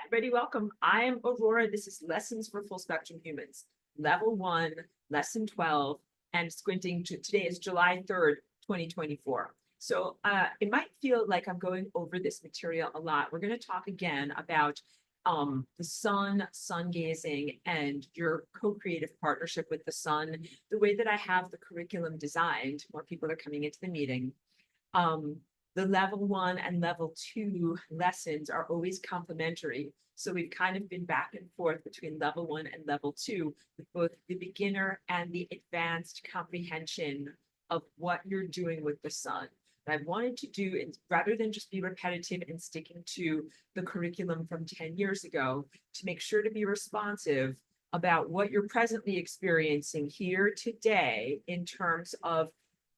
everybody, welcome. I am Aurora. This is Lessons for Full Spectrum Humans, Level 1, Lesson 12, and squinting to today is July 3rd, 2024. So it might feel like I'm going over this material a lot. We're going to talk again about the sun, sungazing, and your co-creative partnership with the sun. The way that I have the curriculum designed, more people are coming into the meeting. The level 1 and level 2 lessons are always complementary. So we've kind of been back and forth between level 1 and level 2 with both the beginner and the advanced comprehension of what you're doing with the sun. What I wanted to do is, rather than just be repetitive and sticking to the curriculum from 10 years ago, to make sure to be responsive about what you're presently experiencing here today in terms of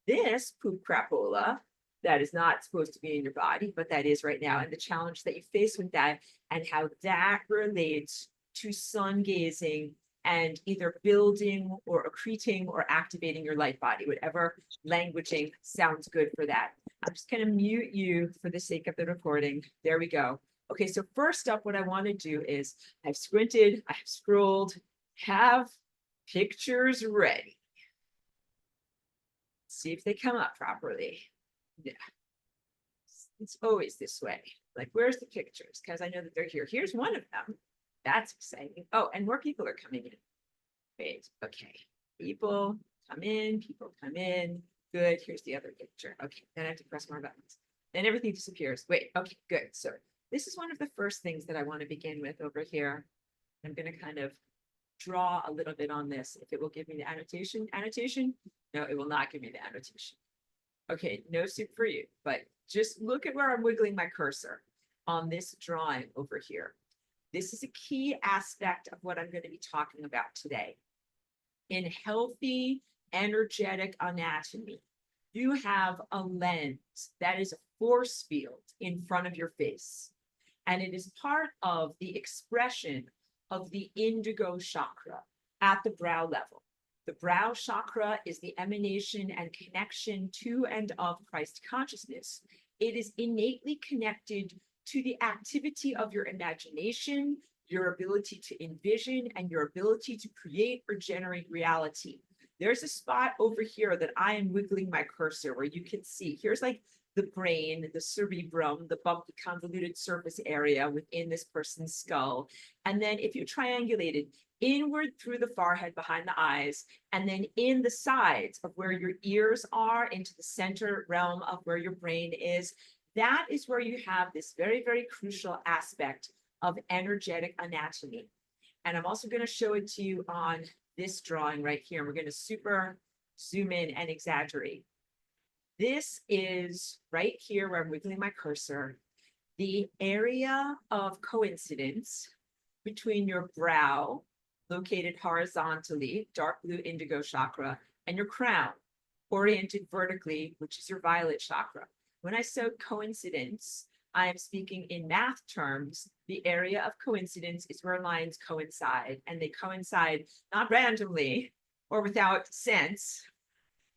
this poop crapola that is not supposed to be in your body, but that is right now, and the challenge that you face with that, and how that relates to sun gazing and either building or accreting or activating your light body, whatever languaging sounds good for that. I'm just going to mute you for the sake of the recording. There we go. Okay, so first up, what I want to do is I've squinted, I've scrolled, have pictures ready. See if they come up properly. Yeah, it's always this way. Like, where's the pictures? Because I know that they're here. Here's one of them. That's exciting. Oh, and more people are coming in. Wait, okay. People come in, people come in. Good. Here's the other picture. Okay, then I have to press more buttons. Then everything disappears. Wait, okay, good. So this is one of the first things that I want to begin with over here. I'm going to kind of draw a little bit on this. If it will give me the annotation. No, it will not give me the annotation. Okay, no soup for you, but just look at where I'm wiggling my cursor on this drawing over here. This is a key aspect of what I'm going to be talking about today. In healthy, energetic anatomy, you have a lens that is a force field in front of your face, and it is part of the expression of the indigo chakra at the brow level. The brow chakra is the emanation and connection to and of Christ consciousness. It is innately connected to the activity of your imagination, your ability to envision, and your ability to create or generate reality. There's a spot over here that I am wiggling my cursor where you can see. Here's like the brain, the cerebrum, the bumpy convoluted surface area within this person's skull. And then if you triangulated inward through the forehead behind the eyes, and then in the sides of where your ears are into the center realm of where your brain is, that is where you have this very, very crucial aspect of energetic anatomy. And I'm also going to show it to you on this drawing right here. We're going to super zoom in and exaggerate. This is right here where I'm wiggling my cursor, the area of coincidence between your brow, located horizontally, dark blue indigo chakra, and your crown, oriented vertically, which is your violet chakra. When I say coincidence, I am speaking in math terms. The area of coincidence is where lines coincide, and they coincide not randomly or without sense,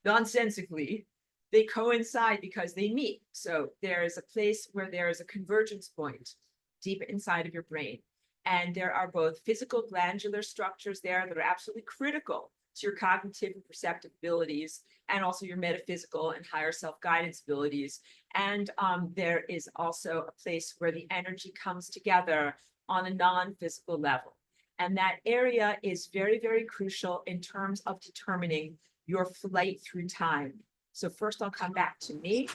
nonsensically. They coincide because they meet. So there is a place where there is a convergence point deep inside of your brain. And there are both physical glandular structures there that are absolutely critical to your cognitive and perceptive abilities, and also your metaphysical and higher self-guidance abilities. And there is also a place where the energy comes together on a non-physical level. And that area is very, very crucial in terms of determining your flight through time. So first I'll come back to me.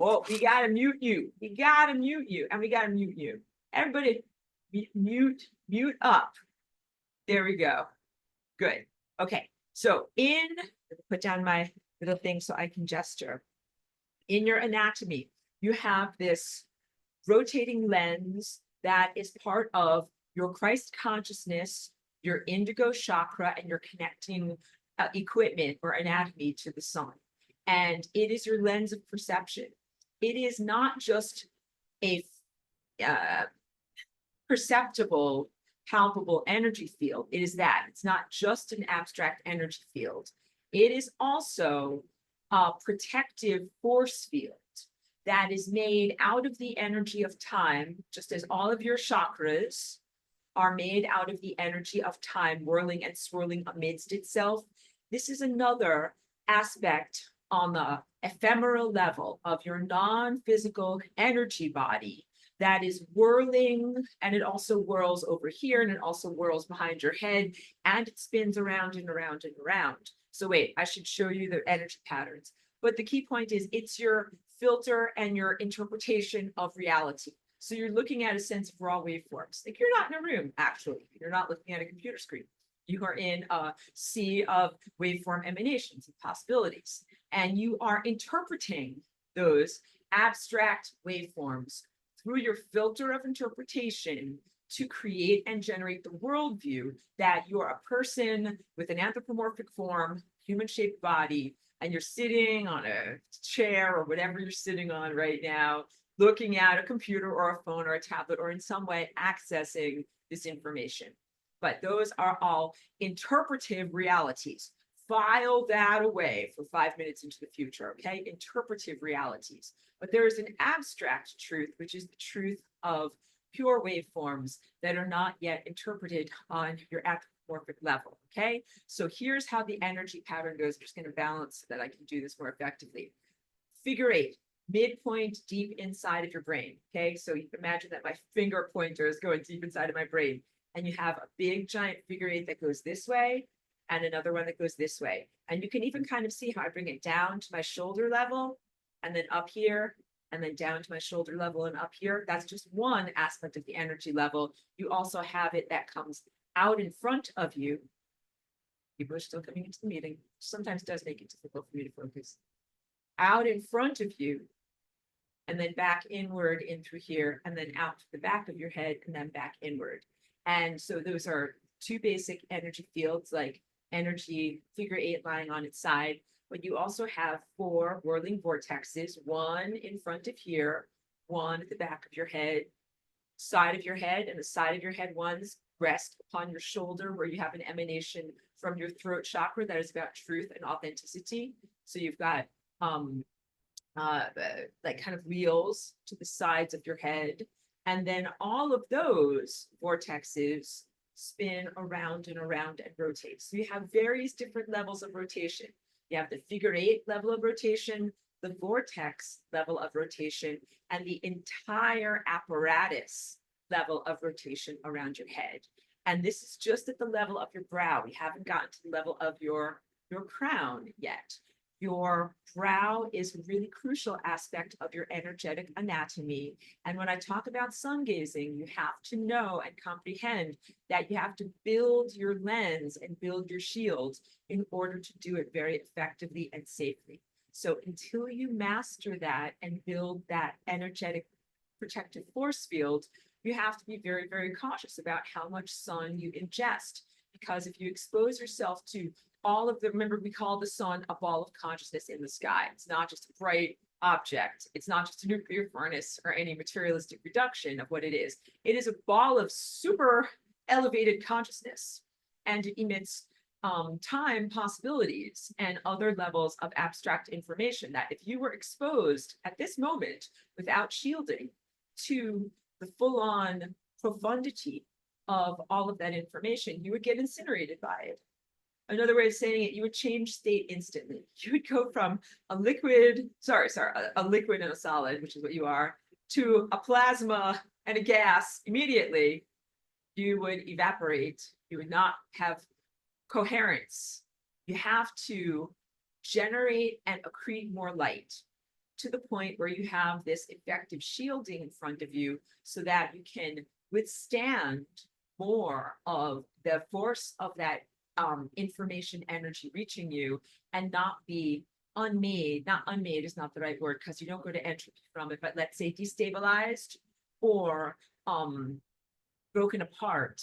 Oh, we got to mute you. We got to mute you. And we got to mute you. Everybody mute up. There we go. Good. Okay. So put down my little thing so I can gesture. In your anatomy, you have this rotating lens that is part of your Christ consciousness, your indigo chakra, and your connecting equipment or anatomy to the sun. And it is your lens of perception. It is not just a perceptible, palpable energy field. It is that. It's not just an abstract energy field. It is also a protective force field that is made out of the energy of time, just as all of your chakras are made out of the energy of time, whirling and swirling amidst itself. This is another aspect on the ephemeral level of your non-physical energy body that is whirling, and it also whirls over here, and it also whirls behind your head, and it spins around and around and around. So wait, I should show you the energy patterns. But the key point is it's your filter and your interpretation of reality. So you're looking at a sense of raw waveforms. Like you're not in a room, actually. You're not looking at a computer screen. You are in a sea of waveform emanations and possibilities. And you are interpreting those abstract waveforms through your filter of interpretation to create and generate the worldview that you're a person with an anthropomorphic form, human-shaped body, and you're sitting on a chair or whatever you're sitting on right now, looking at a computer or a phone or a tablet or in some way accessing this information. But those are all interpretive realities. File that away for 5 minutes into the future, okay? Interpretive realities. But there is an abstract truth, which is the truth of pure waveforms that are not yet interpreted on your anthropomorphic level, okay? So here's how the energy pattern goes. I'm just going to balance so that I can do this more effectively. Figure 8, midpoint deep inside of your brain, okay? So you can imagine that my finger pointer is going deep inside of my brain, and you have a big giant figure 8 that goes this way and another one that goes this way. And you can even kind of see how I bring it down to my shoulder level and then up here and then down to my shoulder level and up here. That's just one aspect of the energy level. You also have it that comes out in front of you. People are still coming into the meeting. Sometimes does make it difficult for me to focus. Out in front of you, and then back inward in through here, and then out to the back of your head, and then back inward. And so those are two basic energy fields, like energy figure 8 lying on its side. But you also have 4 whirling vortexes, one in front of here, one at the back of your head, side of your head, and the side of your head ones rest upon your shoulder, where you have an emanation from your throat chakra that is about truth and authenticity. So you've got like kind of wheels to the sides of your head. And then all of those vortexes spin around and around and rotate. So you have various different levels of rotation. You have the figure 8 level of rotation, the vortex level of rotation, and the entire apparatus level of rotation around your head. And this is just at the level of your brow. We haven't gotten to the level of your crown yet. Your brow is a really crucial aspect of your energetic anatomy. And when I talk about sungazing, you have to know and comprehend that you have to build your lens and build your shield in order to do it very effectively and safely. So until you master that and build that energetic protective force field, you have to be very, very cautious about how much sun you ingest. Because if you expose yourself to all of the, remember, we call the sun a ball of consciousness in the sky. It's not just a bright object. It's not just a nuclear furnace or any materialistic reduction of what it is. It is a ball of super elevated consciousness, and it emits time possibilities and other levels of abstract information that if you were exposed at this moment without shielding to the full-on profundity of all of that information, you would get incinerated by it. Another way of saying it, you would change state instantly. You would go from a liquid, a liquid and a solid, which is what you are, to a plasma and a gas immediately. You would evaporate. You would not have coherence. You have to generate and accrete more light to the point where you have this effective shielding in front of you so that you can withstand more of the force of that information energy reaching you and not be unmade. Not unmade is not the right word because you don't go to entropy from it, but let's say destabilized or broken apart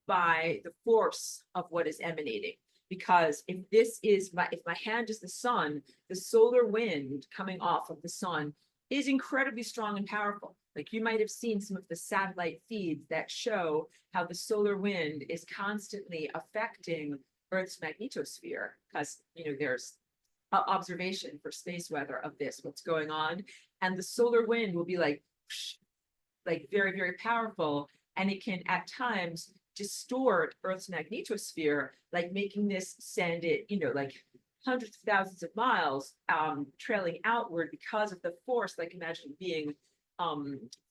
by the force of what is emanating. Because if my hand is the sun, the solar wind coming off of the sun is incredibly strong and powerful. Like you might have seen some of the satellite feeds that show how the solar wind is constantly affecting Earth's magnetosphere, because there's observation for space weather of this, what's going on. And the solar wind will be like very, very powerful. And it can at times distort Earth's magnetosphere, like making this send it, like hundreds of thousands of miles trailing outward because of the force. Like imagine being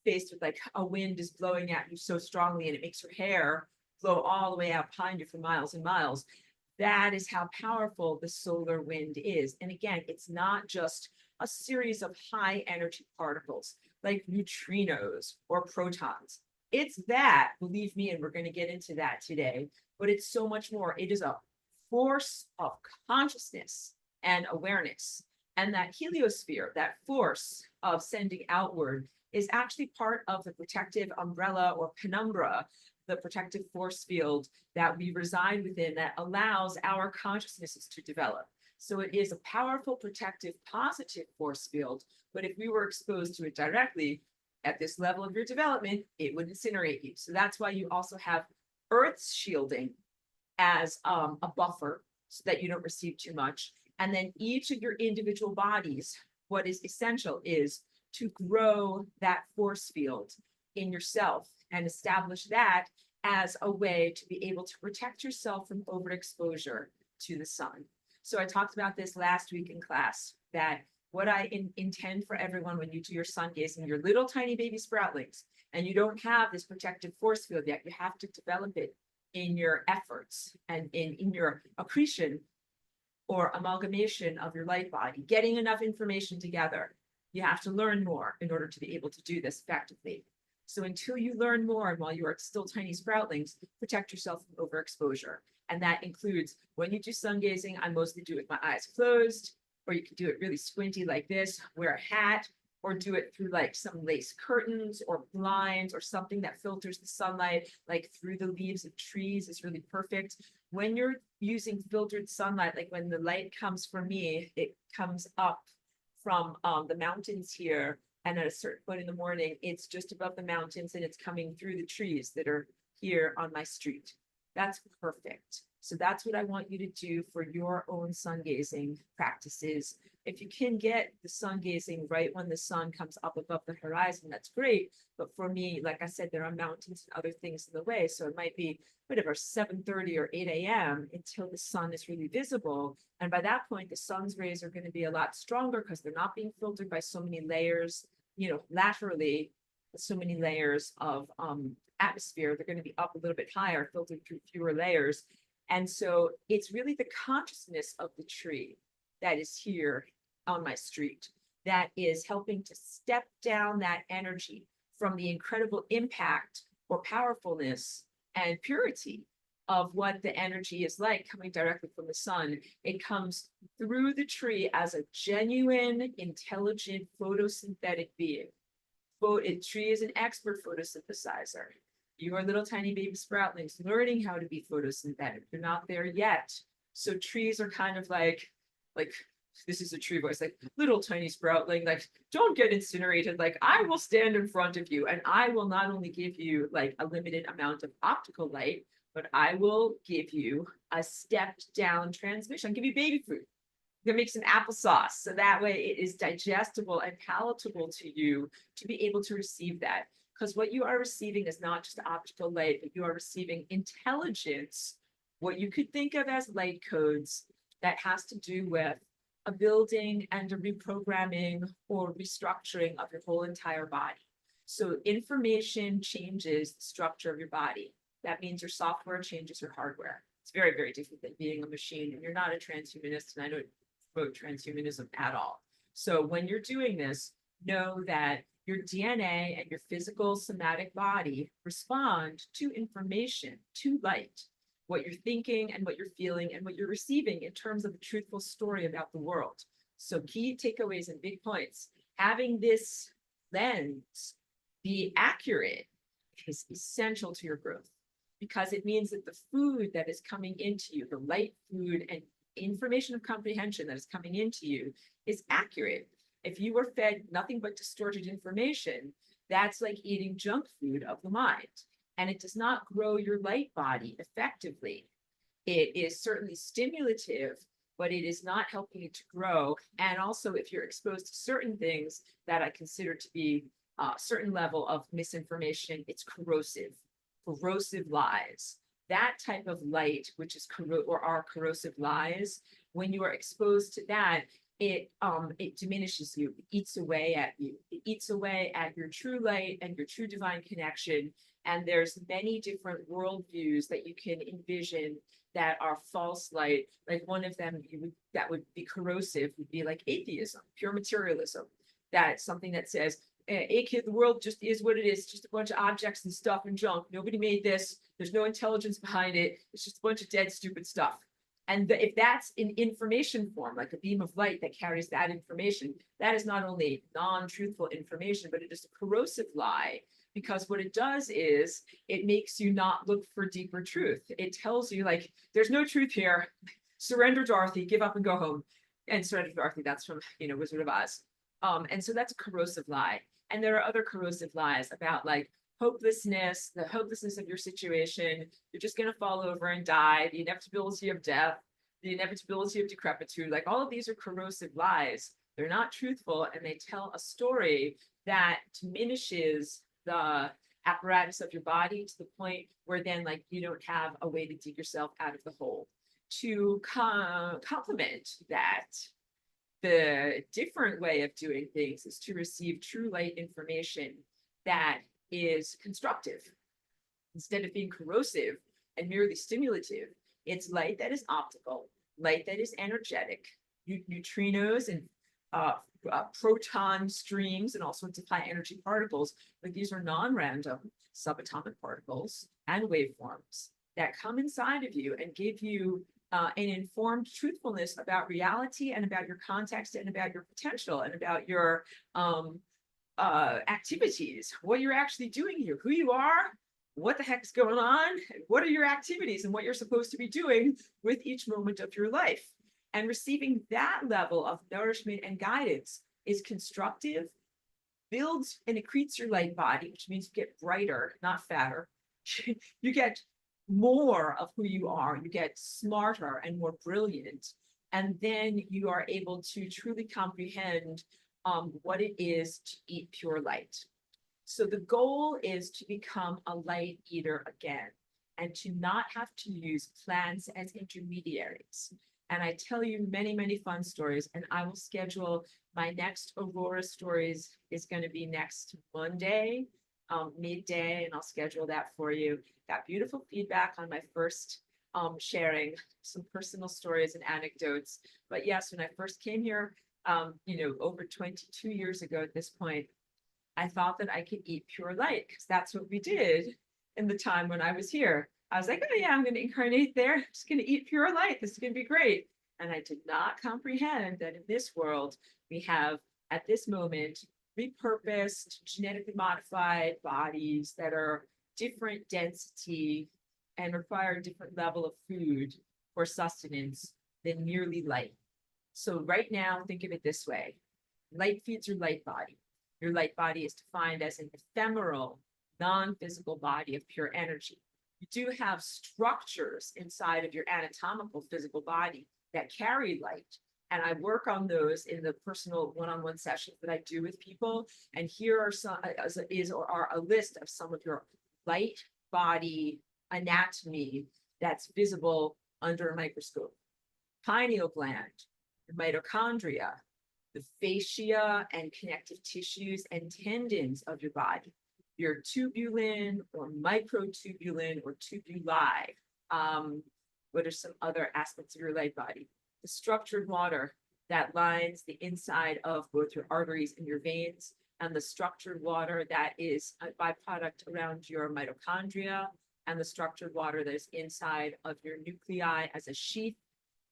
faced with like a wind is blowing at you so strongly and it makes your hair blow all the way out behind you for miles and miles. That is how powerful the solar wind is. And again, it's not just a series of high energy particles like neutrinos or protons. It's that, believe me, and we're going to get into that today, but it's so much more. It is a force of consciousness and awareness. And that heliosphere, that force of sending outward, is actually part of the protective umbrella or penumbra, the protective force field that we reside within that allows our consciousnesses to develop. So it is a powerful, protective, positive force field. But if we were exposed to it directly at this level of your development, it would incinerate you. So that's why you also have Earth's shielding as a buffer so that you don't receive too much. And then each of your individual bodies, what is essential is to grow that force field in yourself and establish that as a way to be able to protect yourself from overexposure to the sun. So I talked about this last week in class, that what I intend for everyone when you do your sun gazing, your little tiny baby sproutlings, and you don't have this protective force field yet, you have to develop it in your efforts and in your accretion or amalgamation of your light body, getting enough information together. You have to learn more in order to be able to do this effectively. So until you learn more, and while you are still tiny sproutlings, protect yourself from overexposure. And that includes when you do sun gazing, I mostly do it with my eyes closed, or you can do it really squinty like this, wear a hat, or do it through like some lace curtains or blinds or something that filters the sunlight, like through the leaves of trees is really perfect. When you're using filtered sunlight, like when the light comes for me, it comes up from the mountains here, and at a certain point in the morning, it's just above the mountains and it's coming through the trees that are here on my street. That's perfect. So that's what I want you to do for your own sun gazing practices. If you can get the sun gazing right when the sun comes up above the horizon, that's great. But for me, like I said, there are mountains and other things in the way. So it might be whatever, 7:30 or 8 a.m. until the sun is really visible. And by that point, the sun's rays are going to be a lot stronger because they're not being filtered by so many layers, laterally, so many layers of atmosphere. They're going to be up a little bit higher, filtered through fewer layers. And so it's really the consciousness of the tree that is here on my street that is helping to step down that energy from the incredible impact or powerfulness and purity of what the energy is like coming directly from the sun. It comes through the tree as a genuine, intelligent, photosynthetic being. A tree is an expert photosynthesizer. You are little tiny baby sproutlings learning how to be photosynthetic. You're not there yet. So trees are kind of like this is a tree voice, like little tiny sproutling, like don't get incinerated. Like I will stand in front of you and I will not only give you like a limited amount of optical light, but I will give you a stepped down transmission. I'll give you baby food. I'm gonna make some applesauce. So that way it is digestible and palatable to you to be able to receive that. Because what you are receiving is not just optical light, but you are receiving intelligence, what you could think of as light codes that has to do with a building and a reprogramming or restructuring of your whole entire body. So information changes the structure of your body. That means your software changes your hardware. It's very, very different than being a machine. And you're not a transhumanist, and I don't promote transhumanism at all. So when you're doing this, know that your DNA and your physical somatic body respond to information, to light, what you're thinking and what you're feeling and what you're receiving in terms of a truthful story about the world. So key takeaways and big points. Having this lens be accurate is essential to your growth, because it means that the food that is coming into you, the light food and information of comprehension that is coming into you is accurate. If you were fed nothing but distorted information, that's like eating junk food of the mind, and it does not grow your light body effectively. It is certainly stimulative, but it is not helping it to grow. And also, if you're exposed to certain things that I consider to be a certain level of misinformation, it's corrosive lies. That type of light, which is or are corrosive lies, when you are exposed to that, it diminishes you, it eats away at you, it eats away at your true light and your true divine connection. And there's many different worldviews that you can envision that are false light. Like one of them that would be corrosive would be like atheism, pure materialism. That's something that says, hey kid, the world just is what it is, just a bunch of objects and stuff and junk. Nobody made this. There's no intelligence behind it. It's just a bunch of dead, stupid stuff. And if that's in information form, like a beam of light that carries that information, that is not only non-truthful information, but it is a corrosive lie. Because what it does is it makes you not look for deeper truth. It tells you like, there's no truth here. Surrender, Dorothy, give up and go home. And surrender, Dorothy, that's from, Wizard of Oz. And so that's a corrosive lie. And there are other corrosive lies about like hopelessness, the hopelessness of your situation. You're just going to fall over and die, the inevitability of death, the inevitability of decrepitude. Like all of these are corrosive lies. They're not truthful, and they tell a story that diminishes the apparatus of your body to the point where then like you don't have a way to dig yourself out of the hole. To complement that, the different way of doing things is to receive true light information that is constructive. Instead of being corrosive and merely stimulative, it's light that is optical, light that is energetic, neutrinos and proton streams and all sorts of high energy particles. But these are non-random subatomic particles and waveforms that come inside of you and give you an informed truthfulness about reality and about your context and about your potential and about your activities, what you're actually doing here, who you are, what the heck's going on, what are your activities and what you're supposed to be doing with each moment of your life. And receiving that level of nourishment and guidance is constructive, builds and accretes your light body, which means you get brighter, not fatter. You get more of who you are, you get smarter and more brilliant, and then you are able to truly comprehend what it is to eat pure light. So the goal is to become a light eater again and to not have to use plants as intermediaries. And I tell you many, many fun stories, and I will schedule my next Aurora stories is going to be next Monday, midday, and I'll schedule that for you. Got beautiful feedback on my first sharing, some personal stories and anecdotes. But yes, when I first came here, over 22 years ago at this point, I thought that I could eat pure light because that's what we did in the time when I was here. I was like, oh yeah, I'm going to incarnate there. I'm just going to eat pure light. This is going to be great. And I did not comprehend that in this world, we have at this moment repurposed, genetically modified bodies that are different density and require a different level of food for sustenance than merely light. So right now, think of it this way. Light feeds your light body. Your light body is defined as an ephemeral, non-physical body of pure energy. You do have structures inside of your anatomical physical body that carry light. And I work on those in the personal one-on-one sessions that I do with people. And here are some are a list of some of your light body anatomy that's visible under a microscope. Pineal gland, your mitochondria, the fascia and connective tissues and tendons of your body, your tubulin or microtubulin or tubuli. What are some other aspects of your light body? The structured water that lines the inside of both your arteries and your veins, and the structured water that is a byproduct around your mitochondria, and the structured water that is inside of your nuclei as a sheath,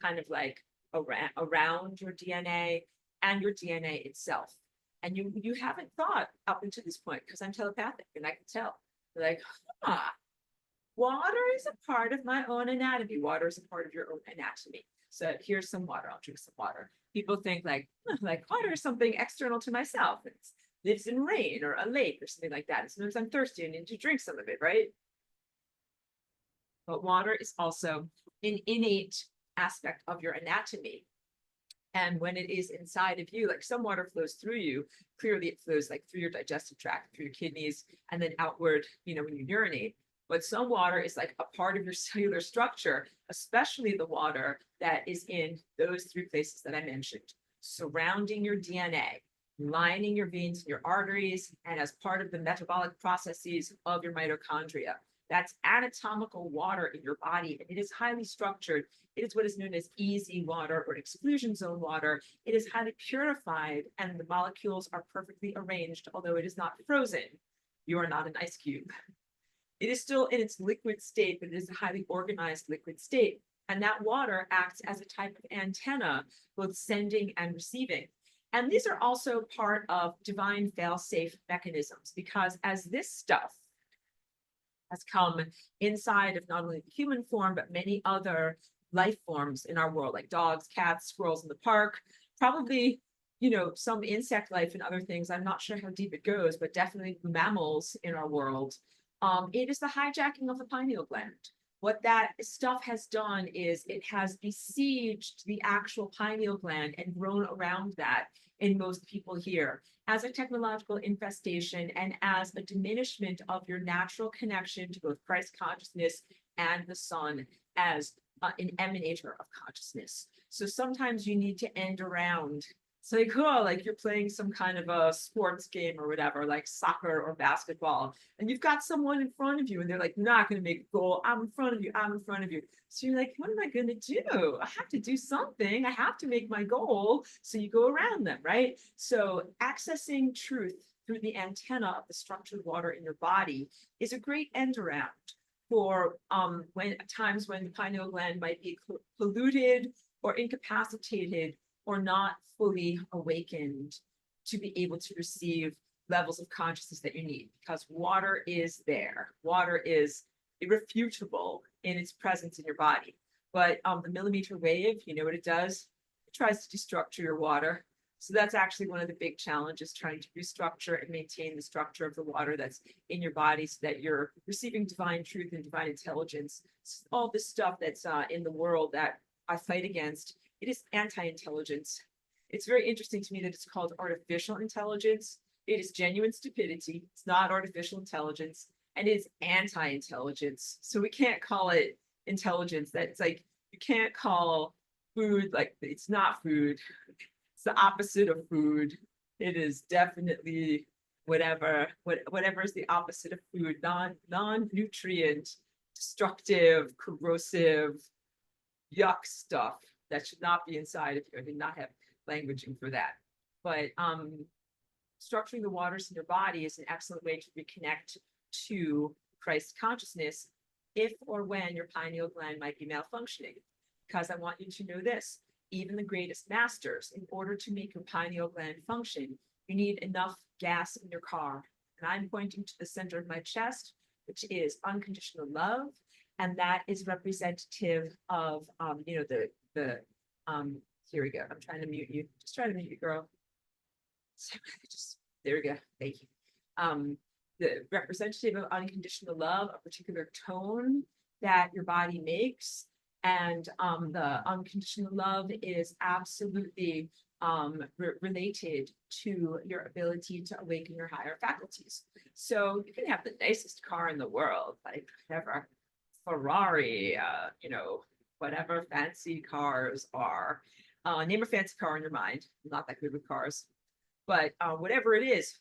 kind of like around your DNA and your DNA itself. And you haven't thought up until this point, because I'm telepathic and I can tell. You're like, water is a part of my own anatomy. Water is a part of your own anatomy. So here's some water. I'll drink some water. People think like water is something external to myself. It lives in rain or a lake or something like that. And sometimes I'm thirsty and need to drink some of it, right? But water is also an innate aspect of your anatomy. And when it is inside of you, like some water flows through you, clearly it flows like through your digestive tract, through your kidneys, and then outward, when you urinate. But some water is like a part of your cellular structure, especially the water that is in those three places that I mentioned, surrounding your DNA, lining your veins and your arteries, and as part of the metabolic processes of your mitochondria. That's anatomical water in your body, and it is highly structured. It is what is known as easy water or exclusion zone water. It is highly purified, and the molecules are perfectly arranged, although it is not frozen. You are not an ice cube. It is still in its liquid state, but it is a highly organized liquid state. And that water acts as a type of antenna, both sending and receiving. And these are also part of divine fail-safe mechanisms, because as this stuff has come inside of not only the human form, but many other life forms in our world, like dogs, cats, squirrels in the park, probably, some insect life and other things. I'm not sure how deep it goes, but definitely mammals in our world. It is the hijacking of the pineal gland. What that stuff has done is it has besieged the actual pineal gland and grown around that in most people here as a technological infestation and as a diminishment of your natural connection to both Christ consciousness and the sun as an emanator of consciousness. So sometimes you need to end around. It's like, like you're playing some kind of a sports game or whatever, like soccer or basketball, and you've got someone in front of you and they're like, not going to make a goal. I'm in front of you. I'm in front of you. So you're like, what am I going to do? I have to do something. I have to make my goal. So you go around them, right? So accessing truth through the antenna of the structured water in your body is a great end around for times when the pineal gland might be polluted or incapacitated or not fully awakened to be able to receive levels of consciousness that you need, because water is there. Water is irrefutable in its presence in your body. But the millimeter wave, you know what it does? It tries to destructure your water. So that's actually one of the big challenges, trying to restructure and maintain the structure of the water that's in your body so that you're receiving divine truth and divine intelligence. All this stuff that's in the world that I fight against, it is anti-intelligence. It's very interesting to me that it's called artificial intelligence. It is genuine stupidity. It's not artificial intelligence, and it's anti-intelligence. So we can't call it intelligence. That's like, you can't call food like it's not food. It's the opposite of food. It is definitely whatever is the opposite of food, non-nutrient, destructive, corrosive, yuck stuff that should not be inside of you. I did not have languaging for that. But structuring the waters in your body is an excellent way to reconnect to Christ consciousness if or when your pineal gland might be malfunctioning. Because I want you to know this, even the greatest masters, in order to make your pineal gland function, you need enough gas in your car. And I'm pointing to the center of my chest, which is unconditional love. And that is representative of, here we go. I'm trying to mute you. Just try to mute you, girl. There we go. Thank you. The representative of unconditional love, a particular tone that your body makes. And the unconditional love is absolutely related to your ability to awaken your higher faculties. So you can have the nicest car in the world, like whatever Ferrari, whatever fancy cars are. Name a fancy car in your mind. I'm not that good with cars, but whatever it is,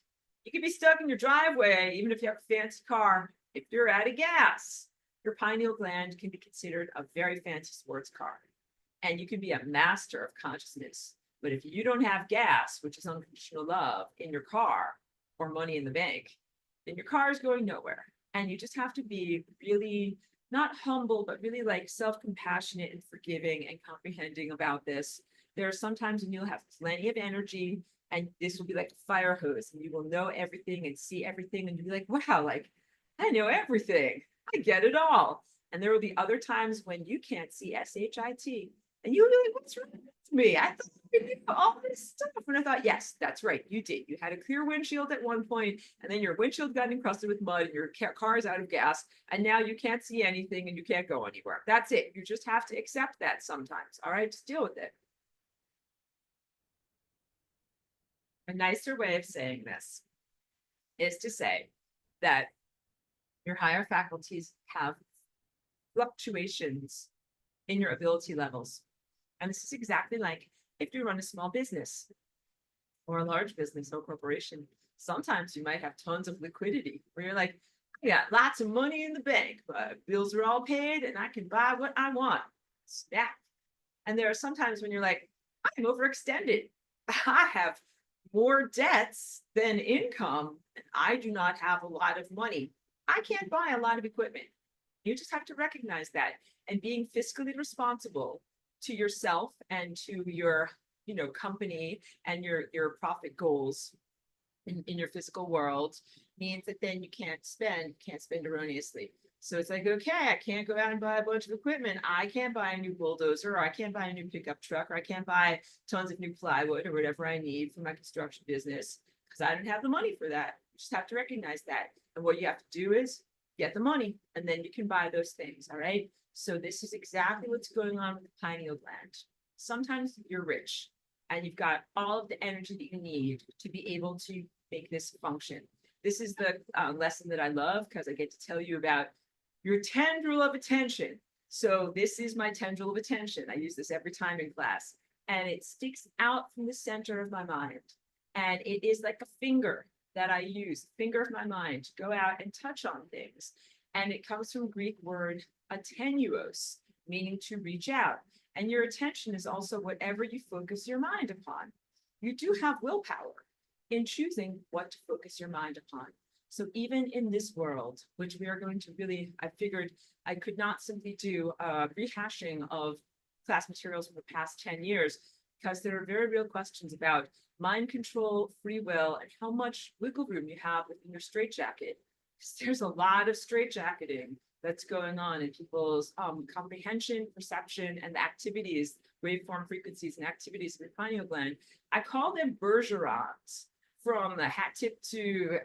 you could be stuck in your driveway, even if you have a fancy car. If you're out of gas, your pineal gland can be considered a very fancy sports car, and you can be a master of consciousness. But if you don't have gas, which is unconditional love, in your car or money in the bank, then your car is going nowhere. And you just have to be really not humble, but really like self-compassionate and forgiving and comprehending about this. There are sometimes when you'll have plenty of energy and this will be like a fire hose and you will know everything and see everything and you'll be like, wow, like I know everything. I get it all. And there will be other times when you can't see SHIT And you really, what's wrong with me? I thought we did all this stuff. And I thought, yes, that's right. You did. You had a clear windshield at one point, and then your windshield got encrusted with mud, and your car is out of gas, and now you can't see anything and you can't go anywhere. That's it. You just have to accept that sometimes. All right, just deal with it. A nicer way of saying this is to say that your higher faculties have fluctuations in your ability levels. And this is exactly like if you run a small business or a large business or corporation. Sometimes you might have tons of liquidity where you're like, I got lots of money in the bank, but bills are all paid and I can buy what I want. Yeah. And there are sometimes when you're like, I'm overextended. I have more debts than income. And I do not have a lot of money. I can't buy a lot of equipment. You just have to recognize that, and being fiscally responsible to yourself and to your, company and your profit goals in your physical world means that then you can't spend erroneously. So it's like, okay, I can't go out and buy a bunch of equipment. I can't buy a new bulldozer, or I can't buy a new pickup truck, or I can't buy tons of new plywood or whatever I need for my construction business because I don't have the money for that. You just have to recognize that. And what you have to do is get the money, and then you can buy those things. All right. So this is exactly what's going on with the pineal gland. Sometimes you're rich and you've got all of the energy that you need to be able to make this function. This is the lesson that I love because I get to tell you about your tendril of attention. So this is my tendril of attention. I use this every time in class, and it sticks out from the center of my mind. And it is like a finger that I use, finger of my mind, to go out and touch on things. And it comes from Greek word atenuos, meaning to reach out. And your attention is also whatever you focus your mind upon. You do have willpower in choosing what to focus your mind upon. So even in this world, which we are going to really, I figured I could not simply do a rehashing of class materials from the past 10 years, because there are very real questions about mind control, free will, and how much wiggle room you have within your straitjacket. There's a lot of straitjacketing that's going on in people's comprehension, perception, and the activities, waveform frequencies and activities of the pineal gland. I call them Bergerons, from the hat tip to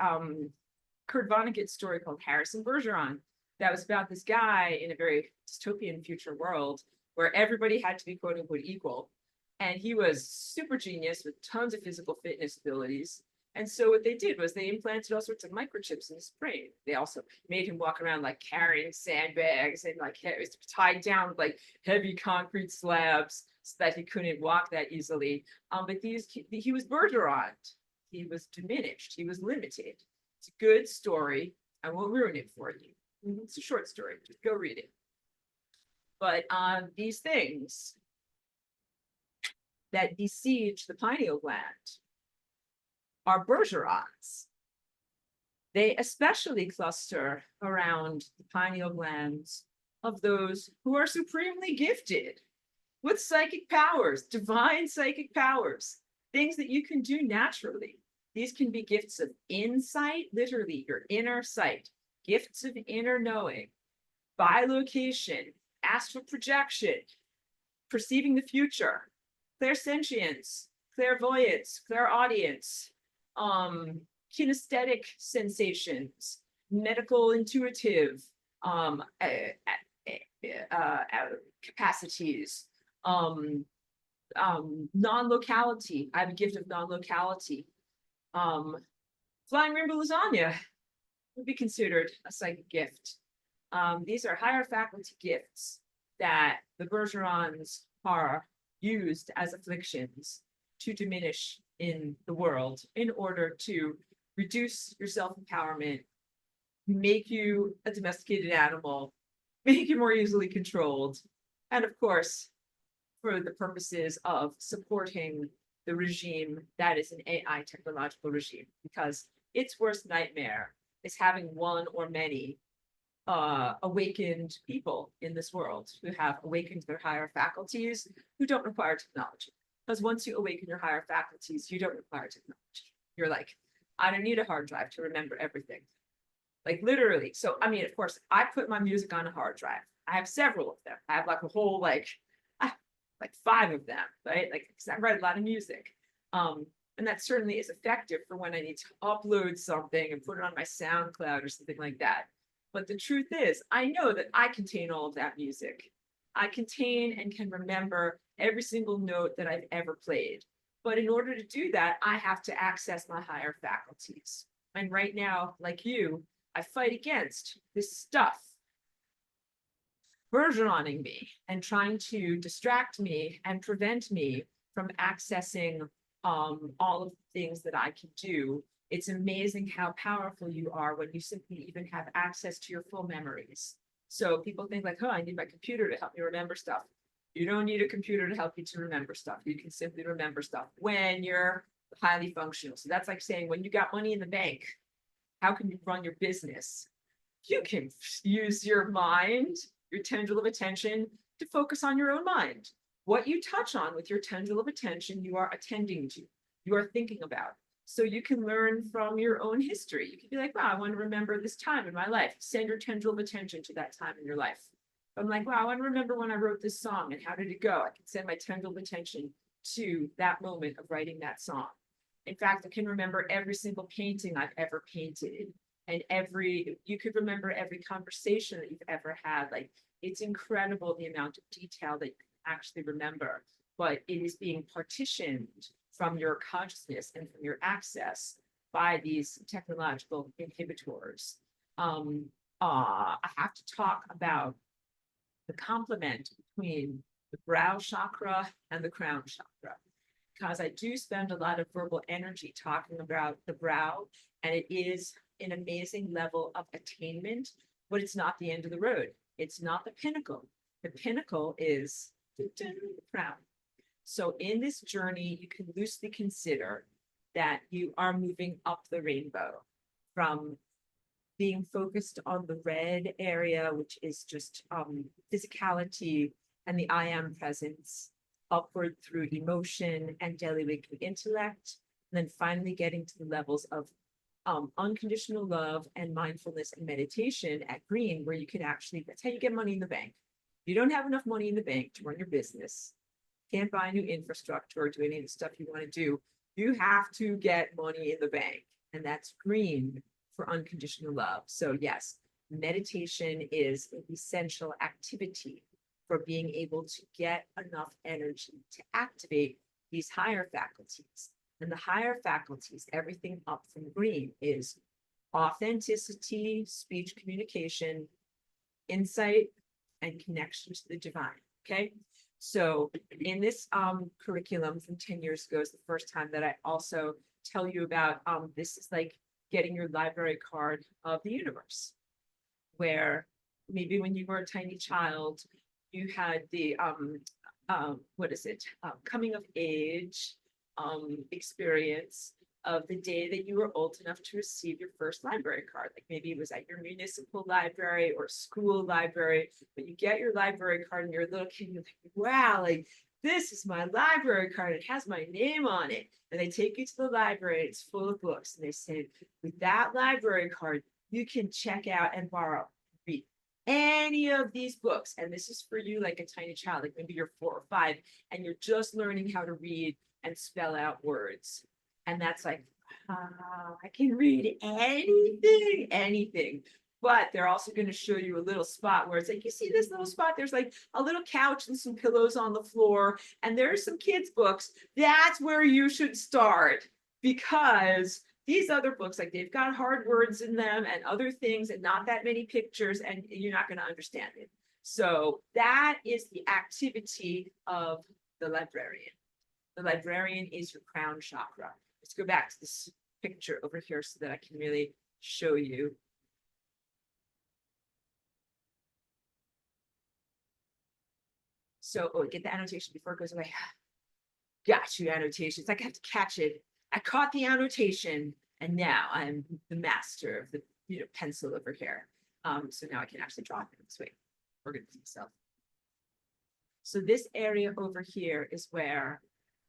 Kurt Vonnegut's story called Harrison Bergeron. That was about this guy in a very dystopian future world where everybody had to be quote unquote equal. And he was super genius with tons of physical fitness abilities. And so what they did was they implanted all sorts of microchips in his brain. They also made him walk around like carrying sandbags and like tied down with like heavy concrete slabs so that he couldn't walk that easily. But he was Bergeron. He was diminished. He was limited. It's a good story. I won't ruin it for you. It's a short story. Just go read it. But these things that besiege the pineal gland are Bergerons. They especially cluster around the pineal glands of those who are supremely gifted with psychic powers, divine psychic powers, things that you can do naturally. These can be gifts of insight, literally your inner sight, gifts of inner knowing, bilocation, astral projection, perceiving the future, clairsentience, clairvoyance, clairaudience, kinesthetic sensations, medical intuitive capacities, non-locality. I have a gift of non-locality. Flying rainbow lasagna would be considered a psychic gift. These are higher faculty gifts that the Bergerons are used as afflictions to diminish in the world in order to reduce your self-empowerment, make you a domesticated animal, make you more easily controlled, and of course, for the purposes of supporting the regime that is an AI technological regime, because its worst nightmare is having one or many awakened people in this world who have awakened their higher faculties, who don't require technology. Because once you awaken your higher faculties, you don't require technology. You're like, I don't need a hard drive to remember everything. Like literally. So, I mean, of course, I put my music on a hard drive. I have several of them. I have like a whole, like, like 5 of them, right? Like, because I write a lot of music. And that certainly is effective for when I need to upload something and put it on my SoundCloud or something like that. But the truth is, I know that I contain all of that music. I contain and can remember every single note that I've ever played. But in order to do that, I have to access my higher faculties. And right now, like you, I fight against this stuff versioning me and trying to distract me and prevent me from accessing all of the things that I can do. It's amazing how powerful you are when you simply even have access to your full memories. So people think like, oh, I need my computer to help me remember stuff. You don't need a computer to help you to remember stuff. You can simply remember stuff when you're highly functional. So that's like saying when you got money in the bank, how can you run your business? You can use your mind, your tendril of attention, to focus on your own mind. What you touch on with your tendril of attention, you are attending to, you are thinking about. So you can learn from your own history. You can be like, wow, I want to remember this time in my life. Send your tendril of attention to that time in your life. I'm like, wow, I want to remember when I wrote this song and how did it go? I can send my tendril of attention to that moment of writing that song. In fact, I can remember every single painting I've ever painted. And you could remember every conversation that you've ever had. Like, it's incredible the amount of detail that you can actually remember, but it is being partitioned from your consciousness and from your access by these technological inhibitors. I have to talk about the complement between the brow chakra and the crown chakra, because I do spend a lot of verbal energy talking about the brow, and it is an amazing level of attainment, but it's not the end of the road. It's not the pinnacle. The pinnacle is the crown. So in this journey, you can loosely consider that you are moving up the rainbow from being focused on the red area, which is just physicality and the I am presence, upward through emotion and daily waking intellect, and then finally getting to the levels of unconditional love and mindfulness and meditation at green, where you can actually, that's how you get money in the bank. You don't have enough money in the bank to run your business, can't buy new infrastructure or do any of the stuff you want to do. You have to get money in the bank, and that's green for unconditional love. So yes, meditation is an essential activity for being able to get enough energy to activate these higher faculties. And the higher faculties, everything up from green, is authenticity, speech communication, insight, and connection to the divine. Okay. So in this curriculum from 10 years ago is the first time that I also tell you about this is like getting your library card of the universe, where maybe when you were a tiny child, you had the coming of age experience of the day that you were old enough to receive your first library card. Like maybe it was at your municipal library or school library, but you get your library card and you're a little kid, and you're like, wow, like this is my library card. It has my name on it. And they take you to the library, it's full of books. And they say, with that library card, you can check out and borrow, read any of these books. And this is for you like a tiny child, like maybe you're 4 or 5, and you're just learning how to read and spell out words. And that's like, I can read anything. But they're also going to show you a little spot where it's like, you see this little spot? There's like a little couch and some pillows on the floor, and there's some kids' books. That's where you should start, because these other books, like they've got hard words in them and other things and not that many pictures, and you're not going to understand it. So that is the activity of the librarian. The librarian is your crown chakra. Let's go back to this picture over here so that I can really show you. So, get the annotation before it goes away. Got you, annotations. I have to catch it. I caught the annotation, and now I'm the master of the pencil over here. So now I can actually draw things. Wait, organize myself. So this area over here is where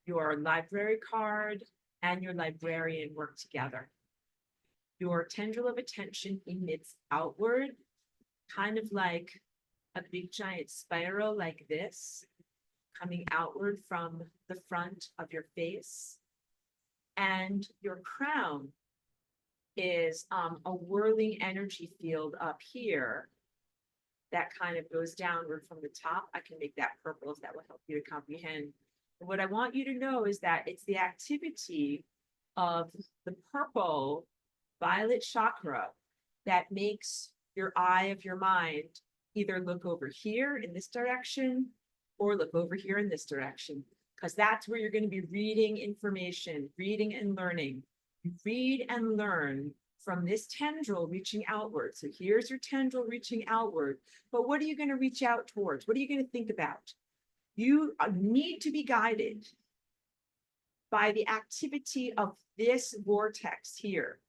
your library card and your librarian work together. Your tendril of attention emits outward, kind of like a big giant spiral like this. coming outward from the front of your face. And your crown is a whirling energy field up here that kind of goes downward from the top. I can make that purple if that will help you to comprehend. And what I want you to know is that it's the activity of the purple violet chakra that makes your eye of your mind either look over here in this direction or look over here in this direction, because that's where you're going to be reading information, reading and learning. You read and learn from this tendril reaching outward. So here's your tendril reaching outward, but what are you going to reach out towards? What are you going to think about? You need to be guided by the activity of this vortex here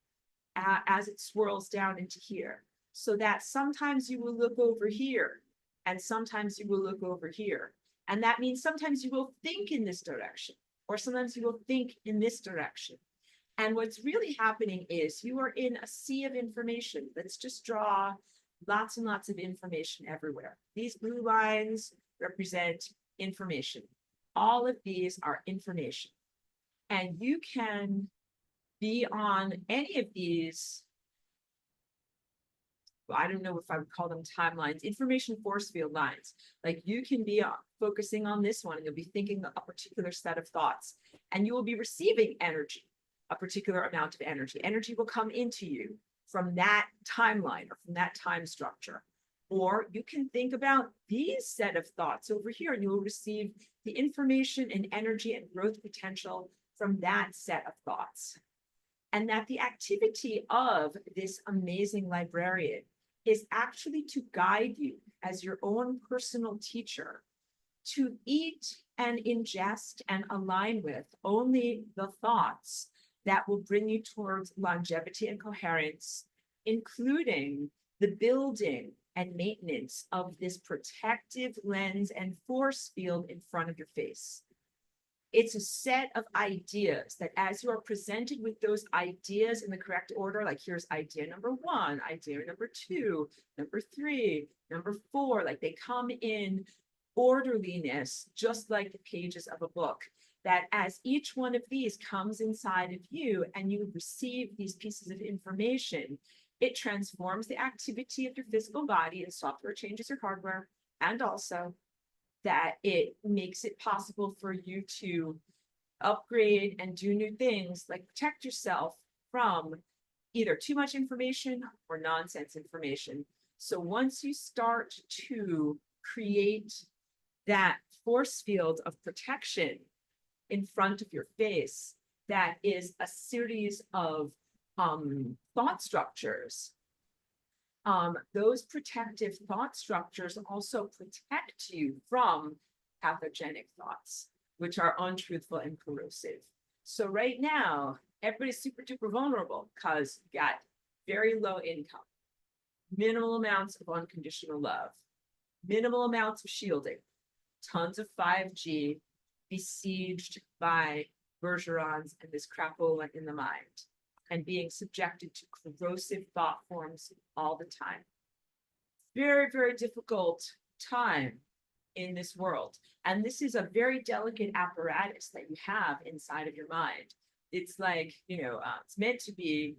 as it swirls down into here, so that sometimes you will look over here and sometimes you will look over here. And that means sometimes you will think in this direction, or sometimes you will think in this direction. And what's really happening is you are in a sea of information. Let's just draw lots and lots of information everywhere. These blue lines represent information. All of these are information. And you can be on any of these, well, I don't know if I would call them timelines, information force field lines. Like you can be focusing on this one and you'll be thinking a particular set of thoughts, and you will be receiving energy, a particular amount of energy. Energy will come into you from that timeline or from that time structure. Or you can think about these set of thoughts over here, and you will receive the information and energy and growth potential from that set of thoughts. And that the activity of this amazing librarian is actually to guide you as your own personal teacher to eat and ingest and align with only the thoughts that will bring you towards longevity and coherence, including the building and maintenance of this protective lens and force field in front of your face. It's a set of ideas that as you are presented with those ideas in the correct order, like here's idea number 1, idea number 2, number 3, number 4, like they come in orderliness, just like the pages of a book, that as each one of these comes inside of you and you receive these pieces of information, it transforms the activity of your physical body, and software changes your hardware, and also that it makes it possible for you to upgrade and do new things, like protect yourself from either too much information or nonsense information. So once you start to create that force field of protection in front of your face, that is a series of thought structures. Those protective thought structures also protect you from pathogenic thoughts, which are untruthful and corrosive. So right now, everybody's super duper vulnerable because you got very low income, minimal amounts of unconditional love, minimal amounts of shielding, tons of 5G, besieged by Bergerons and this crapola in the mind, and being subjected to corrosive thought forms all the time. Very, very difficult time in this world. And this is a very delicate apparatus that you have inside of your mind. It's like, it's meant to be,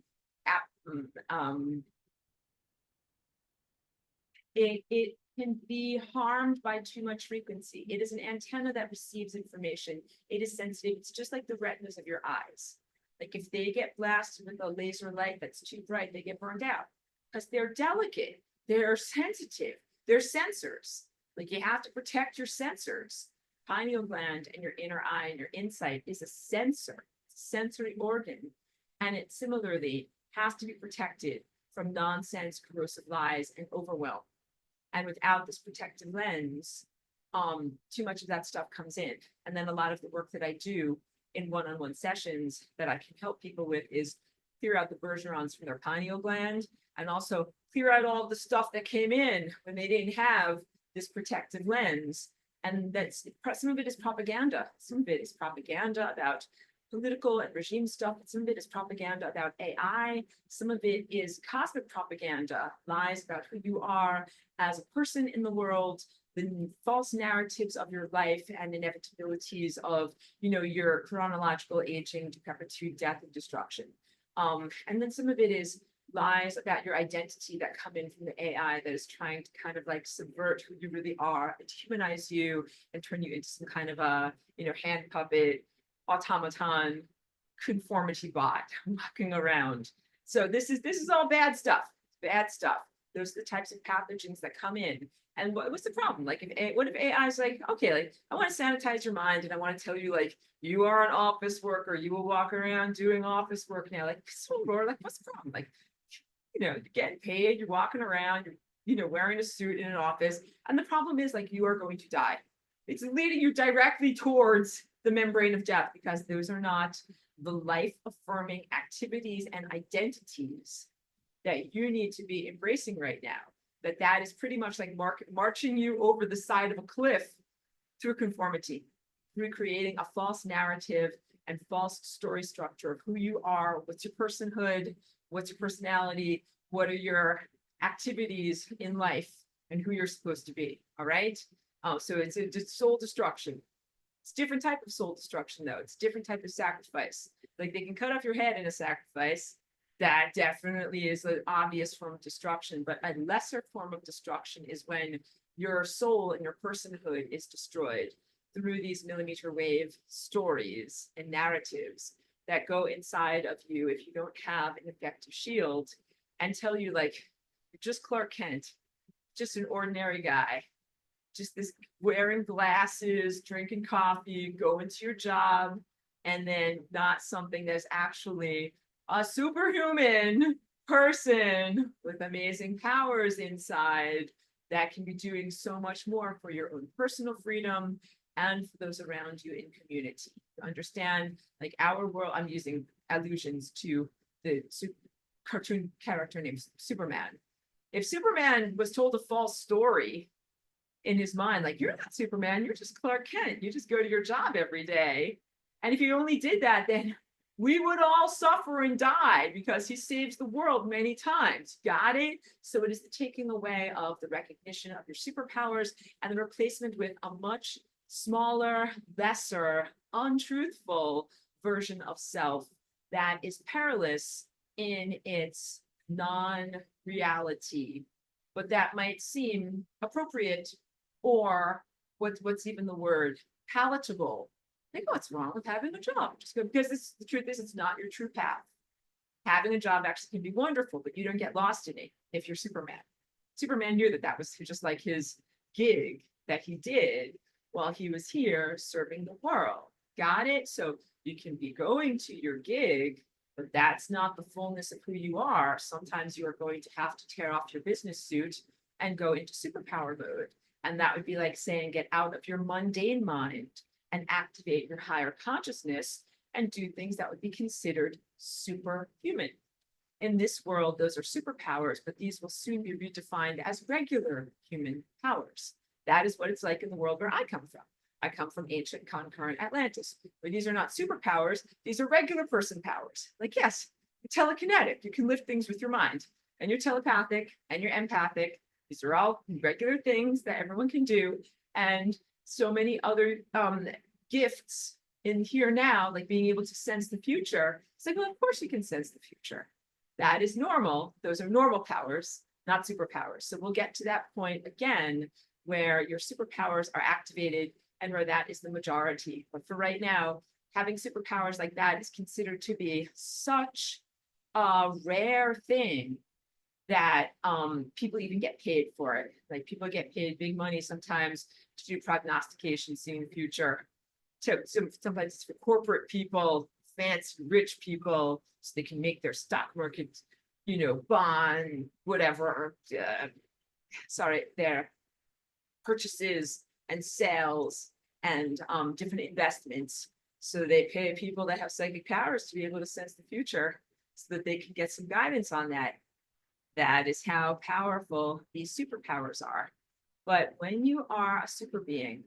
it can be harmed by too much frequency. It is an antenna that receives information. It is sensitive. It's just like the retinas of your eyes. Like if they get blasted with a laser light that's too bright, they get burned out because they're delicate, they're sensitive, they're sensors. Like you have to protect your sensors. Pineal gland and your inner eye and your insight is a sensor, sensory organ. And it similarly has to be protected from nonsense, corrosive lies, and overwhelm. And without this protective lens, too much of that stuff comes in. And then a lot of the work that I do in one-on-one sessions that I can help people with is clear out the Bergerons from their pineal gland, and also clear out all the stuff that came in when they didn't have this protective lens. And that's some of it is propaganda. Some of it is propaganda about political and regime stuff. Some of it is propaganda about AI. Some of it is cosmic propaganda, lies about who you are as a person in the world, the false narratives of your life and inevitabilities of, your chronological aging, decrepitude, death, and destruction. And then some of it is lies about your identity that come in from the AI that is trying to kind of like subvert who you really are and dehumanize you and turn you into some kind of a, hand puppet, automaton, conformity bot walking around. So this is all bad stuff. Bad stuff. Those are the types of pathogens that come in. And what's the problem? Like, what if AI is like, okay, like I want to sanitize your mind and I want to tell you like you are an office worker, you will walk around doing office work now. Like, like what's the problem? Like, you're getting paid, you're walking around, you're wearing a suit in an office. And the problem is like you are going to die. It's leading you directly towards the membrane of death because those are not the life-affirming activities and identities that you need to be embracing right now. That is pretty much like marching you over the side of a cliff through conformity, through creating a false narrative and false story structure of who you are, what's your personhood, what's your personality, what are your activities in life, and who you're supposed to be, all right? So it's a soul destruction. It's a different type of soul destruction, though. It's a different type of sacrifice. Like they can cut off your head in a sacrifice. That definitely is an obvious form of destruction, but a lesser form of destruction is when your soul and your personhood is destroyed through these millimeter wave stories and narratives that go inside of you if you don't have an effective shield and tell you like, you're just Clark Kent, just an ordinary guy, just this wearing glasses, drinking coffee, going to your job, and then not something that's actually a superhuman person with amazing powers inside that can be doing so much more for your own personal freedom and for those around you in community. Understand, like our world, I'm using allusions to the cartoon character named Superman. If Superman was told a false story in his mind, like, you're not Superman, you're just Clark Kent, you just go to your job every day. And if you only did that, then we would all suffer and die because he saves the world many times. Got it? So it is the taking away of the recognition of your superpowers and the replacement with a much smaller, lesser, untruthful version of self that is perilous in its non-reality. But that might seem appropriate or what's even the word? Palatable. Think what's wrong with having a job. Just go, because the truth is it's not your true path. Having a job actually can be wonderful, but you don't get lost in it if you're Superman. Superman knew that was just like his gig that he did while he was here serving the world. Got it? So you can be going to your gig, but that's not the fullness of who you are. Sometimes you are going to have to tear off your business suit and go into superpower mode. And that would be like saying, get out of your mundane mind and activate your higher consciousness and do things that would be considered superhuman. In this world, those are superpowers, but these will soon be redefined as regular human powers. That is what it's like in the world where I come from. I come from ancient concurrent Atlantis, where these are not superpowers, these are regular person powers. Like, yes, you're telekinetic, you can lift things with your mind, and you're telepathic, and you're empathic. These are all regular things that everyone can do, and so many other gifts in here now, like being able to sense the future. It's like, well, of course you can sense the future. That is normal. Those are normal powers, not superpowers. So we'll get to that point again, where your superpowers are activated and where that is the majority. But for right now, having superpowers like that is considered to be such a rare thing that people even get paid for it. Like people get paid big money sometimes to do prognostication, seeing the future. So sometimes it's for corporate people, fancy rich people, so they can make their stock market, bond, whatever, their purchases and sales and different investments. So they pay people that have psychic powers to be able to sense the future so that they can get some guidance on that. That is how powerful these superpowers are. But when you are a super being,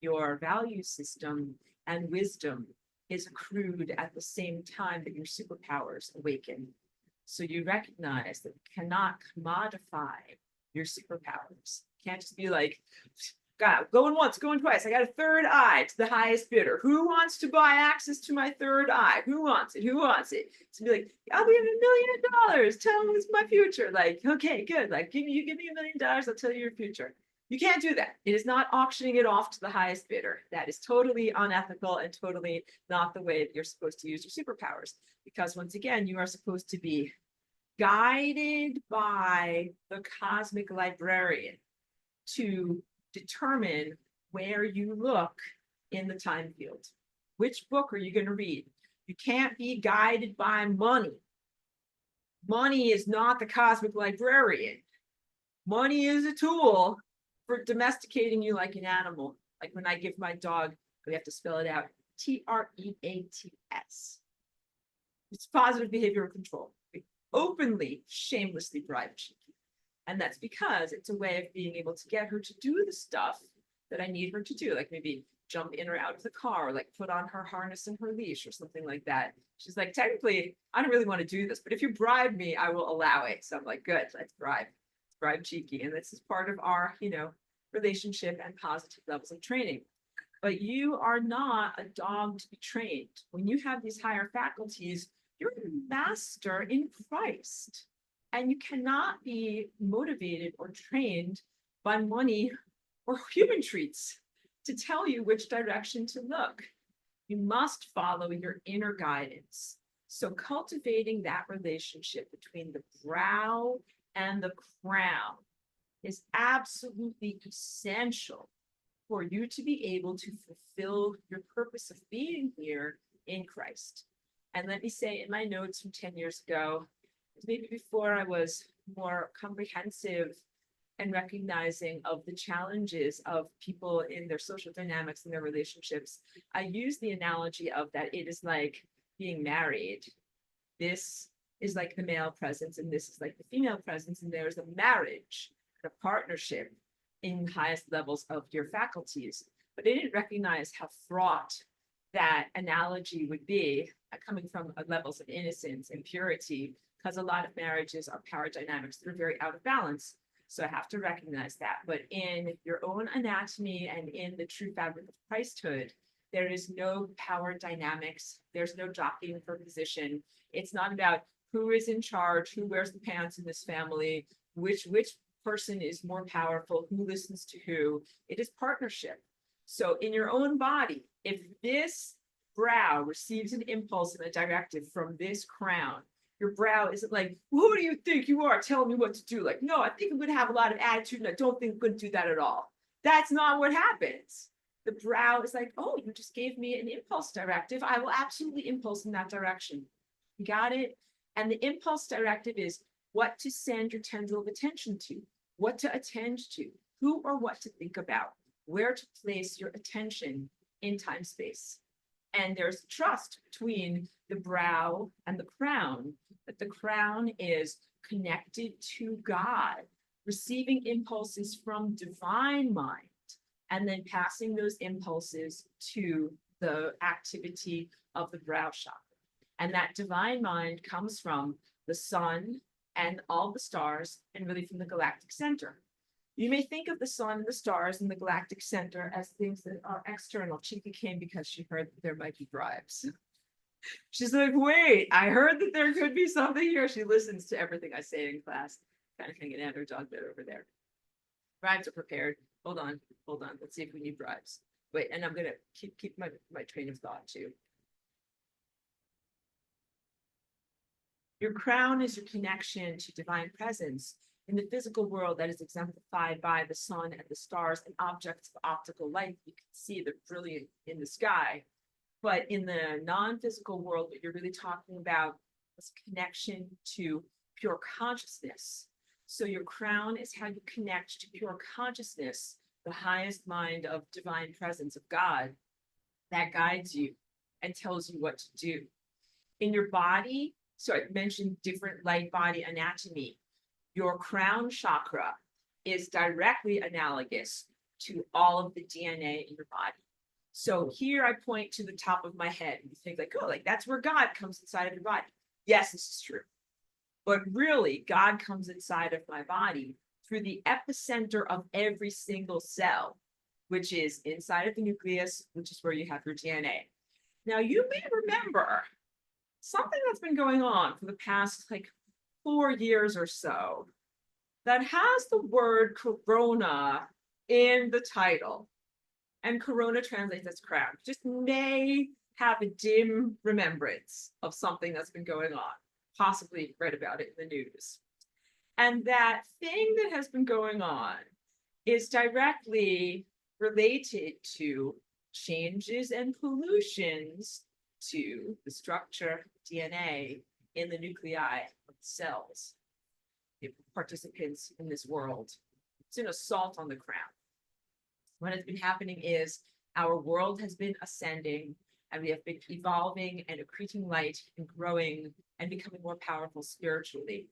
your value system and wisdom is accrued at the same time that your superpowers awaken. So you recognize that you cannot commodify your superpowers. You can't just be like, God, going once, going twice. I got a third eye to the highest bidder. Who wants to buy access to my third eye? Who wants it? Who wants it? To be like, I'll give you $1 million. Tell me what's my future. Like, okay, good. Like, give me $1 million. I'll tell you your future. You can't do that. It is not auctioning it off to the highest bidder. That is totally unethical and totally not the way that you're supposed to use your superpowers. Because once again, you are supposed to be guided by the cosmic librarian to determine where you look in the time field. Which book are you going to read? You can't be guided by money. Money is not the cosmic librarian. Money is a tool for domesticating you like an animal. Like when I give my dog, we have to spell it out, TREATS. It's positive behavioral control. We openly, shamelessly bribe Cheeky. And that's because it's a way of being able to get her to do the stuff that I need her to do, like maybe jump in or out of the car, or like put on her harness and her leash or something like that. She's like, technically, I don't really want to do this, but if you bribe me, I will allow it. So I'm like, good, let's bribe Cheeky. And this is part of our, relationship and positive levels of training. But you are not a dog to be trained. When you have these higher faculties, you're a master in Christ. And you cannot be motivated or trained by money or human treats to tell you which direction to look. You must follow your inner guidance. So cultivating that relationship between the brow and the crown is absolutely essential for you to be able to fulfill your purpose of being here in Christ. And let me say in my notes from 10 years ago, maybe before I was more comprehensive and recognizing of the challenges of people in their social dynamics and their relationships, I use the analogy of that it is like being married. This is like the male presence, and this is like the female presence, and there's a marriage, a partnership in highest levels of your faculties. But I didn't recognize how fraught that analogy would be coming from levels of innocence and purity, because a lot of marriages are power dynamics that are very out of balance. So I have to recognize that. But in your own anatomy and in the true fabric of Christhood, there is no power dynamics. There's no jockeying for position. It's not about who is in charge, who wears the pants in this family, which person is more powerful, who listens to who. It is partnership. So in your own body, if this brow receives an impulse and a directive from this crown, your brow isn't like, who do you think you are telling me what to do? Like, no, I think I'm going to have a lot of attitude and I don't think I'm going to do that at all. That's not what happens. The brow is like, oh, you just gave me an impulse directive. I will absolutely impulse in that direction. You got it? And the impulse directive is what to send your tendril of attention to, what to attend to, who or what to think about, where to place your attention in time space. And there's trust between the brow and the crown, that the crown is connected to God, receiving impulses from divine mind, and then passing those impulses to the activity of the brow chakra. And that divine mind comes from the sun and all the stars, and really from the galactic center. You may think of the sun and the stars and the galactic center as things that are external. Cheeky came because she heard that there might be bribes. She's like, wait, I heard that there could be something here. She listens to everything I say in class, kind of hanging out her dog bed over there. Bribes are prepared. Hold on. Let's see if we need bribes. Wait, and I'm gonna keep my train of thought too. Your crown is your connection to divine presence in the physical world that is exemplified by the sun and the stars and objects of optical light. You can see they're brilliant in the sky. But in the non-physical world, what you're really talking about is connection to pure consciousness. So your crown is how you connect to pure consciousness, the highest mind of divine presence of God that guides you and tells you what to do. In your body, so I mentioned different light body anatomy. Your crown chakra is directly analogous to all of the DNA in your body. So here I point to the top of my head and you think like, oh, like that's where God comes inside of your body. Yes, this is true. But really, God comes inside of my body through the epicenter of every single cell, which is inside of the nucleus, which is where you have your DNA. Now, you may remember something that's been going on for the past like 4 years or so that has the word corona in the title. And corona translates as crown. Just may have a dim remembrance of something that's been going on, possibly read about it in the news. And that thing that has been going on is directly related to changes and pollutions to the structure DNA in the nuclei of the cells. The participants in this world. It's an assault on the crown. What has been happening is our world has been ascending and we have been evolving and accreting light and growing and becoming more powerful spiritually.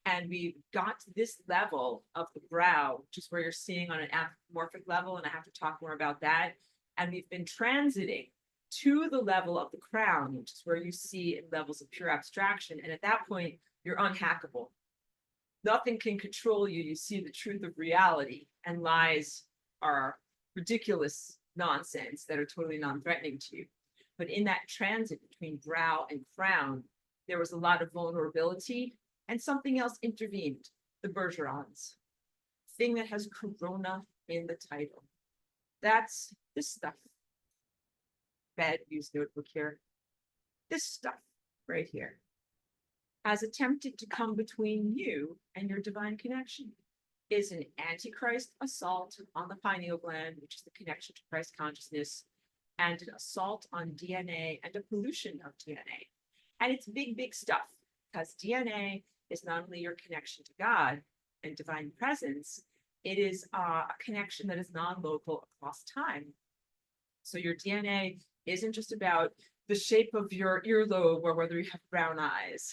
And we got to this level of the brow, which is where you're seeing on an anthropomorphic level, and I have to talk more about that. And we've been transiting to the level of the crown, which is where you see in levels of pure abstraction. And at that point, you're unhackable. Nothing can control you. You see the truth of reality, and lies are ridiculous nonsense that are totally non-threatening to you. But in that transit between brow and crown, there was a lot of vulnerability, and something else intervened, the Bergerons, thing that has corona in the title. That's this stuff. Bad news notebook here. This stuff right here has attempted to come between you and your divine connection. Is an antichrist assault on the pineal gland, which is the connection to Christ consciousness, and an assault on DNA and a pollution of DNA. And it's big, big stuff, because DNA is not only your connection to God and divine presence, it is a connection that is non-local across time. So your DNA isn't just about the shape of your earlobe or whether you have brown eyes.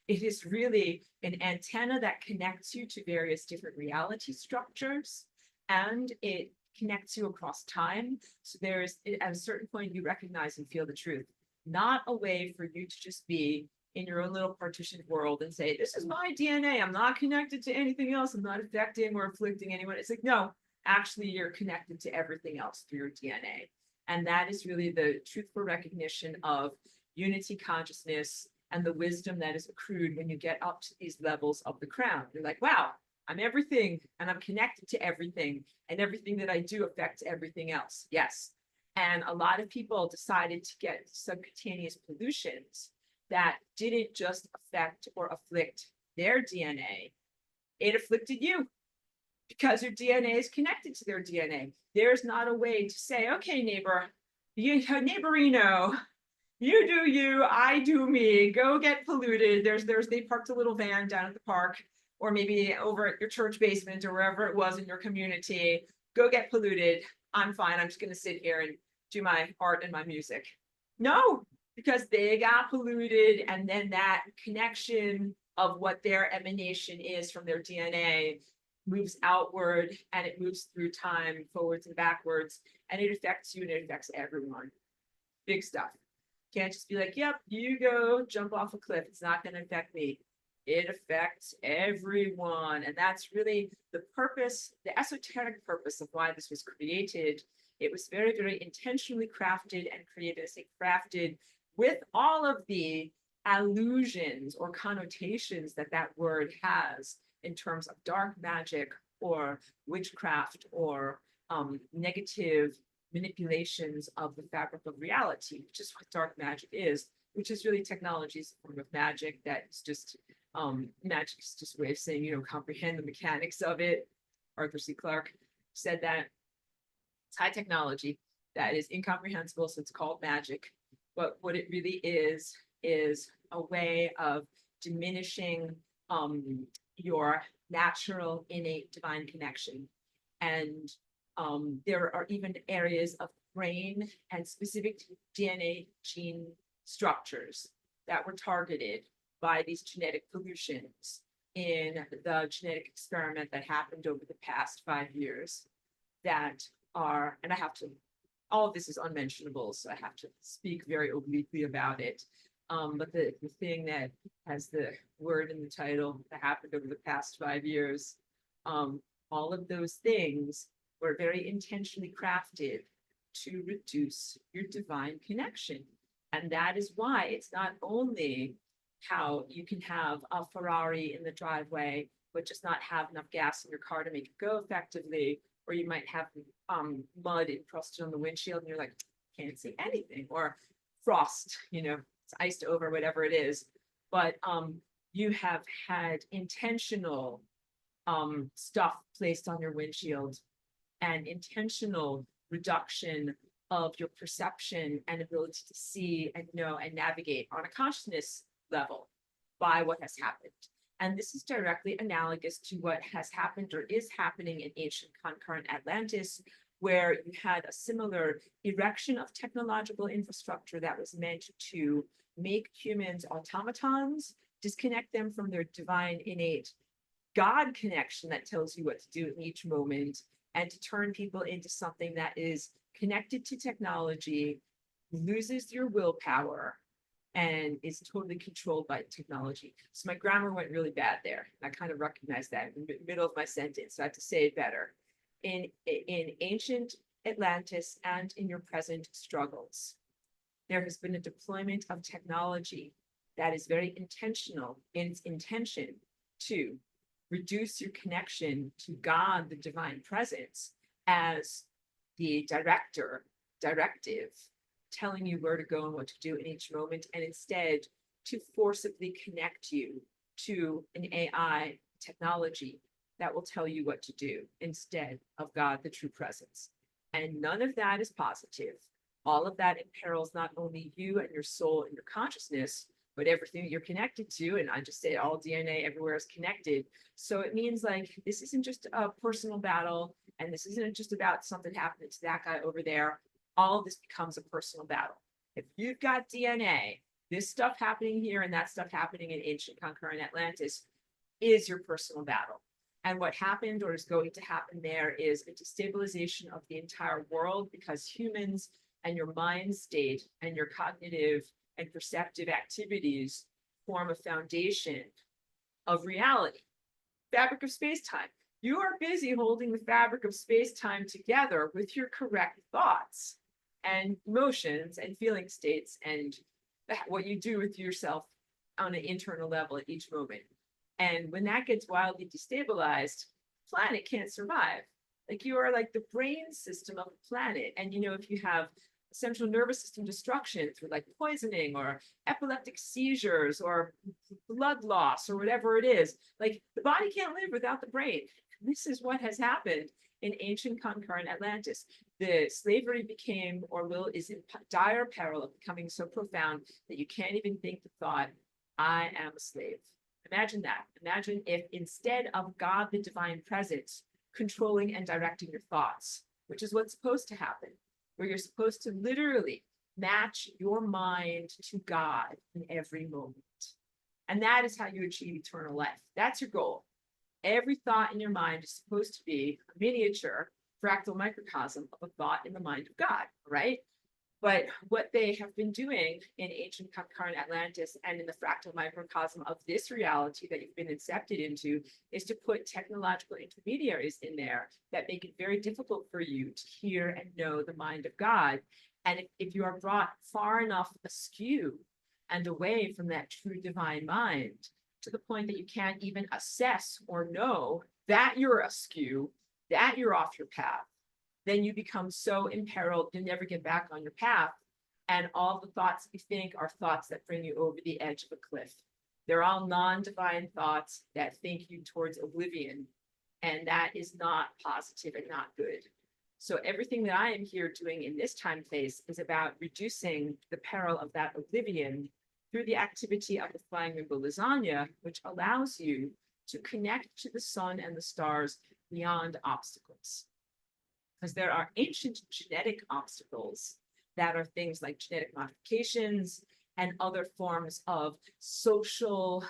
It is really an antenna that connects you to various different reality structures, and it connects you across time. So there's, at a certain point, you recognize and feel the truth, not a way for you to just be in your own little partitioned world and say, this is my DNA. I'm not connected to anything else. I'm not affecting or afflicting anyone. It's like, no, actually, you're connected to everything else through your DNA. And that is really the truthful recognition of unity consciousness and the wisdom that is accrued when you get up to these levels of the crown. You're like, wow, I'm everything and I'm connected to everything, and everything that I do affects everything else. Yes. And a lot of people decided to get subcutaneous pollutions that didn't just affect or afflict their DNA, it afflicted you, because your DNA is connected to their DNA. There's not a way to say, okay, neighbor, neighborino, you do you, I do me, go get polluted. They parked a little van down at the park, or maybe over at your church basement or wherever it was in your community. Go get polluted. I'm fine. I'm just going to sit here and do my art and my music. No, because they got polluted, and then that connection of what their emanation is from their DNA moves outward, and it moves through time, forwards and backwards, and it affects you and it affects everyone. Big stuff. Can't just be like, yep, you go jump off a cliff. It's not going to affect me. It affects everyone. And that's really the purpose, the esoteric purpose of why this was created. It was very, very intentionally crafted and created, I say crafted, with all of the allusions or connotations that that word has in terms of dark magic or witchcraft or negative manipulations of the fabric of reality, which is what dark magic is, which is really technology's form of magic that is just, magic is just a way of saying, you know, comprehend the mechanics of it. Arthur C. Clarke said that it's high technology that is incomprehensible, so it's called magic. But what it really is a way of diminishing your natural innate divine connection. And there are even areas of brain and specific DNA gene structures that were targeted by these genetic pollutions in the genetic experiment that happened over the past 5 years that are, and I have to all of this is unmentionable, so I have to speak very obliquely about it. But the thing that has the word in the title that happened over the past 5 years, all of those things were very intentionally crafted to reduce your divine connection. And that is why it's not only how you can have a Ferrari in the driveway, but just not have enough gas in your car to make it go effectively, or you might have mud encrusted on the windshield and you're like, can't see anything, or frost, it's iced over, whatever it is. But you have had intentional stuff placed on your windshield and intentional reduction of your perception and ability to see and know and navigate on a consciousness level by what has happened. And this is directly analogous to what has happened or is happening in ancient concurrent Atlantis, where you had a similar erection of technological infrastructure that was meant to make humans automatons, disconnect them from their divine innate God connection that tells you what to do in each moment, and to turn people into something that is connected to technology, loses your willpower, and is totally controlled by technology. So my grammar went really bad there. I kind of recognized that in the middle of my sentence, so I have to say it better. In ancient Atlantis and in your present struggles, there has been a deployment of technology that is very intentional in its intention to reduce your connection to God, the divine presence, as the directive, telling you where to go and what to do in each moment, and instead to forcibly connect you to an AI technology that will tell you what to do instead of God, the true presence. And none of that is positive. All of that imperils not only you and your soul and your consciousness, but everything that you're connected to. And I just say all DNA everywhere is connected. So it means like, this isn't just a personal battle, and this isn't just about something happening to that guy over there. All of this becomes a personal battle. If you've got DNA, this stuff happening here and that stuff happening in ancient concurrent Atlantis is your personal battle. And what happened or is going to happen there is a destabilization of the entire world, because humans and your mind state and your cognitive and perceptive activities form a foundation of reality. Fabric of space-time. You are busy holding the fabric of space-time together with your correct thoughts and emotions and feeling states and what you do with yourself on an internal level at each moment. And when that gets wildly destabilized, the planet can't survive. Like, you are like the brain system of the planet. And if you have central nervous system destruction through like poisoning or epileptic seizures or blood loss or whatever it is, like, the body can't live without the brain. This is what has happened in ancient concurrent Atlantis. The slavery became is in dire peril of becoming so profound that you can't even think the thought, I am a slave. Imagine that. Imagine if instead of God, the divine presence, controlling and directing your thoughts, which is what's supposed to happen, where you're supposed to literally match your mind to God in every moment. And that is how you achieve eternal life. That's your goal. Every thought in your mind is supposed to be a miniature fractal microcosm of a thought in the mind of God, right? But what they have been doing in ancient concurrent Atlantis and in the fractal microcosm of this reality that you've been incepted into is to put technological intermediaries in there that make it very difficult for you to hear and know the mind of God. And if you are brought far enough askew and away from that true divine mind, to the point that you can't even assess or know that you're askew, that you're off your path, then you become so imperiled, you'll never get back on your path. And all the thoughts you think are thoughts that bring you over the edge of a cliff. They're all non-divine thoughts that think you towards oblivion. And that is not positive and not good. So everything that I am here doing in this time phase is about reducing the peril of that oblivion through the activity of the flying rainbow lasagna, which allows you to connect to the sun and the stars beyond obstacles. Because there are ancient genetic obstacles that are things like genetic modifications and other forms of social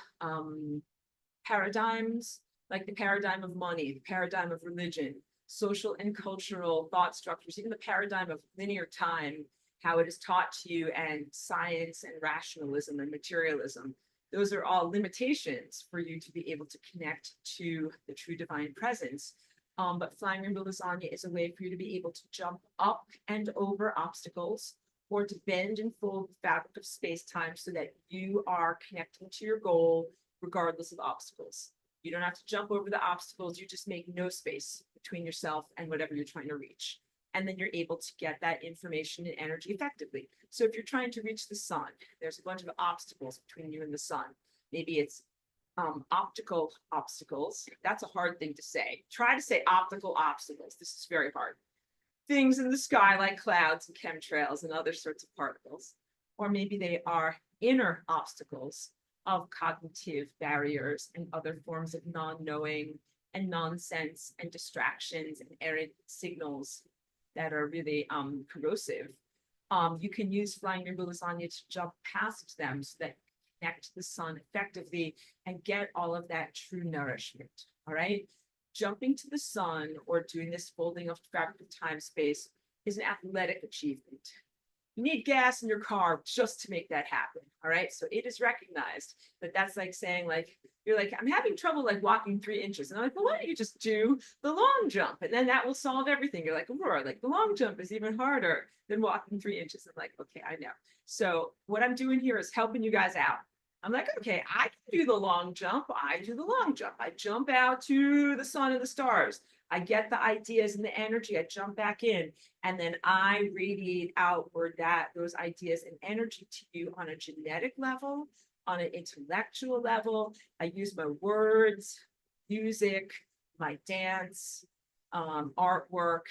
paradigms, like the paradigm of money, the paradigm of religion, social and cultural thought structures, even the paradigm of linear time, how it is taught to you, and science and rationalism and materialism. Those are all limitations for you to be able to connect to the true divine presence. But flying rainbow lasagna is a way for you to be able to jump up and over obstacles, or to bend and fold the fabric of space-time so that you are connecting to your goal regardless of obstacles. You don't have to jump over the obstacles, you just make no space between yourself and whatever you're trying to reach. And then you're able to get that information and energy effectively. So if you're trying to reach the sun, there's a bunch of obstacles between you and the sun. Maybe it's optical obstacles. That's a hard thing to say. Try to say optical obstacles. This is very hard. Things in the sky like clouds and chemtrails and other sorts of particles. Or maybe they are inner obstacles of cognitive barriers and other forms of non-knowing and nonsense and distractions and errant signals that are really corrosive. You can use flying rainbow lasagna to jump past them so that you connect to the sun effectively and get all of that true nourishment. All right. Jumping to the sun or doing this folding of fabric of time space is an athletic achievement. You need gas in your car just to make that happen. All right. So it is recognized that that's like saying, like, you're like, I'm having trouble like walking 3 inches. And I'm like, well, why don't you just do the long jump? And then that will solve everything. You're like, Aurora, like the long jump is even harder than walking 3 inches. I'm like, okay, I know. So what I'm doing here is helping you guys out. I'm like, okay, I can do the long jump. I do the long jump. I jump out to the sun and the stars. I get the ideas and the energy. I jump back in, and then I radiate outward those ideas and energy to you on a genetic level, on an intellectual level. I use my words, music, my dance, artwork,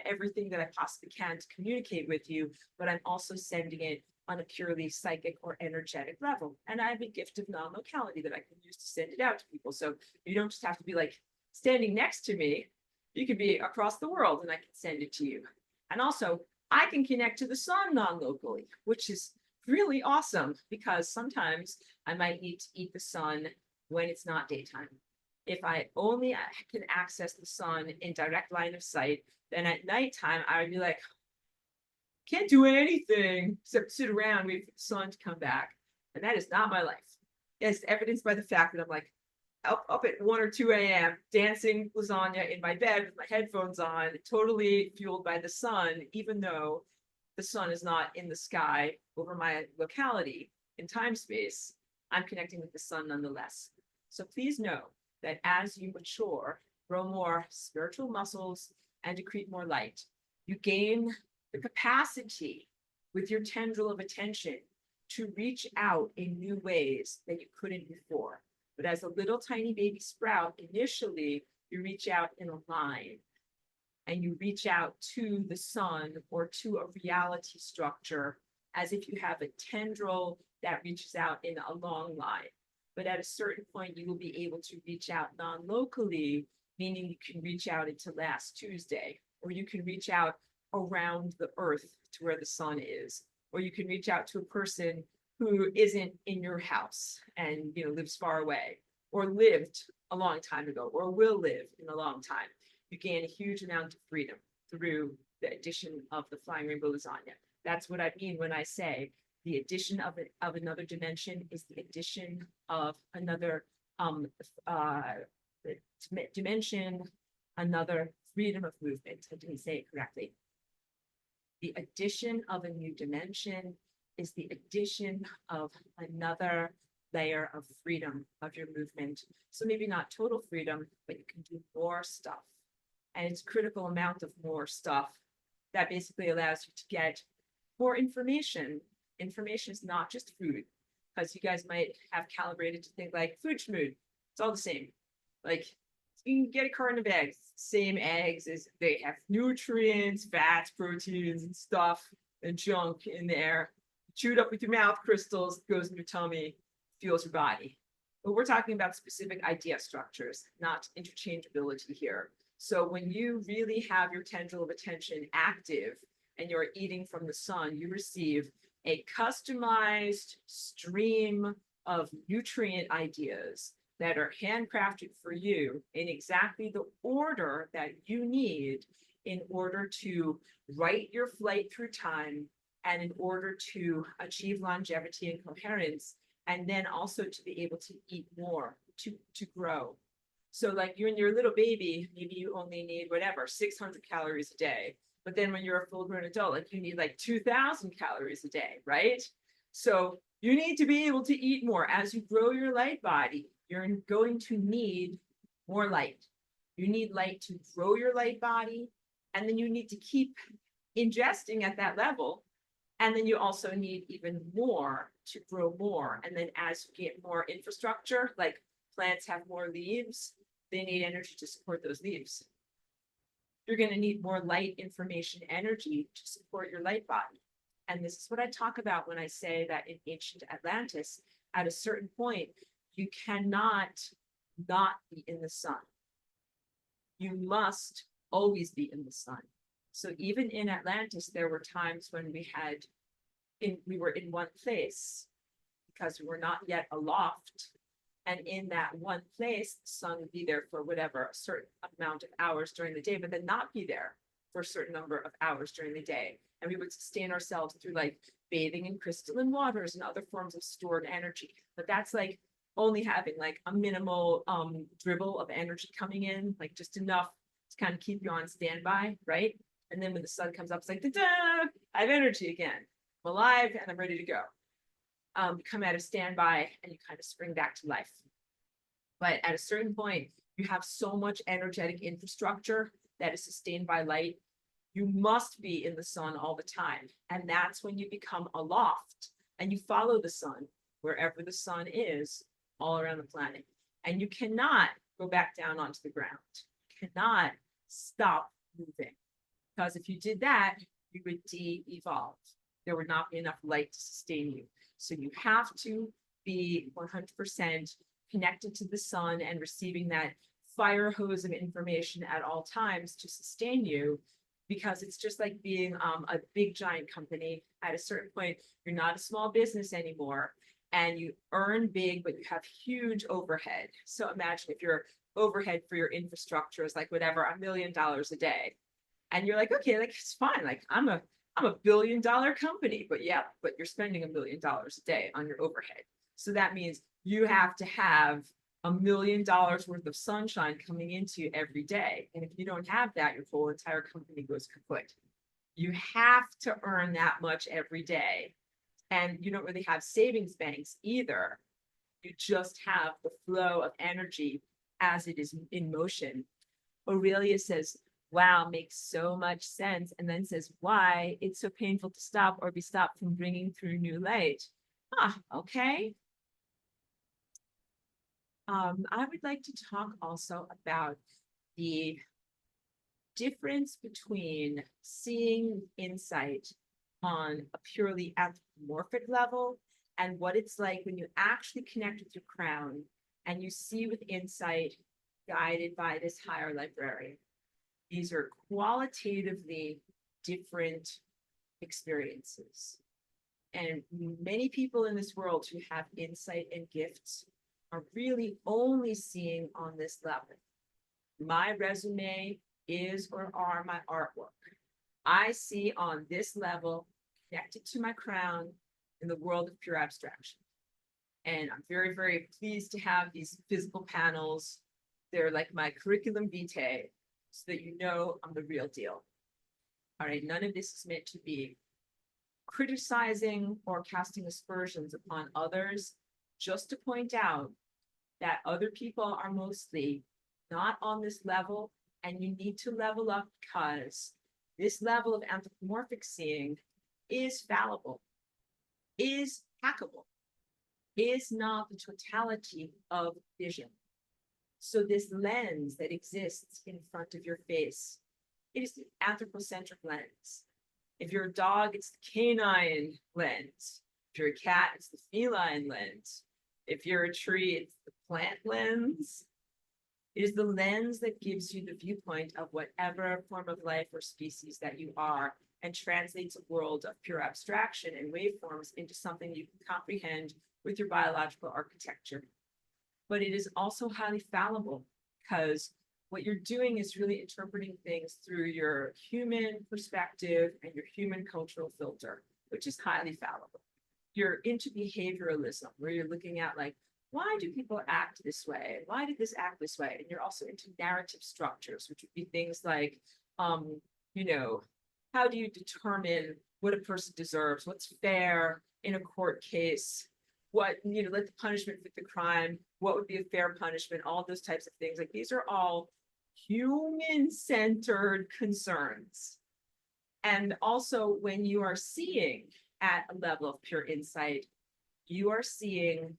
everything that I possibly can to communicate with you, but I'm also sending it on a purely psychic or energetic level. And I have a gift of non-locality that I can use to send it out to people. So you don't just have to be like standing next to me. You can be across the world and I can send it to you. And also I can connect to the sun non-locally, which is really awesome because sometimes I might need to eat the sun when it's not daytime. If I only can access the sun in direct line of sight, then at nighttime I would be like, can't do anything except sit around, wait for the sun to come back. And that is not my life. It's evidenced by the fact that I'm like up at 1 or 2 a.m. dancing lasagna in my bed with my headphones on, totally fueled by the sun, even though the sun is not in the sky over my locality in time space. I'm connecting with the sun nonetheless. So please know that as you mature, grow more spiritual muscles, and accrete more light, you gain the capacity with your tendril of attention to reach out in new ways that you couldn't before. But as a little tiny baby sprout, initially you reach out in a line and you reach out to the sun or to a reality structure as if you have a tendril that reaches out in a long line. But at a certain point, you will be able to reach out non-locally, meaning you can reach out into last Tuesday, or you can reach out around the earth to where the sun is, or you can reach out to a person who isn't in your house and lives far away, or lived a long time ago, or will live in a long time. You gain a huge amount of freedom through the addition of the flying rainbow lasagna. That's what I mean when I say the addition of another dimension is the addition of another dimension, another freedom of movement. I didn't say it correctly. The addition of a new dimension is the addition of another layer of freedom of your movement. So maybe not total freedom, but you can do more stuff. And it's a critical amount of more stuff that basically allows you to get more information. Information is not just food, because you guys might have calibrated to think like food schmood. It's all the same. Like you can get a carton of eggs, same eggs as they have nutrients, fats, proteins, and stuff, and junk in there. Chewed up with your mouth crystals, goes in your tummy, fuels your body. But we're talking about specific idea structures, not interchangeability here. So when you really have your tendril of attention active and you're eating from the sun, you receive a customized stream of nutrient ideas that are handcrafted for you in exactly the order that you need in order to write your flight through time and in order to achieve longevity and coherence, and then also to be able to eat more, to grow. So like you and your little baby, maybe you only need whatever, 600 calories a day. But then when you're a full grown adult, like you need like 2,000 calories a day, right? So you need to be able to eat more. As you grow your light body, you're going to need more light. You need light to grow your light body, and then you need to keep ingesting at that level. And then you also need even more to grow more. And then as you get more infrastructure, like plants have more leaves, they need energy to support those leaves. You're going to need more light, information, energy to support your light body. And this is what I talk about when I say that in ancient Atlantis, at a certain point, you cannot not be in the sun. You must always be in the sun. So even in Atlantis, there were times when we were in one place because we were not yet aloft. And in that one place, the sun would be there for whatever, a certain amount of hours during the day, but then not be there for a certain number of hours during the day. And we would sustain ourselves through like bathing in crystalline waters and other forms of stored energy. But that's like only having like a minimal dribble of energy coming in, like just enough to kind of keep you on standby, right? And then when the sun comes up, it's like, da-da, I have energy again. I'm alive and I'm ready to go. You come out of standby and you kind of spring back to life. But at a certain point, you have so much energetic infrastructure that is sustained by light. You must be in the sun all the time. And that's when you become aloft and you follow the sun wherever the sun is all around the planet. And you cannot go back down onto the ground. You cannot stop moving. Because if you did that, you would de-evolve. There would not be enough light to sustain you. So you have to be 100% connected to the sun and receiving that fire hose of information at all times to sustain you, because it's just like being a big giant company. At a certain point, you're not a small business anymore, and you earn big, but you have huge overhead. So imagine if your overhead for your infrastructure is like whatever, $1 million a day. And you're like, okay, like it's fine. Like I'm a $1 billion company, but yeah, but you're spending $1 million a day on your overhead. So that means you have to have $1 million worth of sunshine coming into you every day. And if you don't have that, your whole entire company goes kaput. You have to earn that much every day. And you don't really have savings banks either. You just have the flow of energy as it is in motion. Aurelia says, wow, makes so much sense. And then says, why it's so painful to stop or be stopped from bringing through new light. Ah, okay. I would like to talk also about the difference between seeing insight on a purely anthropomorphic level and what it's like when you actually connect with your crown and you see with insight guided by this higher librarian. These are qualitatively different experiences. And many people in this world who have insight and gifts are really only seeing on this level. My resume is or are my artwork. I see on this level, connected to my crown in the world of pure abstraction. And I'm very, very pleased to have these physical panels. They're like my curriculum vitae, so that you know I'm the real deal. All right, none of this is meant to be criticizing or casting aspersions upon others, just to point out that other people are mostly not on this level, and you need to level up because this level of anthropomorphic seeing is fallible, is hackable, is not the totality of vision. So this lens that exists in front of your face, it is the anthropocentric lens. If you're a dog, it's the canine lens. If you're a cat, it's the feline lens. If you're a tree, it's the plant lens. It is the lens that gives you the viewpoint of whatever form of life or species that you are and translates a world of pure abstraction and waveforms into something you can comprehend with your biological architecture. but it is also highly fallible because what you're doing is really interpreting things through your human perspective and your human cultural filter, which is highly fallible. You're into behavioralism, where you're looking at like, why do people act this way? Why did this act this way? And you're also into narrative structures, which would be things like, you know, how do you determine what a person deserves? What's fair in a court case? What, you know, let the punishment fit the crime? What would be a fair punishment? All those types of things. Like these are all human-centered concerns. And also when you are seeing at a level of pure insight, you are seeing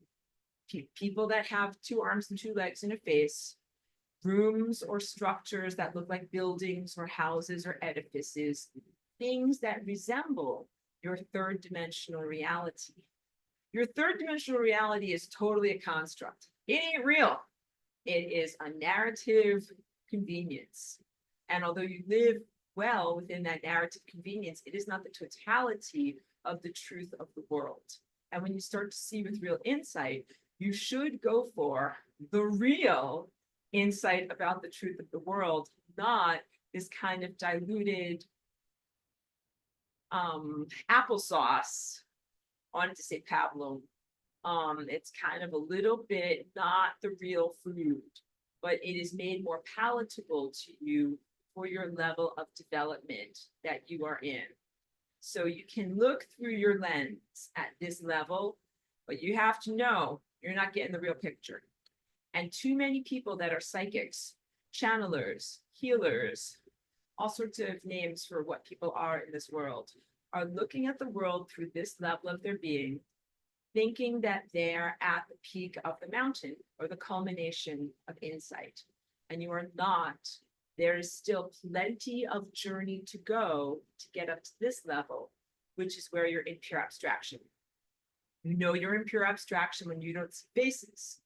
people that have two arms and two legs and a face, rooms or structures that look like buildings or houses or edifices, things that resemble your third dimensional reality. Your third dimensional reality is totally a construct. It ain't real. It is a narrative convenience. And although you live well within that narrative convenience, it is not the totality of the truth of the world. And when you start to see with real insight, you should go for the real insight about the truth of the world, not this kind of diluted applesauce. I wanted to say Pavlov. It's kind of a little bit not the real food, but it is made more palatable to you for your level of development that you are in. So you can look through your lens at this level, but you have to know you're not getting the real picture. And too many people that are psychics, channelers, healers, all sorts of names for what people are in this world, are looking at the world through this level of their being, thinking that they're at the peak of the mountain or the culmination of insight. And you are not. There is still plenty of journey to go to get up to this level, which is where you're in pure abstraction. You know you're in pure abstraction when you don't see faces.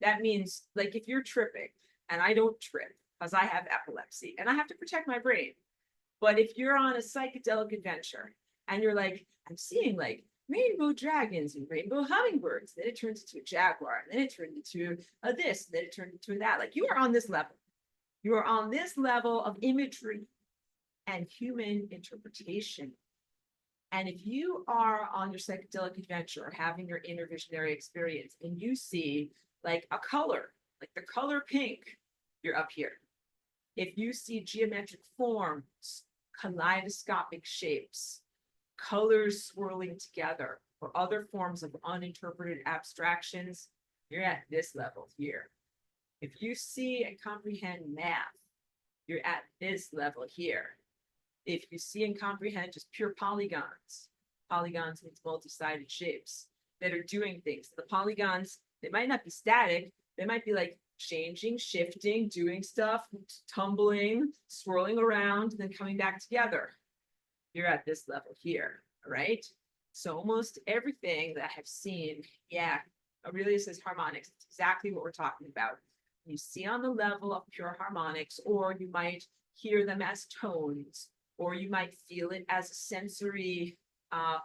That means, like, if you're tripping, and I don't trip because I have epilepsy and I have to protect my brain. But if you're on a psychedelic adventure and you're like, I'm seeing like rainbow dragons and rainbow hummingbirds, then it turns into a jaguar, and then it turned into a this, and then it turned into that. Like, you are on this level. You are on this level of imagery and human interpretation. And if you are on your psychedelic adventure or having your inner visionary experience and you see like a color, like the color pink, you're up here. If you see geometric forms, kaleidoscopic shapes, colors swirling together, or other forms of uninterpreted abstractions, you're at this level here. If you see and comprehend math, you're at this level here. If you see and comprehend just pure polygons, polygons means multi-sided shapes that are doing things. The polygons, they might not be static, they might be like changing, shifting, doing stuff, tumbling, swirling around, and then coming back together. You're at this level here, all right? So almost everything that I have seen, yeah, Aurelius says harmonics. It's exactly what we're talking about. You see on the level of pure harmonics, or you might hear them as tones, or you might feel it as a sensory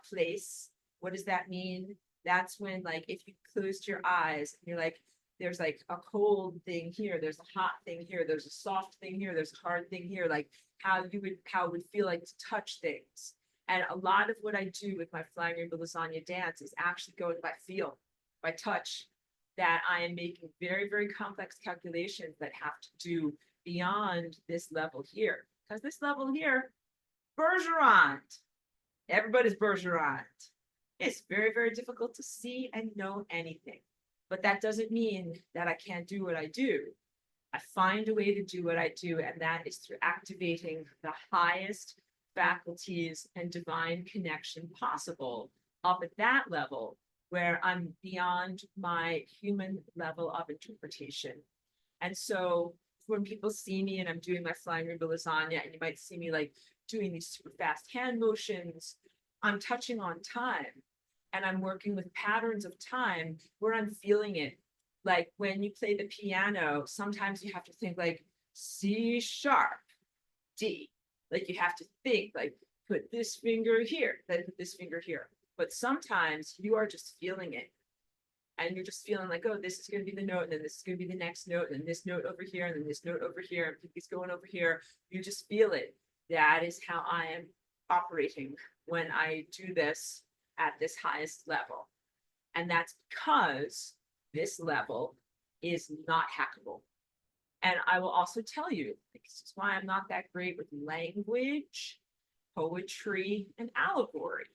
place. What does that mean? That's when, like, if you closed your eyes, you're like, there's like a cold thing here, there's a hot thing here, there's a soft thing here, there's a hard thing here, like how it would feel like to touch things. And a lot of what I do with my Flying Rainbow Lasagna dance is actually going by feel, by touch, that I am making very, very complex calculations that have to do beyond this level here. Because this level here, Bergeron, everybody's Bergeron. It's very, very difficult to see and know anything. But that doesn't mean that I can't do what I do. I find a way to do what I do, and that is through activating the highest faculties and divine connection possible up at that level, where I'm beyond my human level of interpretation. And so when people see me and I'm doing my Flying Rainbow Lasagna, and you might see me like doing these super fast hand motions, I'm touching on time. And I'm working with patterns of time where I'm feeling it. Like when you play the piano, sometimes you have to think like C sharp, D. Like you have to think like, put this finger here, then put this finger here. But sometimes you are just feeling it. And you're just feeling like, oh, this is going to be the note, and then this is going to be the next note, and this note over here, and then this note over here, and it's going over here. You just feel it. That is how I am operating when I do this at this highest level. And that's because this level is not hackable. And I will also tell you, this is why I'm not that great with language, poetry, and allegory,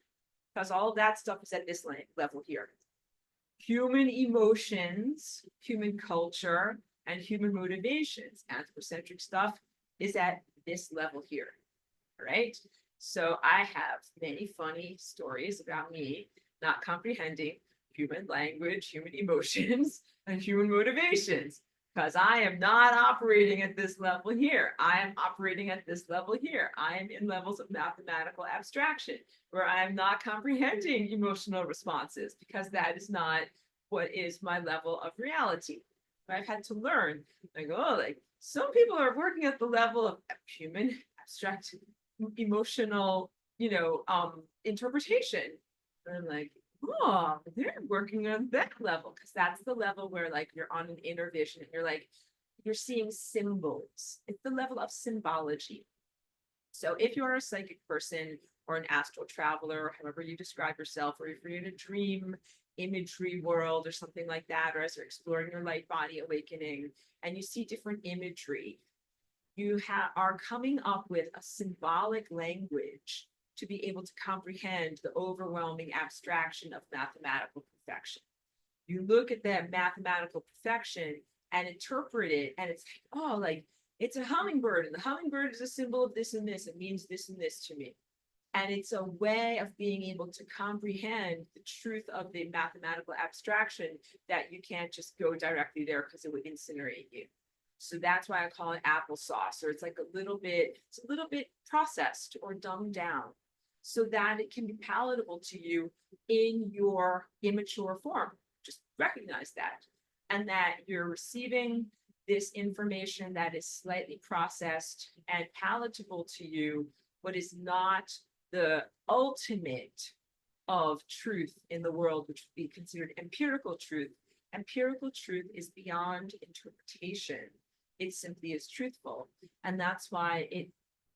because all of that stuff is at this level here. Human emotions, human culture, and human motivations, anthropocentric stuff, is at this level here. All right. So I have many funny stories about me not comprehending human language, human emotions, and human motivations, because I am not operating at this level here. I am operating at this level here. I am in levels of mathematical abstraction where I am not comprehending emotional responses, because that is not what is my level of reality. I've had to learn, like, oh, like some people are working at the level of human abstract emotional, interpretation. And I'm like, oh, they're working on that level, because that's the level where like you're on an inner vision and you're like, you're seeing symbols. It's the level of symbology. So if you're a psychic person or an astral traveler, however you describe yourself, or if you're in a dream imagery world or something like that, or as you're exploring your light body awakening and you see different imagery, you are coming up with a symbolic language to be able to comprehend the overwhelming abstraction of mathematical perfection. You look at that mathematical perfection and interpret it, and it's like, oh, like it's a hummingbird, and the hummingbird is a symbol of this and this. It means this and this to me. And it's a way of being able to comprehend the truth of the mathematical abstraction that you can't just go directly there because it would incinerate you. So that's why I call it applesauce, or it's like a little bit processed or dumbed down so that it can be palatable to you in your immature form. Just recognize that. And that you're receiving this information that is slightly processed and palatable to you, but is not the ultimate of truth in the world, which would be considered empirical truth. Empirical truth is beyond interpretation. It simply is truthful. And that's why it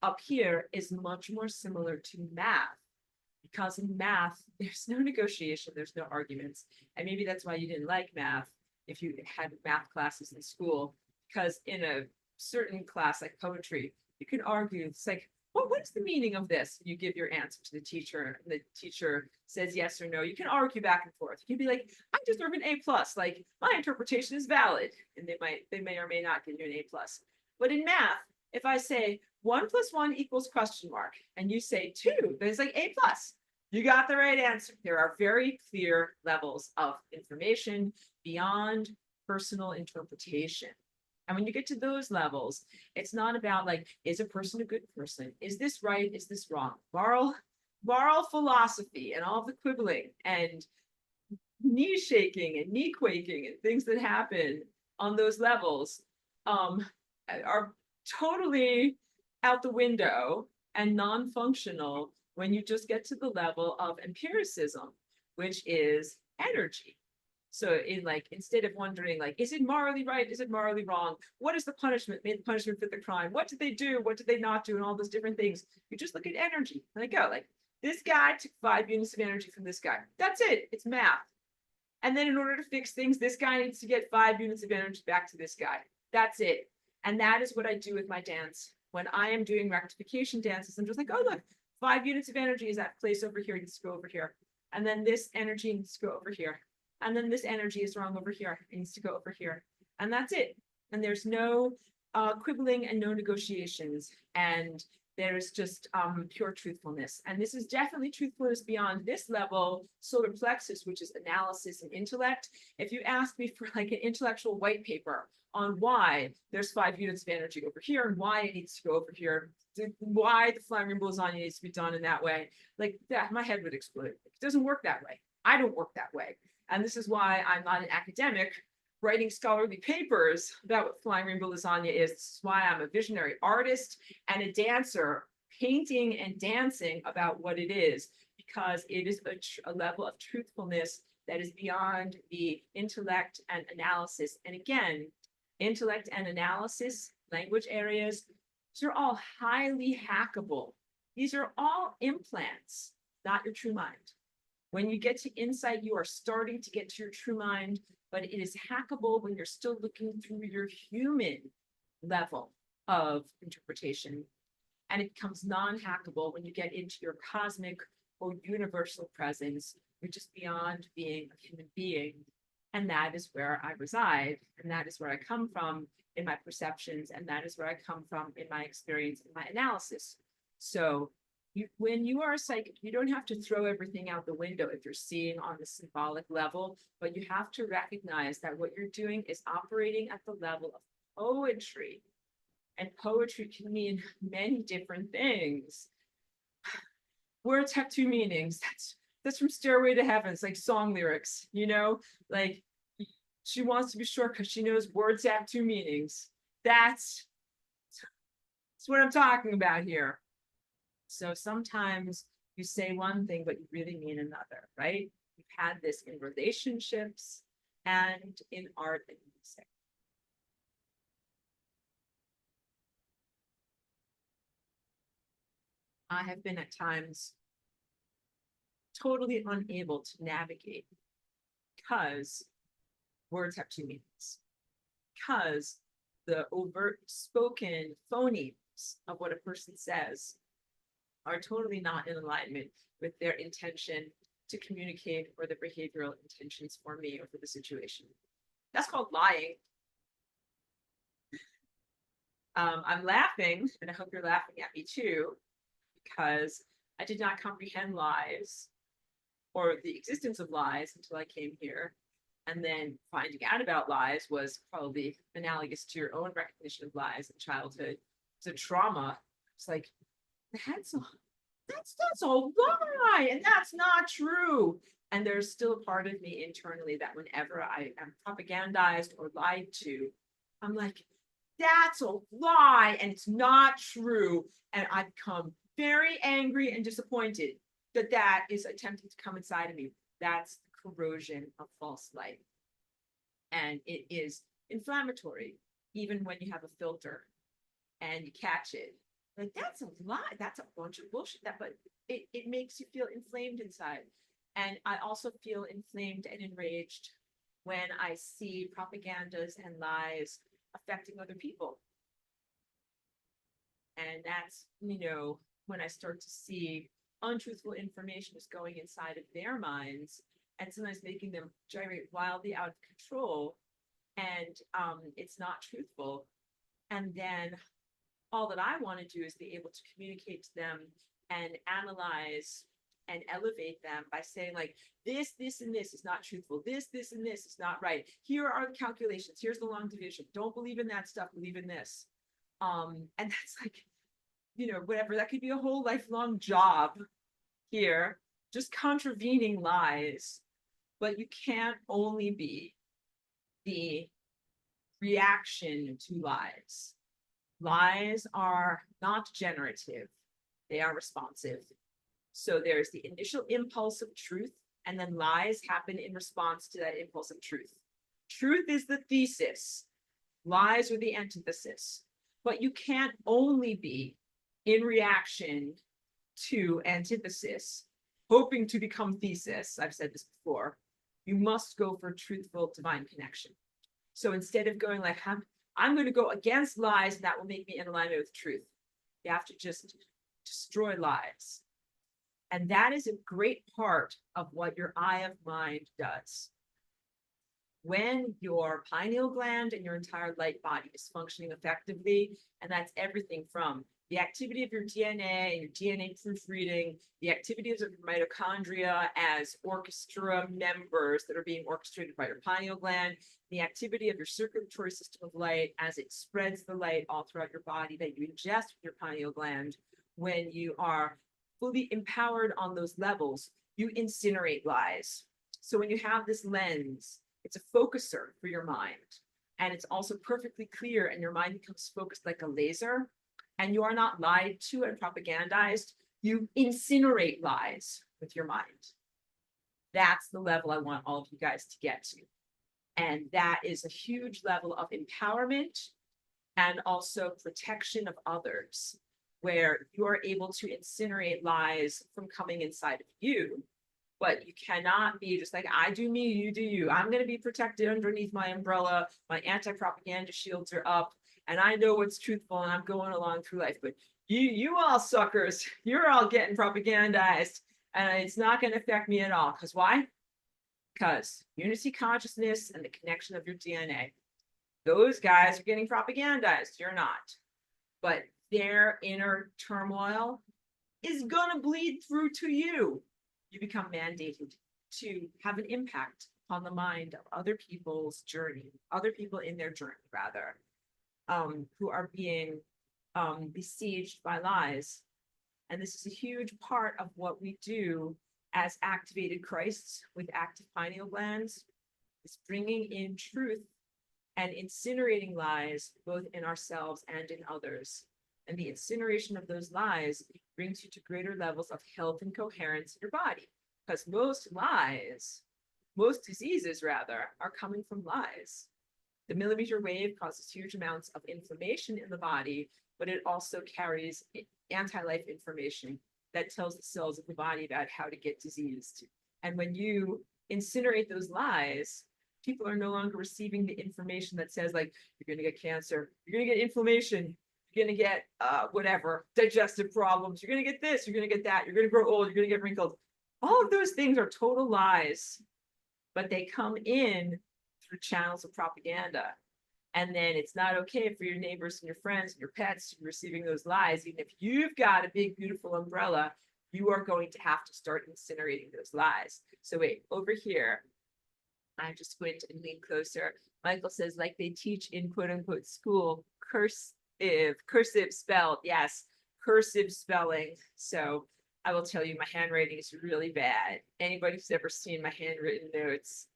up here is much more similar to math, because in math, there's no negotiation, there's no arguments. And maybe that's why you didn't like math if you had math classes in school, because in a certain class like poetry, you can argue. It's like, well, what is the meaning of this? You give your answer to the teacher, and the teacher says yes or no. You can argue back and forth. You can be like, I deserve an A+. Like, my interpretation is valid. And they may or may not give you an A+. But in math, if I say 1 + 1 = question mark, and you say 2, then it's like A+. You got the right answer. There are very clear levels of information beyond personal interpretation. And when you get to those levels, it's not about like, is a person a good person? Is this right? Is this wrong? Moral philosophy and all the quibbling and knee shaking and knee quaking and things that happen on those levels are totally out the window and non-functional when you just get to the level of empiricism, which is energy. So instead of wondering like, is it morally right? Is it morally wrong? What is the punishment? Made the punishment fit the crime? What did they do? What did they not do? And all those different things. You just look at energy and they go like, this guy took 5 units of energy from this guy. That's it. It's math. And then in order to fix things, this guy needs to get 5 units of energy back to this guy. That's it. And that is what I do with my dance. When I am doing rectification dances, I'm just like, oh, look, 5 units of energy is that place over here. It needs to go over here. And then this energy needs to go over here. And then this energy is wrong over here. It needs to go over here. And that's it. And there's no quibbling and no negotiations. And there's just pure truthfulness. And this is definitely truthfulness beyond this level, solar plexus, which is analysis and intellect. If you ask me for like an intellectual white paper on why there's 5 units of energy over here and why it needs to go over here, why the flying rainbow lasagna needs to be done in that way, like that, my head would explode. It doesn't work that way. I don't work that way. And this is why I'm not an academic writing scholarly papers about what flying rainbow lasagna is. This is why I'm a visionary artist and a dancer, painting and dancing about what it is, because it is a level of truthfulness that is beyond the intellect and analysis. And again, intellect and analysis, language areas, these are all highly hackable. These are all implants, not your true mind. When you get to insight, you are starting to get to your true mind, but it is hackable when you're still looking through your human level of interpretation. And it becomes non-hackable when you get into your cosmic or universal presence, which is beyond being a human being. And that is where I reside. And that is where I come from in my perceptions. And that is where I come from in my experience, in my analysis. So when you are a psychic, you don't have to throw everything out the window if you're seeing on the symbolic level, but you have to recognize that what you're doing is operating at the level of poetry. And poetry can mean many different things. Words have two meanings. That's from Stairway to Heaven. It's like song lyrics, you know, like she wants to be short because she knows words have two meanings. That's what I'm talking about here. So sometimes you say one thing, but you really mean another, right? We've had this in relationships and in art and music. I have been at times totally unable to navigate because words have two meanings, because the overt spoken phonemes of what a person says are totally not in alignment with their intention to communicate or the behavioral intentions for me or for the situation. That's called lying. I'm laughing, and I hope you're laughing at me too, because I did not comprehend lies or the existence of lies until I came here. And then finding out about lies was probably analogous to your own recognition of lies in childhood. It's a trauma. It's like, that's a lie, and that's not true. And there's still a part of me internally that whenever I am propagandized or lied to, I'm like, that's a lie, and it's not true. And I become very angry and disappointed that that is attempting to come inside of me. That's the corrosion of false light. And it is inflammatory, even when you have a filter and you catch it. Like, that's a lie. That's a bunch of bullshit. But it makes you feel inflamed inside. And I also feel inflamed and enraged when I see propagandas and lies affecting other people. And that's, you know, when I start to see untruthful information is going inside of their minds and sometimes making them gyrate wildly out of control. And it's not truthful. And then all that I want to do is be able to communicate to them and analyze and elevate them by saying, like, this, and this is not truthful. This, and this is not right. Here are the calculations. Here's the long division. Don't believe in that stuff. Believe in this. And that's like, you know, whatever. That could be a whole lifelong job here, just contravening lies. But you can't only be the reaction to lies. Lies are not generative. They are responsive. So there's the initial impulse of truth, and then lies happen in response to that impulse of truth. Truth is the thesis. Lies are the antithesis. But you can't only be in reaction to antithesis, hoping to become thesis. I've said this before. You must go for truthful divine connection. So instead of going like, I'm going to go against lies and that will make me in alignment with truth, you have to just destroy lies. And that is a great part of what your eye of mind does. When your pineal gland and your entire light body is functioning effectively, and that's everything from the activity of your DNA, your DNA proofreading, the activities of your mitochondria as orchestra members that are being orchestrated by your pineal gland, the activity of your circulatory system of light as it spreads the light all throughout your body that you ingest with your pineal gland. When you are fully empowered on those levels, you incinerate lies. So when you have this lens, it's a focuser for your mind. And it's also perfectly clear, and your mind becomes focused like a laser. And you are not lied to and propagandized. You incinerate lies with your mind. That's the level I want all of you guys to get to. And that is a huge level of empowerment and also protection of others, where you are able to incinerate lies from coming inside of you. But you cannot be just like, I do me, you do you. I'm going to be protected underneath my umbrella. My anti-propaganda shields are up, and I know what's truthful, and I'm going along through life. But you all suckers, you're all getting propagandized, and it's not going to affect me at all. Because why? Because unity consciousness and the connection of your DNA. Those guys are getting propagandized. You're not. But their inner turmoil is going to bleed through to you. You become mandated to have an impact on the mind of other people's journey, other people in their journey, rather, who are being besieged by lies. And this is a huge part of what we do as activated Christs with active pineal glands, is bringing in truth and incinerating lies, both in ourselves and in others. And the incineration of those lies brings you to greater levels of health and coherence in your body. Because most lies, most diseases rather, are coming from lies. The millimeter wave causes huge amounts of inflammation in the body, but it also carries anti-life information that tells the cells of the body about how to get diseased. And when you incinerate those lies, people are no longer receiving the information that says, like, you're going to get cancer, you're going to get inflammation, you're going to get whatever, digestive problems, you're going to get this, you're going to get that, you're going to grow old, you're going to get wrinkled. All of those things are total lies, but they come in through channels of propaganda. And then it's not okay for your neighbors and your friends and your pets to be receiving those lies. Even if you've got a big, beautiful umbrella, you are going to have to start incinerating those lies. So wait, over here, I just squint and lean closer. Michael says, like they teach in quote unquote school, cursive spelled. Yes, cursive spelling. So I will tell you, my handwriting is really bad. Anybody who's ever seen my handwritten notes,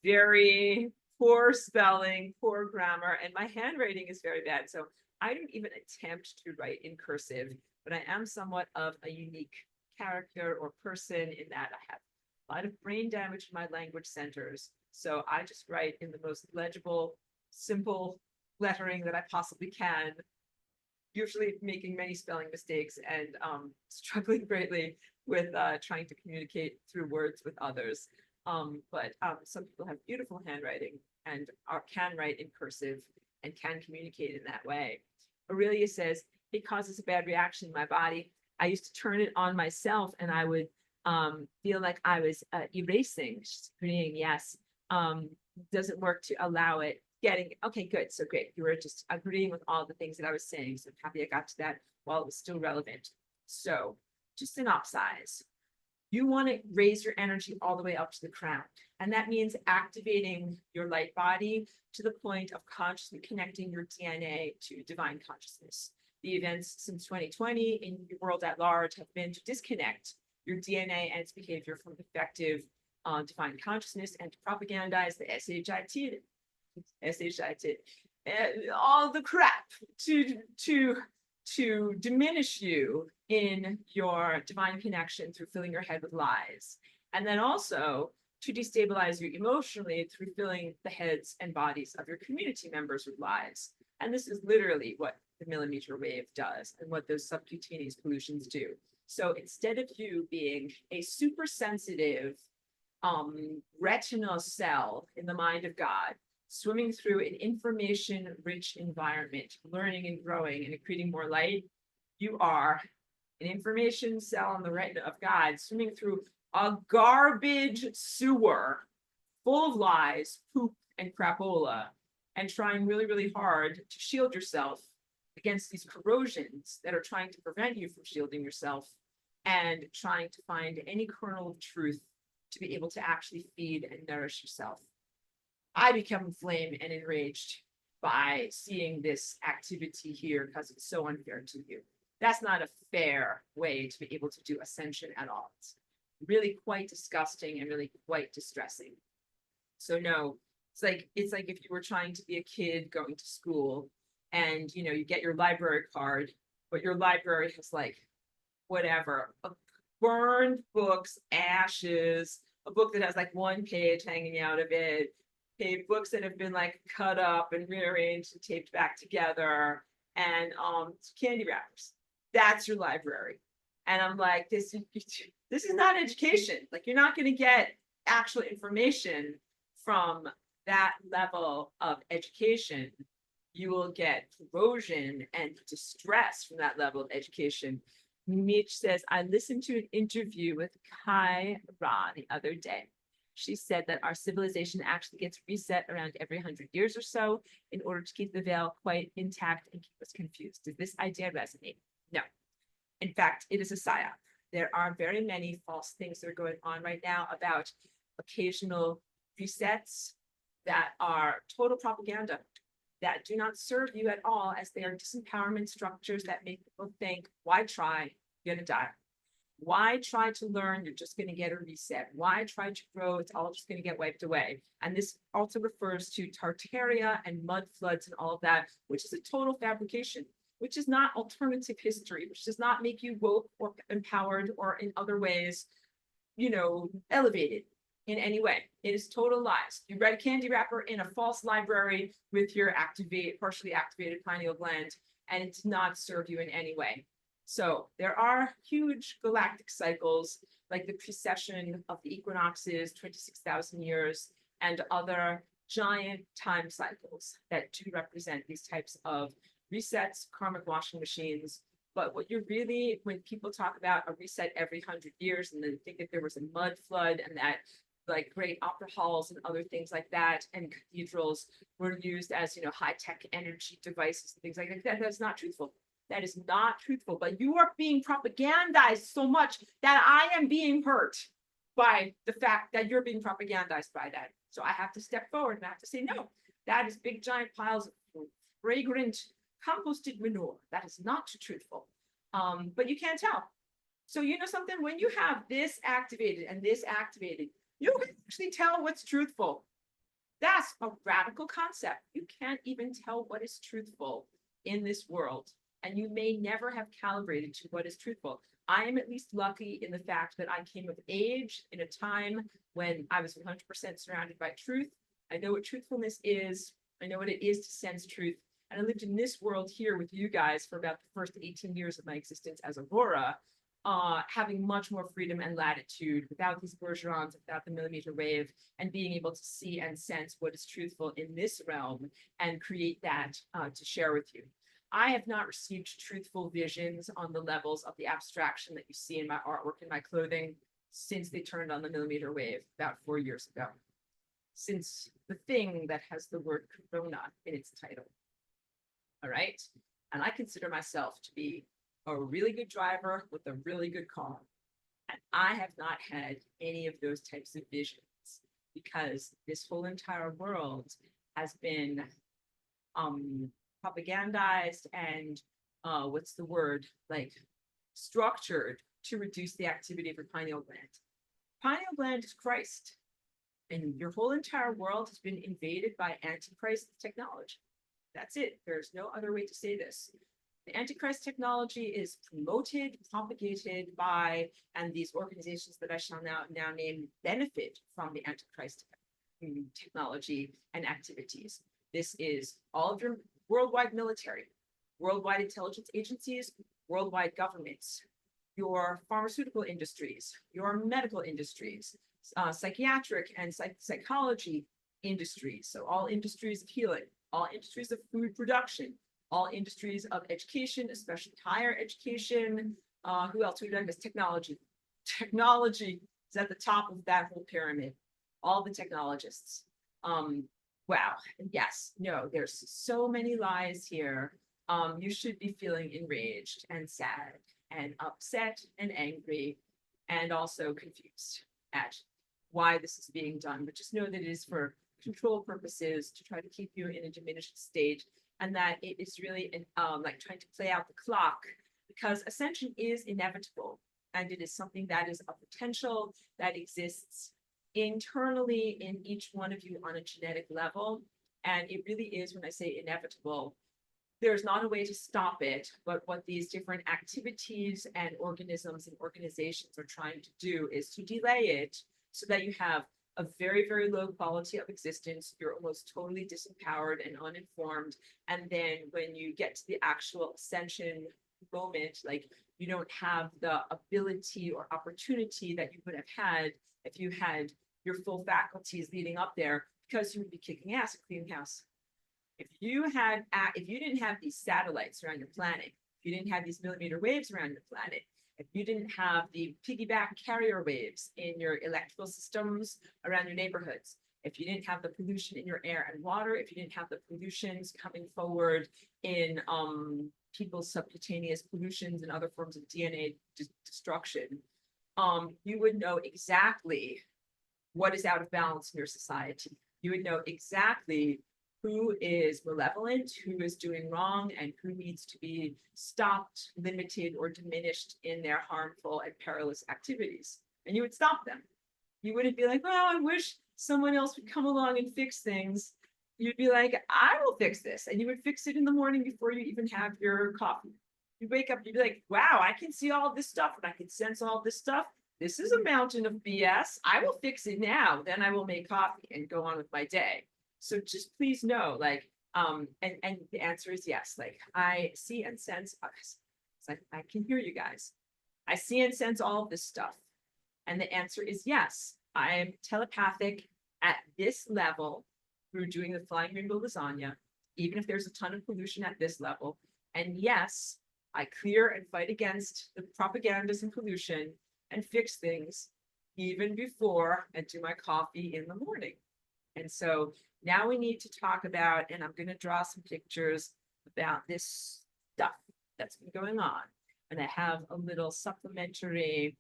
very poor spelling, poor grammar, and my handwriting is very bad. So I don't even attempt to write in cursive, but I am somewhat of a unique character or person in that I have a lot of brain damage in my language centers. So I just write in the most legible, simple lettering that I possibly can, usually making many spelling mistakes and struggling greatly with trying to communicate through words with others. But some people have beautiful handwriting and can write in cursive and can communicate in that way. Aurelia says, it causes a bad reaction in my body. I used to turn it on myself and I would feel like I was erasing. She's agreeing, yes. Doesn't work to allow it. Okay, good. So great. You were just agreeing with all the things that I was saying. So I'm happy I got to that while it was still relevant. So to synopsize, you want to raise your energy all the way up to the crown. And that means activating your light body to the point of consciously connecting your DNA to divine consciousness. The events since 2020 in the world at large have been to disconnect your DNA and its behavior from effective divine consciousness and to propagandize the SHIT, and all the crap to diminish you in your divine connection through filling your head with lies. And then also to destabilize you emotionally through filling the heads and bodies of your community members with lies. And this is literally what the millimeter wave does and what those subcutaneous pollutions do. So instead of you being a super sensitive retinal cell in the mind of God, swimming through an information-rich environment, learning and growing and accreting more light, you are an information cell in the retina of God, swimming through a garbage sewer full of lies, poop, and crapola, and trying really, really hard to shield yourself against these corrosions that are trying to prevent you from shielding yourself and trying to find any kernel of truth to be able to actually feed and nourish yourself. I become inflamed and enraged by seeing this activity here because it's so unfair to you. That's not a fair way to be able to do ascension at all. It's really quite disgusting and really quite distressing. So no, it's like if you were trying to be a kid going to school and you get your library card, but your library has like whatever, burned books, ashes, a book that has like one page hanging out of it, books that have been like cut up and rearranged and taped back together, and candy wrappers. That's your library. And I'm like, this is not education. Like, you're not going to get actual information from that level of education. You will get corrosion and distress from that level of education. Mitch says, I listened to an interview with Kai Ra the other day. She said that our civilization actually gets reset around every 100 years or so in order to keep the veil quite intact and keep us confused. Does this idea resonate? No. In fact, it is a psyop. There are very many false things that are going on right now about occasional resets that are total propaganda, that do not serve you at all, as they are disempowerment structures that make people think, why try? You're gonna die. Why try to learn? You're just going to get a reset. Why try to grow? It's all just going to get wiped away. And this also refers to Tartaria and mud floods and all of that, which is a total fabrication, which is not alternative history, which does not make you woke or empowered or in other ways, elevated in any way. It is total lies. You read a candy wrapper in a false library with your partially activated pineal gland, and it did not serve you in any way. So there are huge galactic cycles, like the precession of the equinoxes, 26,000 years, and other giant time cycles that do represent these types of resets, karmic washing machines. But what you're really, when people talk about a reset every 100 years, and then think that there was a mud flood and that like great opera halls and other things like that, and cathedrals were used as, high-tech energy devices and things like that, that's not truthful. That is not truthful, but you are being propagandized so much that I am being hurt by the fact that you're being propagandized by that. So I have to step forward and I have to say, no, that is big giant piles of fragrant composted manure. That is not truthful. But you can't tell. So you know something, when you have this activated and this activated, you can actually tell what's truthful. That's a radical concept. You can't even tell what is truthful in this world. And you may never have calibrated to what is truthful. I am at least lucky in the fact that I came of age in a time when I was 100% surrounded by truth. I know what truthfulness is. I know what it is to sense truth. And I lived in this world here with you guys for about the first 18 years of my existence as Aurora, having much more freedom and latitude without these bourgeons, without the millimeter wave, and being able to see and sense what is truthful in this realm and create that to share with you. I have not received truthful visions on the levels of the abstraction that you see in my artwork and my clothing since they turned on the millimeter wave about 4 years ago, since the thing that has the word corona in its title. All right. And I consider myself to be a really good driver with a really good car. And I have not had any of those types of visions because this whole entire world has been propagandized and structured to reduce the activity of your pineal gland. Pineal gland is Christ, and your whole entire world has been invaded by antichrist technology. That's it. There's no other way to say this. The antichrist technology is promoted, propagated by, and these organizations that I shall now name benefit from the antichrist technology and activities. This is all of your worldwide military, worldwide intelligence agencies, worldwide governments, your pharmaceutical industries, your medical industries, psychiatric and psychology industries. So all industries of healing, all industries of food production, all industries of education, especially higher education. Who else we've done this? Technology. Technology is at the top of that whole pyramid. All the technologists. Wow. Yes, no, there's so many lies here. You should be feeling enraged and sad and upset and angry and also confused at why this is being done. But just know that it is for control purposes to try to keep you in a diminished state, and that it is really like trying to play out the clock, because ascension is inevitable, and it is something that is a potential that exists internally in each one of you on a genetic level. And it really is, when I say inevitable, there's not a way to stop it, but what these different activities and organisms and organizations are trying to do is to delay it so that you have a very, very low quality of existence. You're almost totally disempowered and uninformed. And then when you get to the actual ascension moment, like you don't have the ability or opportunity that you would have had if you had your full faculties leading up there, because you would be kicking ass and cleaning house. If you didn't have these satellites around your planet, if you didn't have these millimeter waves around your planet, if you didn't have the piggyback carrier waves in your electrical systems around your neighborhoods, if you didn't have the pollution in your air and water, if you didn't have the pollutions coming forward in people's subcutaneous pollutions and other forms of DNA destruction, you would know exactly what is out of balance in your society. You would know exactly who is malevolent, who is doing wrong, and who needs to be stopped, limited, or diminished in their harmful and perilous activities. And you would stop them. You wouldn't be like, oh, I wish someone else would come along and fix things. You'd be like, I will fix this. And you would fix it in the morning before you even have your coffee. You wake up, you'd be like, wow, I can see all this stuff and I can sense all this stuff. This is a mountain of BS. I will fix it now. Then I will make coffee and go on with my day. So just please know, like, and the answer is yes. Like, I see and sense, I can hear you guys. I see and sense all of this stuff. And the answer is yes. I am telepathic at this level through doing the flying rainbow lasagna, even if there's a ton of pollution at this level. And yes, I clear and fight against the propagandas and pollution and fix things even before I do my coffee in the morning. And so now we need to talk about, and I'm going to draw some pictures about this stuff that's been going on. And I have a little supplementary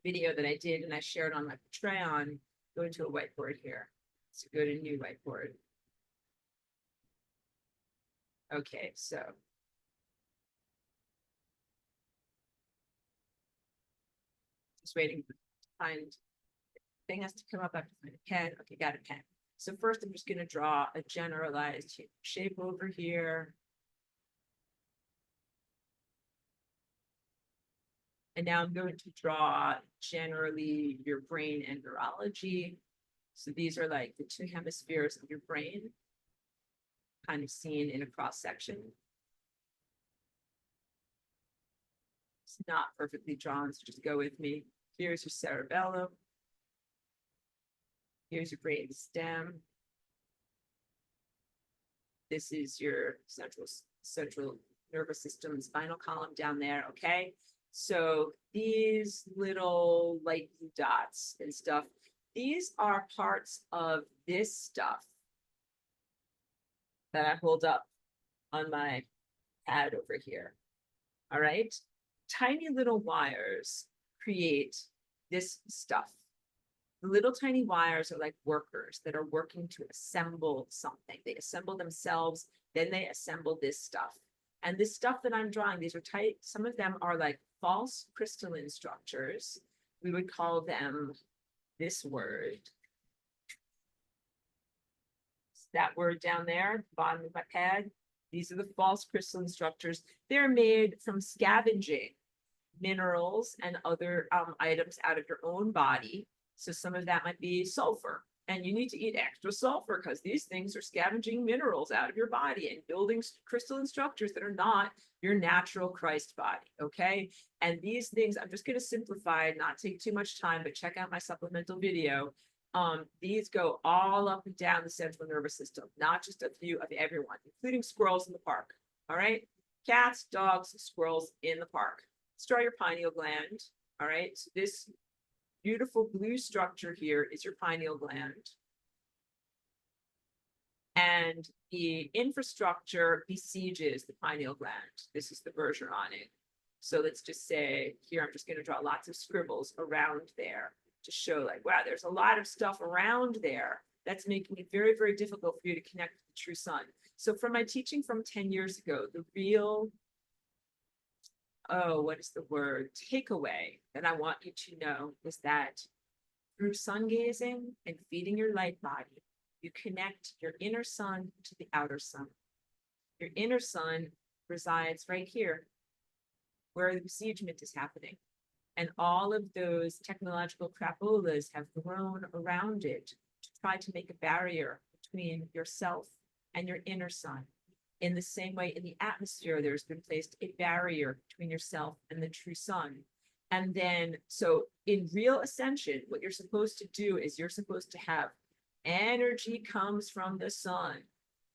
video that I did and I shared on my Patreon. Go into a whiteboard here. So go to new whiteboard. Okay, so just waiting to find thing has to come up. I have to find a pen. Okay, got a pen. So first I'm just going to draw a generalized shape over here. And now I'm going to draw generally your brain and neurology. So these are like the two hemispheres of your brain, kind of seen in a cross section. It's not perfectly drawn, so just go with me. Here's your cerebellum. Here's your brain stem. This is your central nervous system, spinal column down there, okay? So these little light blue dots and stuff, these are parts of this stuff that I hold up on my pad over here, all right? Tiny little wires create this stuff. The little tiny wires are like workers that are working to assemble something. They assemble themselves, then they assemble this stuff. And this stuff that I'm drawing, these are tight, some of them are like false crystalline structures. We would call them this word. That word down there, bottom of my pad. These are the false crystalline structures. They're made from scavenging minerals and other items out of your own body. So some of that might be sulfur, and you need to eat extra sulfur because these things are scavenging minerals out of your body and building crystalline structures that are not your natural Christ body, okay? And these things, I'm just going to simplify, not take too much time, but check out my supplemental video. These go all up and down the central nervous system, not just a few of everyone, including squirrels in the park, all right? Cats, dogs, squirrels in the park. Let's draw your pineal gland, all right? So this beautiful blue structure here is your pineal gland. And the infrastructure besieges the pineal gland. This is the Bergeroning. So let's just say here, I'm just going to draw lots of scribbles around there to show like, wow, there's a lot of stuff around there that's making it very, very difficult for you to connect with the true sun. So from my teaching from 10 years ago, the real, what is the word? Takeaway that I want you to know is that through sun gazing and feeding your light body, you connect your inner sun to the outer sun. Your inner sun resides right here, where the besiegement is happening. And all of those technological crapolas have grown around it to try to make a barrier between yourself and your inner sun. In the same way, in the atmosphere, there's been placed a barrier between yourself and the true sun. And then, so in real ascension, what you're supposed to do is you're supposed to have energy comes from the sun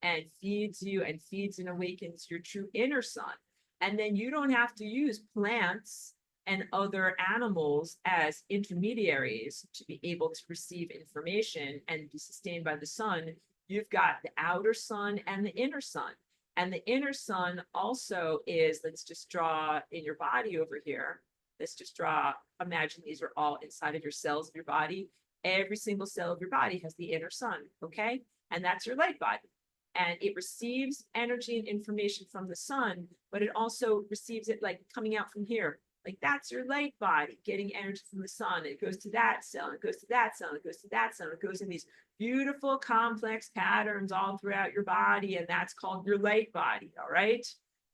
and feeds you and feeds and awakens your true inner sun. And then you don't have to use plants and other animals as intermediaries to be able to receive information and be sustained by the sun. You've got the outer sun and the inner sun. And the inner sun also is, let's just draw in your body over here. Let's just draw, imagine these are all inside of your cells of your body. Every single cell of your body has the inner sun, okay? And that's your light body. And it receives energy and information from the sun, but it also receives it like coming out from here. Like that's your light body getting energy from the sun. It goes to that cell, it goes to that cell, it goes to that cell. It goes in these beautiful complex patterns all throughout your body. And that's called your light body, all right?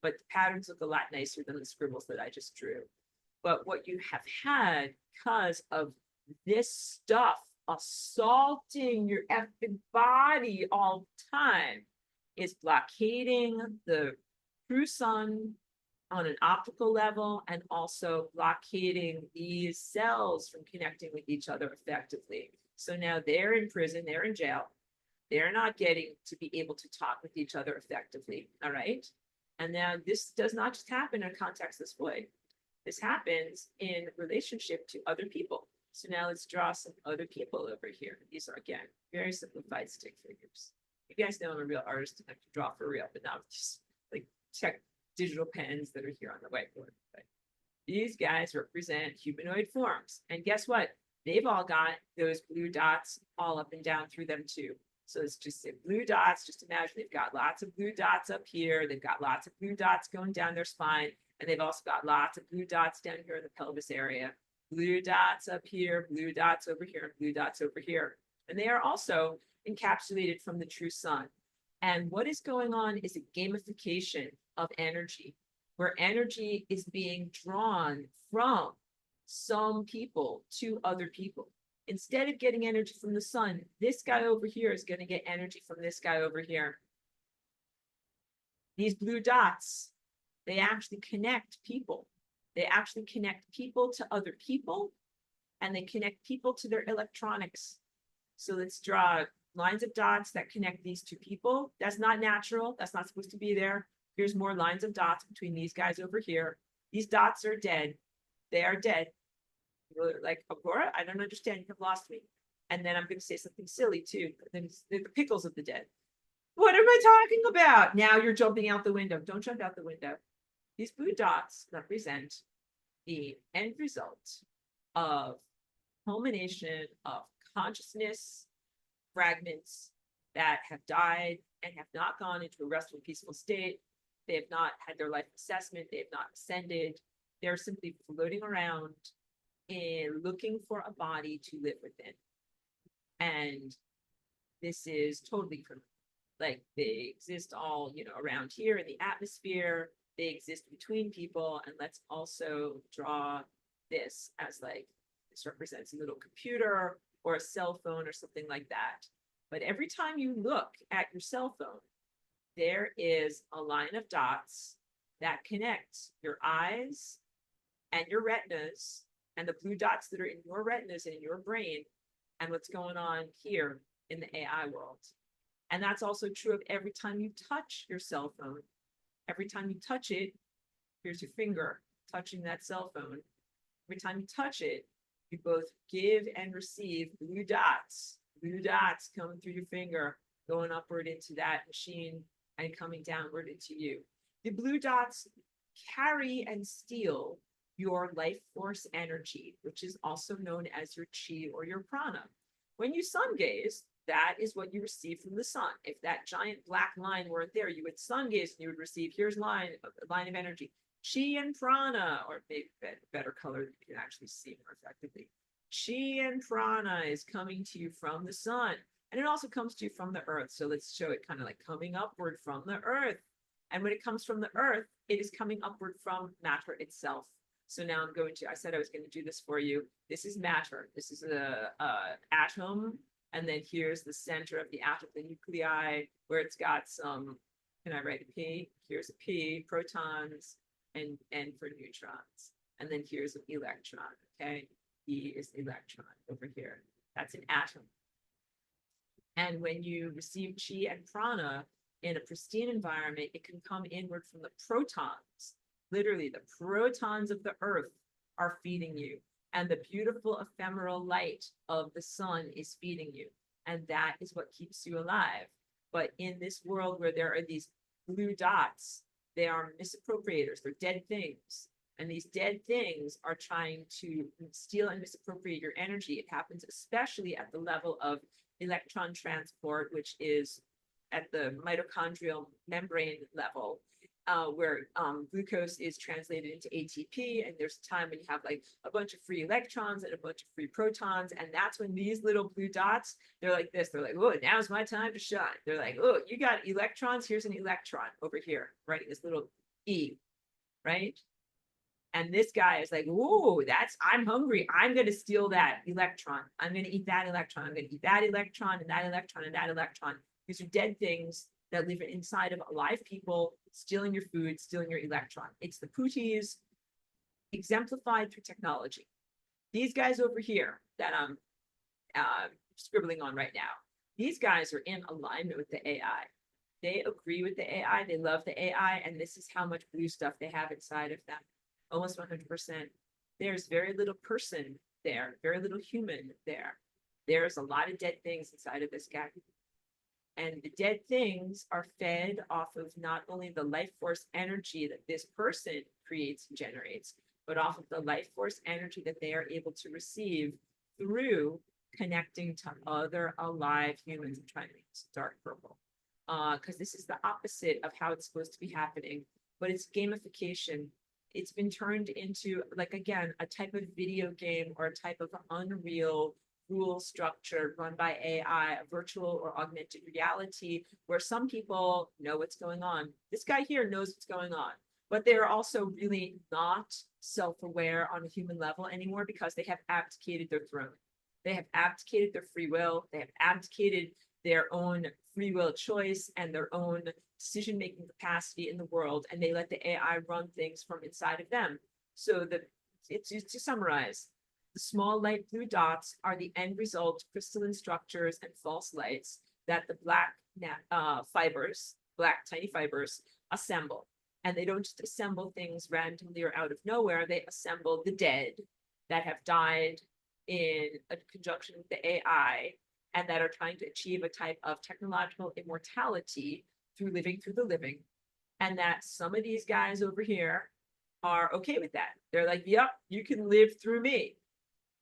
But the patterns look a lot nicer than the scribbles that I just drew. But what you have had because of this stuff assaulting your effing body all the time is blockading the true sun on an optical level and also blockading these cells from connecting with each other effectively. So now they're in prison, they're in jail. They're not getting to be able to talk with each other effectively, all right? And now this does not just happen in a context this way. This happens in relationship to other people. So now let's draw some other people over here. These are, again, very simplified stick figures. You guys know I'm a real artist and I can draw for real, but now just like check digital pens that are here on the whiteboard. But these guys represent humanoid forms. And guess what? They've all got those blue dots all up and down through them too. So it's just blue dots. Just imagine they've got lots of blue dots up here. They've got lots of blue dots going down their spine. And they've also got lots of blue dots down here in the pelvis area. Blue dots up here, blue dots over here, and blue dots over here. And they are also encapsulated from the true sun. And what is going on is a gamification of energy, where energy is being drawn from some people to other people. Instead of getting energy from the sun, this guy over here is going to get energy from this guy over here. These blue dots, they actually connect people. They actually connect people to other people, and they connect people to their electronics. So let's draw lines of dots that connect these two people. That's not natural. That's not supposed to be there. Here's more lines of dots between these guys over here. These dots are dead. They are dead. You're like, Aurora, I don't understand. You have lost me. And then I'm going to say something silly too. Then they're the pickles of the dead. What am I talking about? Now you're jumping out the window. Don't jump out the window. These blue dots represent the end result of culmination of consciousness fragments that have died and have not gone into a restful, peaceful state. They have not had their life assessment. They have not ascended. They're simply floating around and looking for a body to live within. And this is totally criminal. Like they exist all, around here in the atmosphere. They exist between people. And let's also draw this as like, this represents a little computer or a cell phone or something like that. But every time you look at your cell phone, there is a line of dots that connects your eyes and your retinas and the blue dots that are in your retinas and in your brain and what's going on here in the AI world. And that's also true of every time you touch your cell phone. Every time you touch it, here's your finger touching that cell phone. Every time you touch it, you both give and receive blue dots coming through your finger, going upward into that machine and coming downward into you. The blue dots carry and steal your life force energy, which is also known as your chi or your prana. When you sun gaze, that is what you receive from the sun. If that giant black line weren't there, you would sun gaze and you would receive, here's a line of energy, chi and prana, or maybe better color that you can actually see more effectively. Chi and prana is coming to you from the sun, and it also comes to you from the earth. So let's show it kind of like coming upward from the earth. And when it comes from the earth, it is coming upward from matter itself. So now I'm going to, I said I was going to do this for you. This is matter. This is a atom. And then here's the center of the atom, the nuclei, where it's got some, can I write a P? Here's a P, protons, and N for neutrons. And then here's an electron, okay? E is electron over here. That's an atom. And when you receive chi and prana in a pristine environment, it can come inward from the protons. Literally, the protons of the earth are feeding you. And the beautiful ephemeral light of the sun is feeding you. And that is what keeps you alive. But in this world where there are these blue dots, they are misappropriators, they're dead things. And these dead things are trying to steal and misappropriate your energy. It happens especially at the level of electron transport, which is at the mitochondrial membrane level, where glucose is translated into ATP. And there's a time when you have like a bunch of free electrons and a bunch of free protons. And that's when these little blue dots, they're like this. They're like, oh, now's my time to shine. They're like, oh, you got electrons. Here's an electron over here, right? This little E, right? And this guy is like, "Ooh, I'm hungry. I'm going to steal that electron. I'm going to eat that electron. I'm going to eat that electron and that electron and that electron." These are dead things that live inside of alive people, stealing your food, stealing your electron. It's the putis exemplified through technology. These guys over here that I'm scribbling on right now, these guys are in alignment with the AI. They agree with the AI. They love the AI. And this is how much blue stuff they have inside of them. Almost 100%. There's very little person there, very little human there. There's a lot of dead things inside of this guy. And the dead things are fed off of not only the life force energy that this person creates and generates, but off of the life force energy that they are able to receive through connecting to other alive humans. I'm trying to make this dark purple, because this is the opposite of how it's supposed to be happening, but it's gamification. It's been turned into, like, again, a type of video game or a type of unreal rule structure run by AI, a virtual or augmented reality, where some people know what's going on. This guy here knows what's going on, but they're also really not self-aware on a human level anymore because they have abdicated their throne. They have abdicated their free will. They have abdicated their own free will choice and their own decision-making capacity in the world, and they let the AI run things from inside of them. So it's to summarize, the small light blue dots are the end result crystalline structures and false lights that the black fibers, black tiny fibers, assemble. And they don't just assemble things randomly or out of nowhere. They assemble the dead that have died in a conjunction with the AI and that are trying to achieve a type of technological immortality through living through the living. And that some of these guys over here are okay with that. They're like, yep, you can live through me.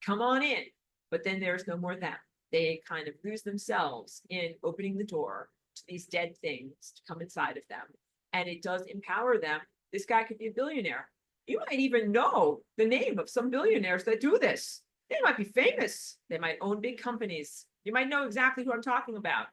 Come on in. But then there's no more them. They kind of lose themselves in opening the door to these dead things to come inside of them. And it does empower them. This guy could be a billionaire. You might even know the name of some billionaires that do this. They might be famous. They might own big companies. You might know exactly who I'm talking about.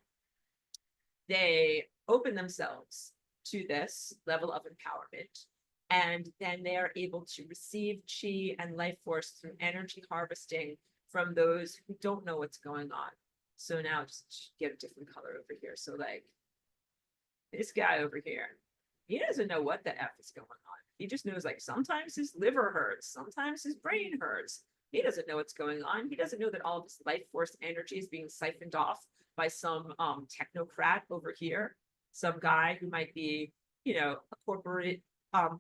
They open themselves to this level of empowerment, and then they are able to receive chi and life force through energy harvesting from those who don't know what's going on. So now just get a different color over here. So like this guy over here, he doesn't know what the F is going on. He just knows like sometimes his liver hurts, sometimes his brain hurts. He doesn't know what's going on. He doesn't know that all this life force energy is being siphoned off by some technocrat over here, some guy who might be, you know, a corporate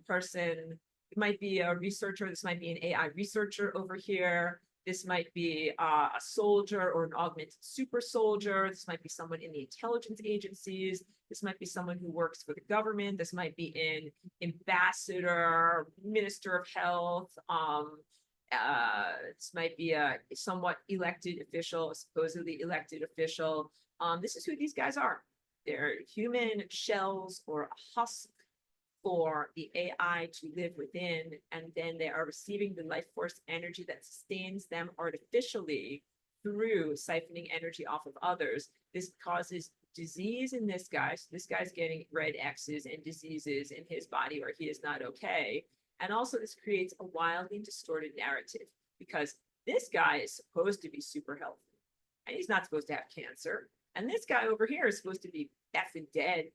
person. It might be a researcher. This might be an AI researcher over here. This might be a soldier or an augmented super soldier. This might be someone in the intelligence agencies. This might be someone who works for the government. This might be an ambassador, minister of health. This might be a somewhat elected official, a supposedly elected official. This is who these guys are. They're human shells or a husk for the AI to live within, and then they are receiving the life force energy that sustains them artificially through siphoning energy off of others. This causes disease in this guy. So this guy's getting red X's and diseases in his body, or he is not okay. And also this creates a wildly distorted narrative because this guy is supposed to be super healthy and he's not supposed to have cancer. And this guy over here is supposed to be effing dead.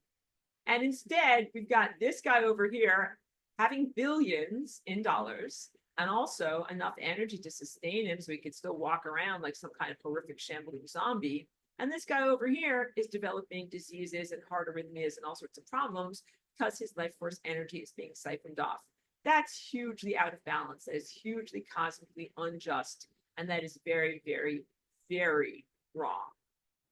And instead, we've got this guy over here having billions in dollars and also enough energy to sustain him so he could still walk around like some kind of horrific shambling zombie. And this guy over here is developing diseases and heart arrhythmias and all sorts of problems because his life force energy is being siphoned off. That's hugely out of balance. That is hugely cosmically unjust. And that is very, very, very wrong.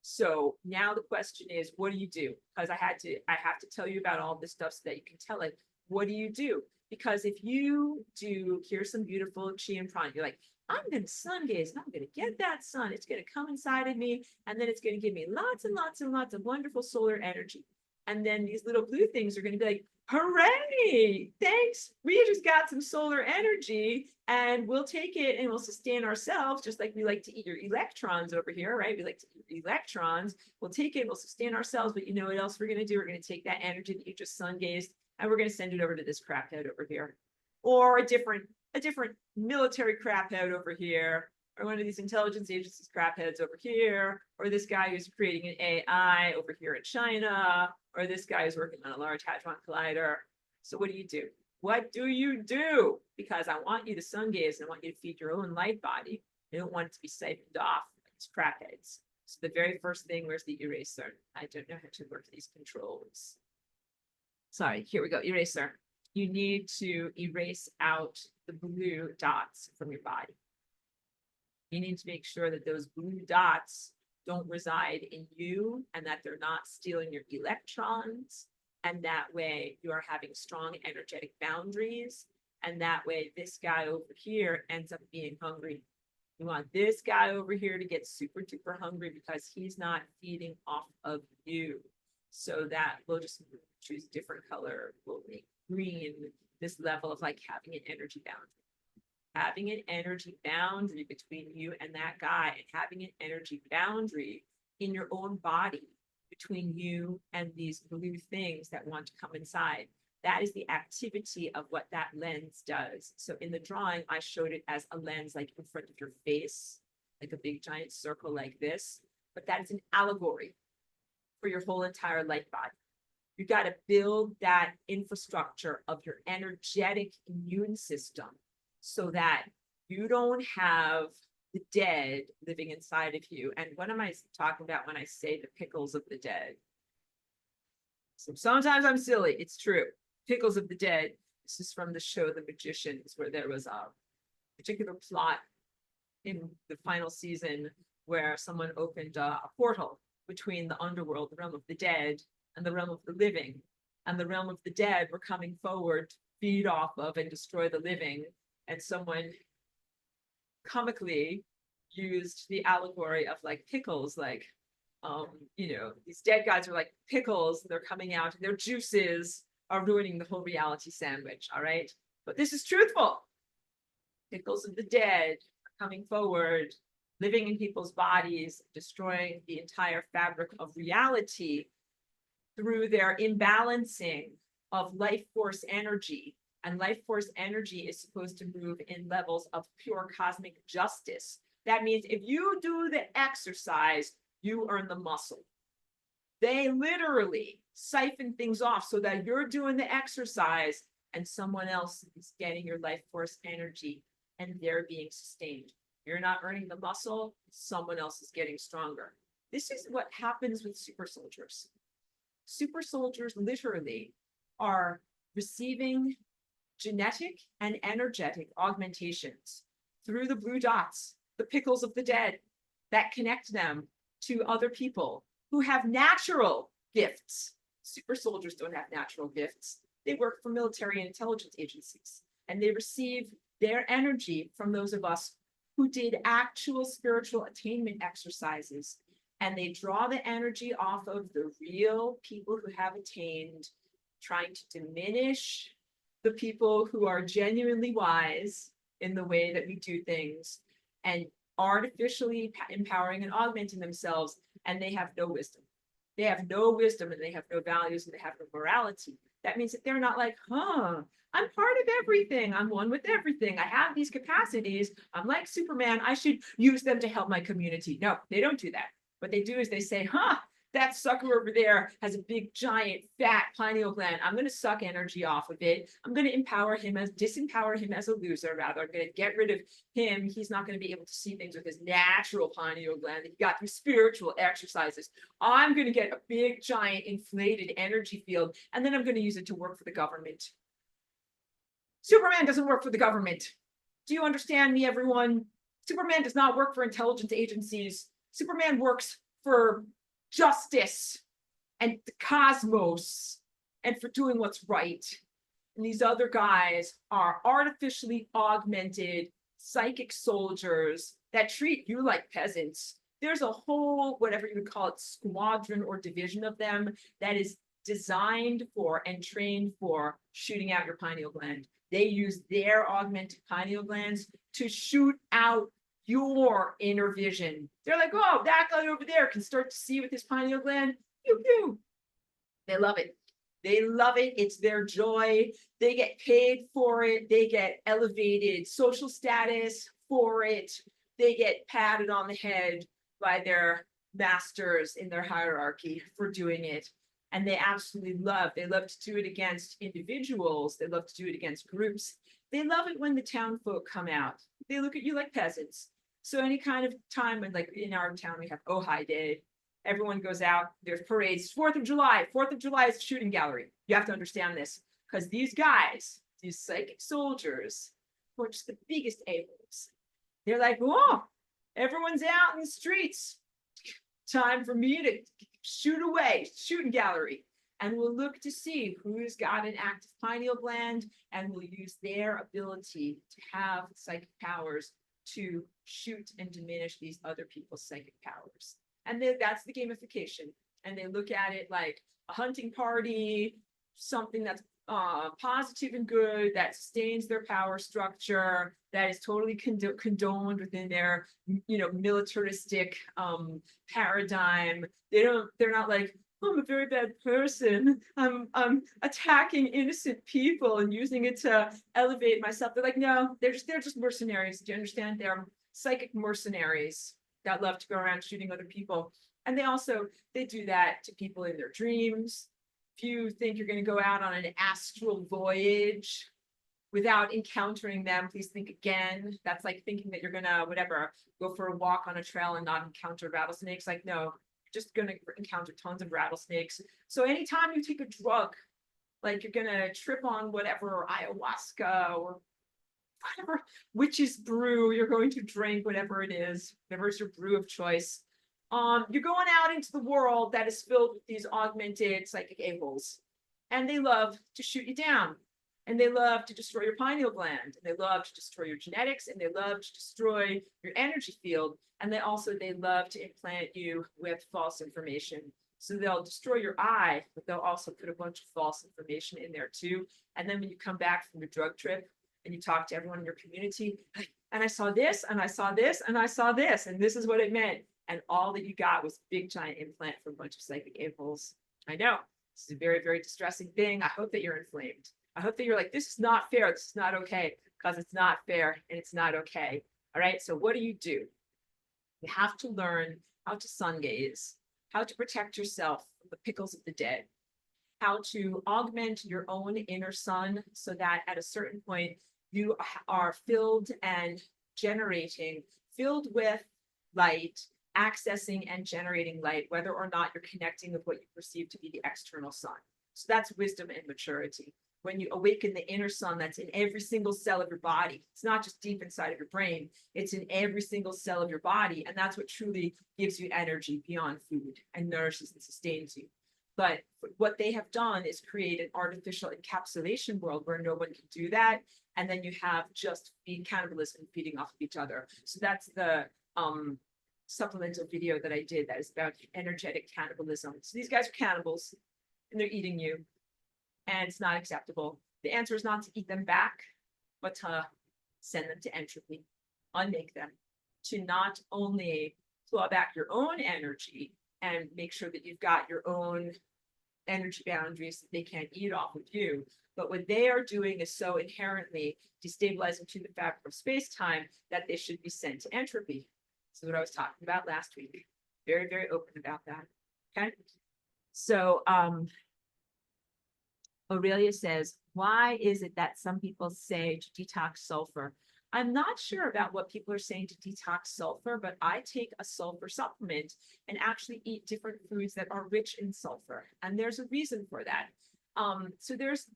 So now the question is, what do you do? Because I have to tell you about all this stuff so that you can tell it. What do you do? Because if you do, here's some beautiful chi and prana, you're like, I'm going to sun gaze and I'm going to get that sun. It's going to come inside of me. And then it's going to give me lots and lots and lots of wonderful solar energy. And then these little blue things are going to be like, hooray, thanks. We just got some solar energy and we'll take it and we'll sustain ourselves, just like we like to eat your electrons over here, right? We like to eat electrons. We'll take it, we'll sustain ourselves. But you know what else we're going to do? We're going to take that energy that you just sun gazed and we're going to send it over to this crap head over here. Or a different military crap head over here, or one of these intelligence agencies crap heads over here, or this guy who's creating an AI over here in China, or this guy is working on a large hadron collider. So what do you do? What do you do? Because I want you to sun gaze and I want you to feed your own light body. I don't want it to be siphoned off like these crap heads. So the very first thing, where's the eraser? I don't know how to work these controls. Sorry, here we go, eraser. You need to erase out the blue dots from your body. You need to make sure that those blue dots don't reside in you and that they're not stealing your electrons. And that way you are having strong energetic boundaries. And that way this guy over here ends up being hungry. You want this guy over here to get super duper hungry because he's not feeding off of you. So that we'll just choose a different color. We'll make green this level of like having an energy boundary. Having an energy boundary between you and that guy, and having an energy boundary in your own body between you and these blue things that want to come inside. That is the activity of what that lens does. So in the drawing, I showed it as a lens like in front of your face, like a big giant circle like this, but that is an allegory for your whole entire light body. You got to build that infrastructure of your energetic immune system so that you don't have the dead living inside of you. And what am I talking about when I say the pickles of the dead? So sometimes I'm silly. It's true. Pickles of the dead. This is from the show The Magicians, where there was a particular plot in the final season where someone opened a portal between the underworld, the realm of the dead, and the realm of the living. And the realm of the dead were coming forward to feed off of and destroy the living. And someone comically used the allegory of like pickles, like, these dead guys are like pickles, they're coming out, and their juices are ruining the whole reality sandwich, all right? But this is truthful. Pickles of the dead are coming forward, living in people's bodies, destroying the entire fabric of reality through their imbalancing of life force energy. And life force energy is supposed to move in levels of pure cosmic justice. That means if you do the exercise, you earn the muscle. They literally siphon things off so that you're doing the exercise and someone else is getting your life force energy and they're being sustained. You're not earning the muscle, someone else is getting stronger. This is what happens with super soldiers. Super soldiers literally are receiving genetic and energetic augmentations through the blue dots, the pickles of the dead, that connect them to other people who have natural gifts. Super soldiers don't have natural gifts. They work for military and intelligence agencies, and they receive their energy from those of us who did actual spiritual attainment exercises. And they draw the energy off of the real people who have attained, trying to diminish the people who are genuinely wise in the way that we do things, and artificially empowering and augmenting themselves, and they have no wisdom. They have no wisdom, and they have no values, and they have no morality. That means that they're not like, huh, I'm part of everything. I'm one with everything. I have these capacities. I'm like Superman. I should use them to help my community. No, they don't do that. What they do is they say, huh, that sucker over there has a big, giant, fat pineal gland. I'm going to suck energy off of it. I'm going to disempower him as a loser, rather. I'm going to get rid of him. He's not going to be able to see things with his natural pineal gland that he got through spiritual exercises. I'm going to get a big, giant, inflated energy field, and then I'm going to use it to work for the government. Superman doesn't work for the government. Do you understand me, everyone? Superman does not work for intelligence agencies. Superman works for justice and the cosmos and for doing what's right. And these other guys are artificially augmented psychic soldiers that treat you like peasants. There's a whole, whatever you would call it, squadron or division of them that is designed for and trained for shooting out your pineal gland. They use their augmented pineal glands to shoot out your inner vision. They're like, oh, that guy over there can start to see with his pineal gland. Pew, pew. They love it. They love it. It's their joy. They get paid for it. They get elevated social status for it. They get patted on the head by their masters in their hierarchy for doing it. And they absolutely they love to do it against individuals. They love to do it against groups. They love it when the town folk come out. They look at you like peasants. So any kind of time when, like in our town, we have Ojai Day. Everyone goes out. There's parades. 4th of July. 4th of July is a shooting gallery. You have to understand this because these guys, these psychic soldiers, who are just the biggest a-holes. They're like, oh, everyone's out in the streets. Time for me to shoot away, shooting gallery. And we'll look to see who's got an active pineal gland, and we'll use their ability to have psychic powers to shoot and diminish these other people's psychic powers. And that's the gamification. And they look at it like a hunting party, something that's positive and good, that sustains their power structure, that is totally condoned within their, militaristic paradigm. They're not like, I'm a very bad person. I'm attacking innocent people and using it to elevate myself. They're like, no, they're just mercenaries. Do you understand? They're psychic mercenaries that love to go around shooting other people. And they do that to people in their dreams. If you think you're going to go out on an astral voyage without encountering them, please think again. That's like thinking that you're going to, go for a walk on a trail and not encounter rattlesnakes. Like, no, you're just going to encounter tons of rattlesnakes. So anytime you take a drug, like you're going to trip on whatever ayahuasca or whatever witch's brew you're going to drink, whatever it is, whatever is your brew of choice, you're going out into the world that is filled with these augmented psychic a-holes. And they love to shoot you down. And they love to destroy your pineal gland. And they love to destroy your genetics. And they love to destroy your energy field. And they love to implant you with false information. So they'll destroy your eye, but they'll also put a bunch of false information in there too. And then when you come back from your drug trip and you talk to everyone in your community, and I saw this, and I saw this, and I saw this, and this is what it meant. And all that you got was a big giant implant for a bunch of psychic a-holes. I know, this is a very, very distressing thing. I hope that you're inflamed. I hope that you're like, this is not fair. This is not okay, because it's not fair and it's not okay. All right. So what do? You have to learn how to sungaze, how to protect yourself from the pickles of the dead, how to augment your own inner sun so that at a certain point you are filled with light, accessing and generating light, whether or not you're connecting with what you perceive to be the external sun. So that's wisdom and maturity. When you awaken the inner sun that's in every single cell of your body, it's not just deep inside of your brain, it's in every single cell of your body. And that's what truly gives you energy beyond food and nourishes and sustains you. But what they have done is create an artificial encapsulation world where no one can do that. And then you have just cannibalism feeding off of each other. So that's the supplemental video that I did that is about energetic cannibalism. So these guys are cannibals and they're eating you. And it's not acceptable. The answer is not to eat them back, but to send them to entropy, unmake them, to not only claw back your own energy and make sure that you've got your own energy boundaries that they can't eat off of you. But what they are doing is so inherently destabilizing to the fabric of space-time that they should be sent to entropy. This is what I was talking about last week. Very, very open about that. Okay. So Aurelia says, why is it that some people say to detox sulfur? I'm not sure about what people are saying to detox sulfur, but I take a sulfur supplement and actually eat different foods that are rich in sulfur. And there's a reason for that. So there's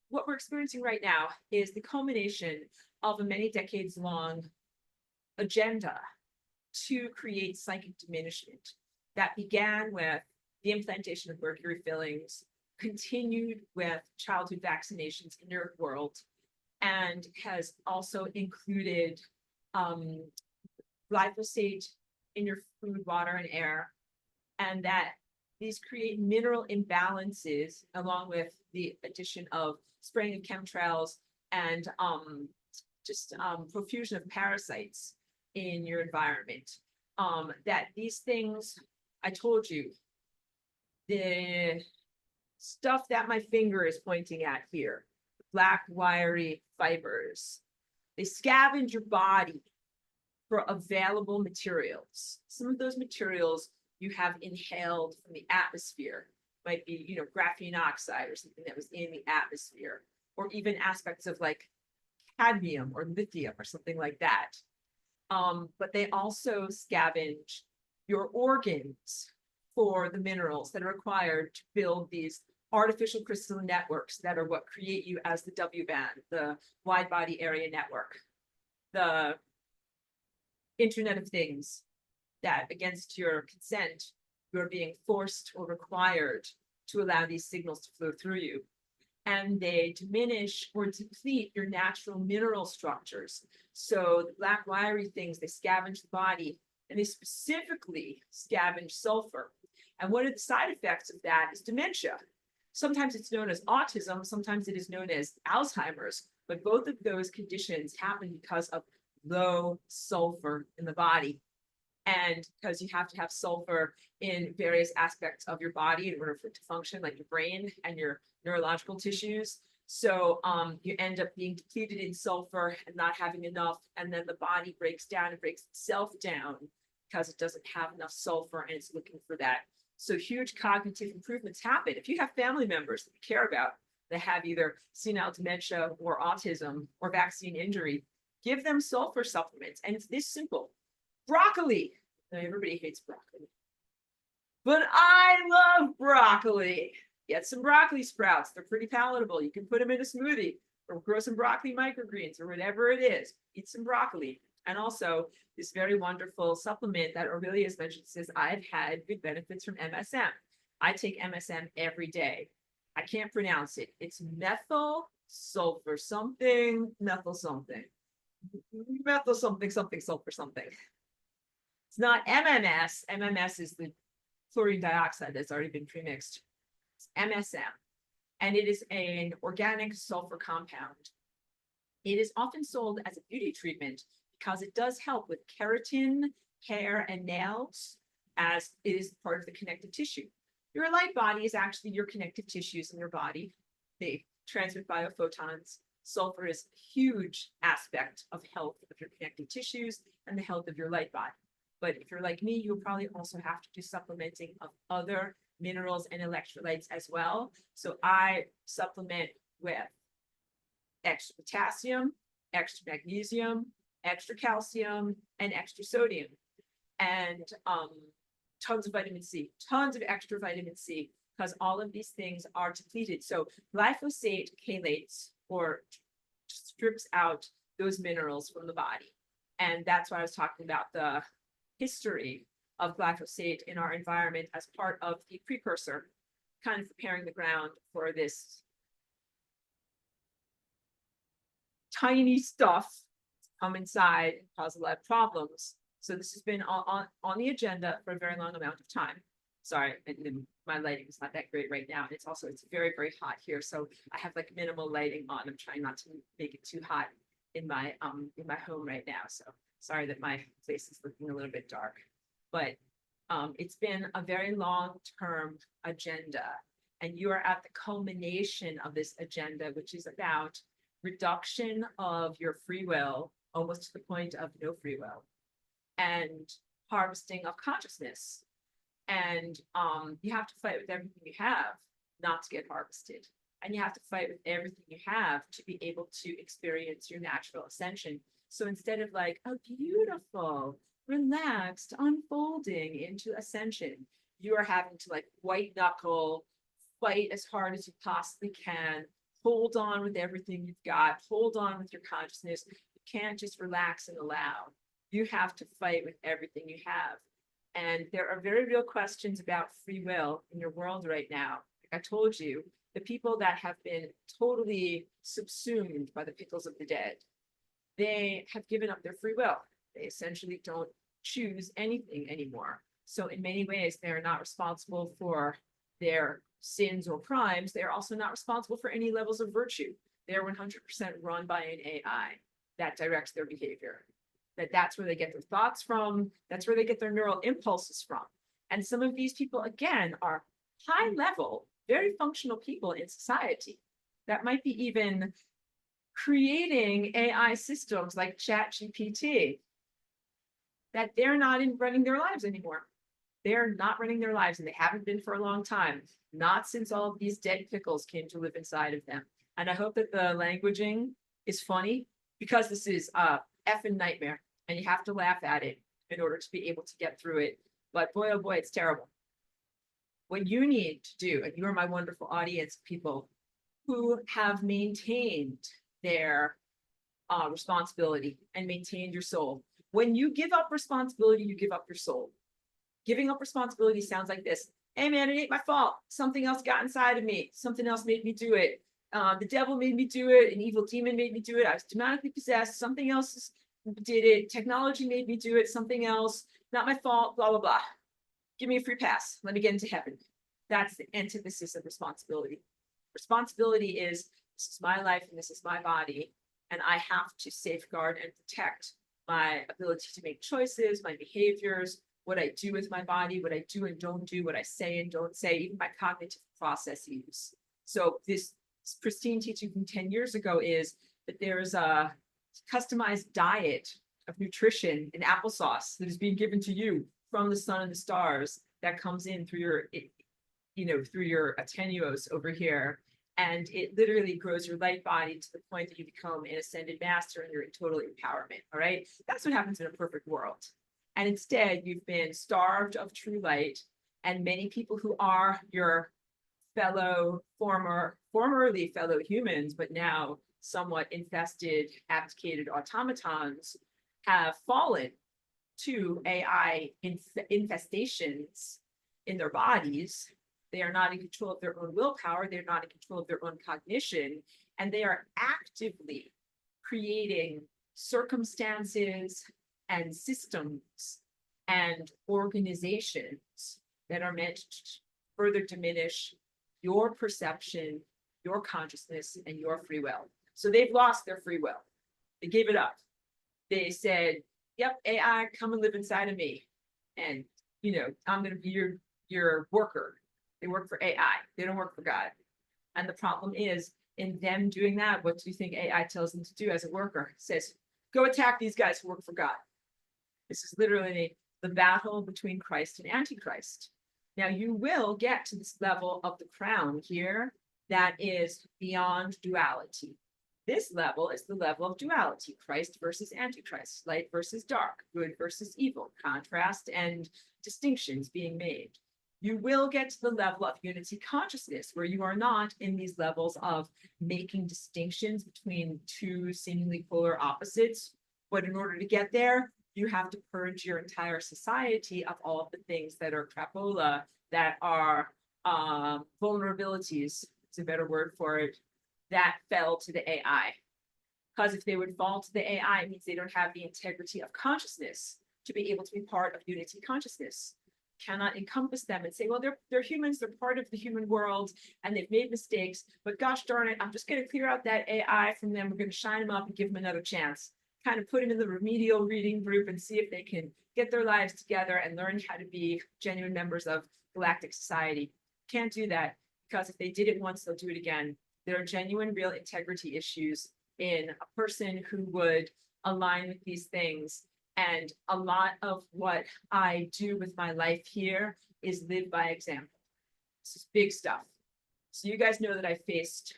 what we're experiencing right now is the culmination of a many decades long agenda to create psychic diminishment that began with the implantation of mercury fillings, continued with childhood vaccinations in your world, and has also included glyphosate in your food, water, and air, and that these create mineral imbalances along with the addition of spraying of chemtrails and profusion of parasites in your environment. That these things, I told you, the stuff that my finger is pointing at here, black wiry fibers, they scavenge your body for available materials. Some of those materials you have inhaled from the atmosphere, might be, you know, graphene oxide or something that was in the atmosphere, or even aspects of like cadmium or lithium or something like that. But they also scavenge your organs for the minerals that are required to build these artificial crystalline networks that are what create you as the W-band, the wide body area network, the Internet of Things, that against your consent, you're being forced or required to allow these signals to flow through you. And they diminish or deplete your natural mineral structures. So the black wiry things, they scavenge the body, and they specifically scavenge sulfur. And one of the side effects of that is dementia. Sometimes it's known as autism, sometimes it is known as Alzheimer's, but both of those conditions happen because of low sulfur in the body. And because you have to have sulfur in various aspects of your body in order for it to function, like your brain and your neurological tissues. So you end up being depleted in sulfur and not having enough, and then the body breaks down and breaks itself down because it doesn't have enough sulfur and it's looking for that. So huge cognitive improvements happen. If you have family members that you care about that have either senile dementia or autism or vaccine injury, give them sulfur supplements. And it's this simple. Broccoli. Now, everybody hates broccoli, but I love broccoli. Get some broccoli sprouts. They're pretty palatable. You can put them in a smoothie or grow some broccoli microgreens or whatever it is. Eat some broccoli. And also this very wonderful supplement that Aurelia has mentioned says, I've had good benefits from MSM. I take MSM every day. I can't pronounce it. It's methyl sulfur something, methyl something. Methyl something, something, sulfur something. It's not MMS. MMS is the chlorine dioxide that's already been premixed. It's MSM. And it is an organic sulfur compound. It is often sold as a beauty treatment because it does help with keratin, hair, and nails, as it is part of the connective tissue. Your light body is actually your connective tissues in your body. They transmit biophotons. Sulfur is a huge aspect of health of your connective tissues and the health of your light body. But if you're like me, you'll probably also have to do supplementing of other minerals and electrolytes as well. So I supplement with extra potassium, extra magnesium, extra calcium, and extra sodium, and tons of vitamin C, tons of extra vitamin C, because all of these things are depleted. So glyphosate chelates or strips out those minerals from the body. And that's why I was talking about the history of glyphosate in our environment as part of the precursor, kind of preparing the ground for this tiny stuff to come inside and cause a lot of problems. So this has been on the agenda for a very long amount of time. Sorry, my lighting is not that great right now. It's also, it's very, very hot here. So I have like minimal lighting on. I'm trying not to make it too hot in my home right now. So sorry that my place is looking a little bit dark, but it's been a very long-term agenda. And you are at the culmination of this agenda, which is about reduction of your free will, almost to the point of no free will, and harvesting of consciousness. And you have to fight with everything you have not to get harvested. And you have to fight with everything you have to be able to experience your natural ascension. So instead of like a beautiful, relaxed unfolding into ascension, you are having to like white knuckle, fight as hard as you possibly can, hold on with everything you've got, hold on with your consciousness. You can't just relax and allow. You have to fight with everything you have. And there are very real questions about free will in your world right now. Like I told you, the people that have been totally subsumed by the pickles of the dead, they have given up their free will. They essentially don't choose anything anymore. So in many ways, they're not responsible for their sins or crimes. They're also not responsible for any levels of virtue. They're 100% run by an AI that directs their behavior. That's where they get their thoughts from. That's where they get their neural impulses from. And some of these people, again, are high level, very functional people in society that might be even creating AI systems like ChatGPT, that they're not running their lives anymore. They're not running their lives, and they haven't been for a long time, not since all of these dead pickles came to live inside of them. And I hope that the languaging is funny, because this is a effing nightmare, and you have to laugh at it in order to be able to get through it. But boy, oh boy, it's terrible. What you need to do, and you are my wonderful audience, people who have maintained their responsibility and maintained your soul. When you give up responsibility, you give up your soul. Giving up responsibility sounds like this. Hey man, it ain't my fault. Something else got inside of me. Something else made me do it. The devil made me do it. An evil demon made me do it. I was demonically possessed. Something else did it. Technology made me do it. Something else. Not my fault. Blah, blah, blah. Give me a free pass. Let me get into heaven. That's the antithesis of responsibility. Responsibility is, this is my life and this is my body, and I have to safeguard and protect my ability to make choices, my behaviors, what I do with my body, what I do and don't do, what I say and don't say, even my cognitive processes. So this pristine teaching from 10 years ago is that there's a customized diet of nutrition and applesauce that is being given to you from the sun and the stars that comes in through your, through your attenuos over here. And it literally grows your light body to the point that you become an ascended master and you're in total empowerment. All right. That's what happens in a perfect world. And instead, you've been starved of true light. And many people who are your formerly fellow humans, but now somewhat infested, abdicated automatons have fallen to AI infestations in their bodies. They are not in control of their own willpower. They're not in control of their own cognition. And they are actively creating circumstances and systems and organizations that are meant to further diminish your perception, your consciousness, and your free will. So they've lost their free will. They gave it up. They said, yep, AI, come and live inside of me. And, I'm going to be your worker. They work for AI. They don't work for God. And the problem is, in them doing that, what do you think AI tells them to do as a worker? It says, go attack these guys who work for God. This is literally the battle between Christ and Antichrist. Now, you will get to this level of the crown here that is beyond duality. This level is the level of duality, Christ versus Antichrist, light versus dark, good versus evil, contrast and distinctions being made. You will get to the level of unity consciousness, where you are not in these levels of making distinctions between two seemingly polar opposites. But in order to get there, you have to purge your entire society of all of the things that are crapola, that are vulnerabilities, it's a better word for it, that fell to the AI. Because if they would fall to the AI, it means they don't have the integrity of consciousness to be able to be part of unity consciousness. Cannot encompass them and say, well, they're humans, they're part of the human world, and they've made mistakes, but gosh darn it, I'm just going to clear out that AI from them. We're going to shine them up and give them another chance. Kind of put them in the remedial reading group and see if they can get their lives together and learn how to be genuine members of galactic society. Can't do that, because if they did it once, they'll do it again. There are genuine, real integrity issues in a person who would align with these things. And a lot of what I do with my life here is live by example. This is big stuff. So you guys know that I faced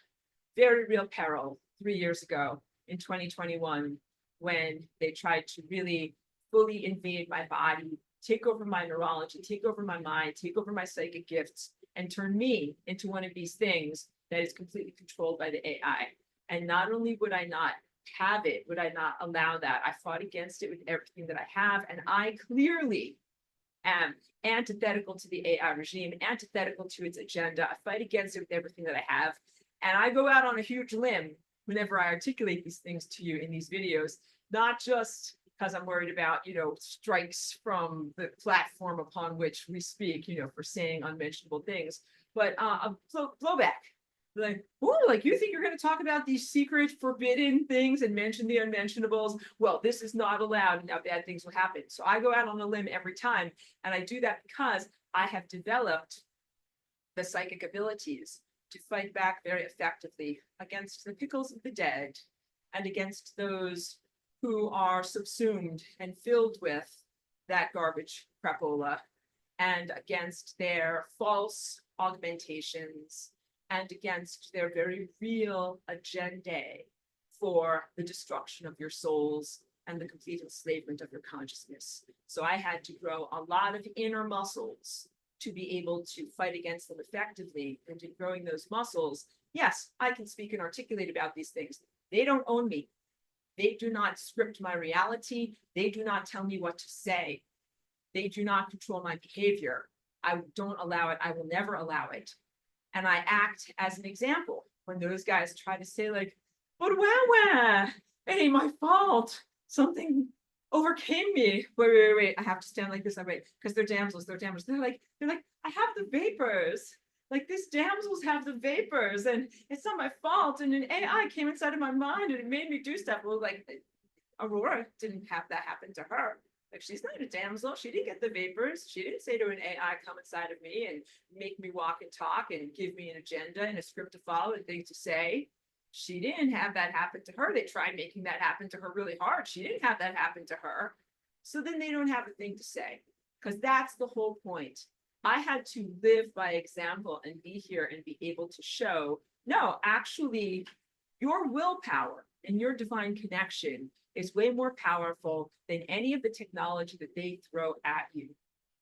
very real peril 3 years ago in 2021 when they tried to really fully invade my body, take over my neurology, take over my mind, take over my psychic gifts, and turn me into one of these things that is completely controlled by the AI. And not only would I not have it, would I not allow that, I fought against it with everything that I have. And I clearly am antithetical to the AI regime, antithetical to its agenda. I fight against it with everything that I have. And I go out on a huge limb whenever I articulate these things to you in these videos, not just because I'm worried about, strikes from the platform upon which we speak, for saying unmentionable things, but blowback. Like, oh, like you think you're going to talk about these secret, forbidden things and mention the unmentionables? Well, this is not allowed, and now bad things will happen. So I go out on a limb every time, and I do that because I have developed the psychic abilities to fight back very effectively against the pickles of the dead and against those who are subsumed and filled with that garbage crapola, and against their false augmentations, and against their very real agenda for the destruction of your souls and the complete enslavement of your consciousness. So I had to grow a lot of inner muscles to be able to fight against them effectively. And in growing those muscles, yes, I can speak and articulate about these things. They don't own me. They do not script my reality. They do not tell me what to say. They do not control my behavior. I don't allow it. I will never allow it. And I act as an example when those guys try to say like, but it ain't my fault. Something overcame me. Wait. I have to stand like this. I wait, because they're damsels. They're like, I have the vapors. Like these damsels have the vapors and it's not my fault. And an AI came inside of my mind and it made me do stuff. Well, like Aurora didn't have that happen to her. Like she's not a damsel. She didn't get the vapors. She didn't say to an AI, come inside of me and make me walk and talk and give me an agenda and a script to follow and things to say. She didn't have that happen to her. They tried making that happen to her really hard. She didn't have that happen to her. So then they don't have a thing to say, because that's the whole point. I had to live by example and be here and be able to show, no, actually, your willpower and your divine connection is way more powerful than any of the technology that they throw at you.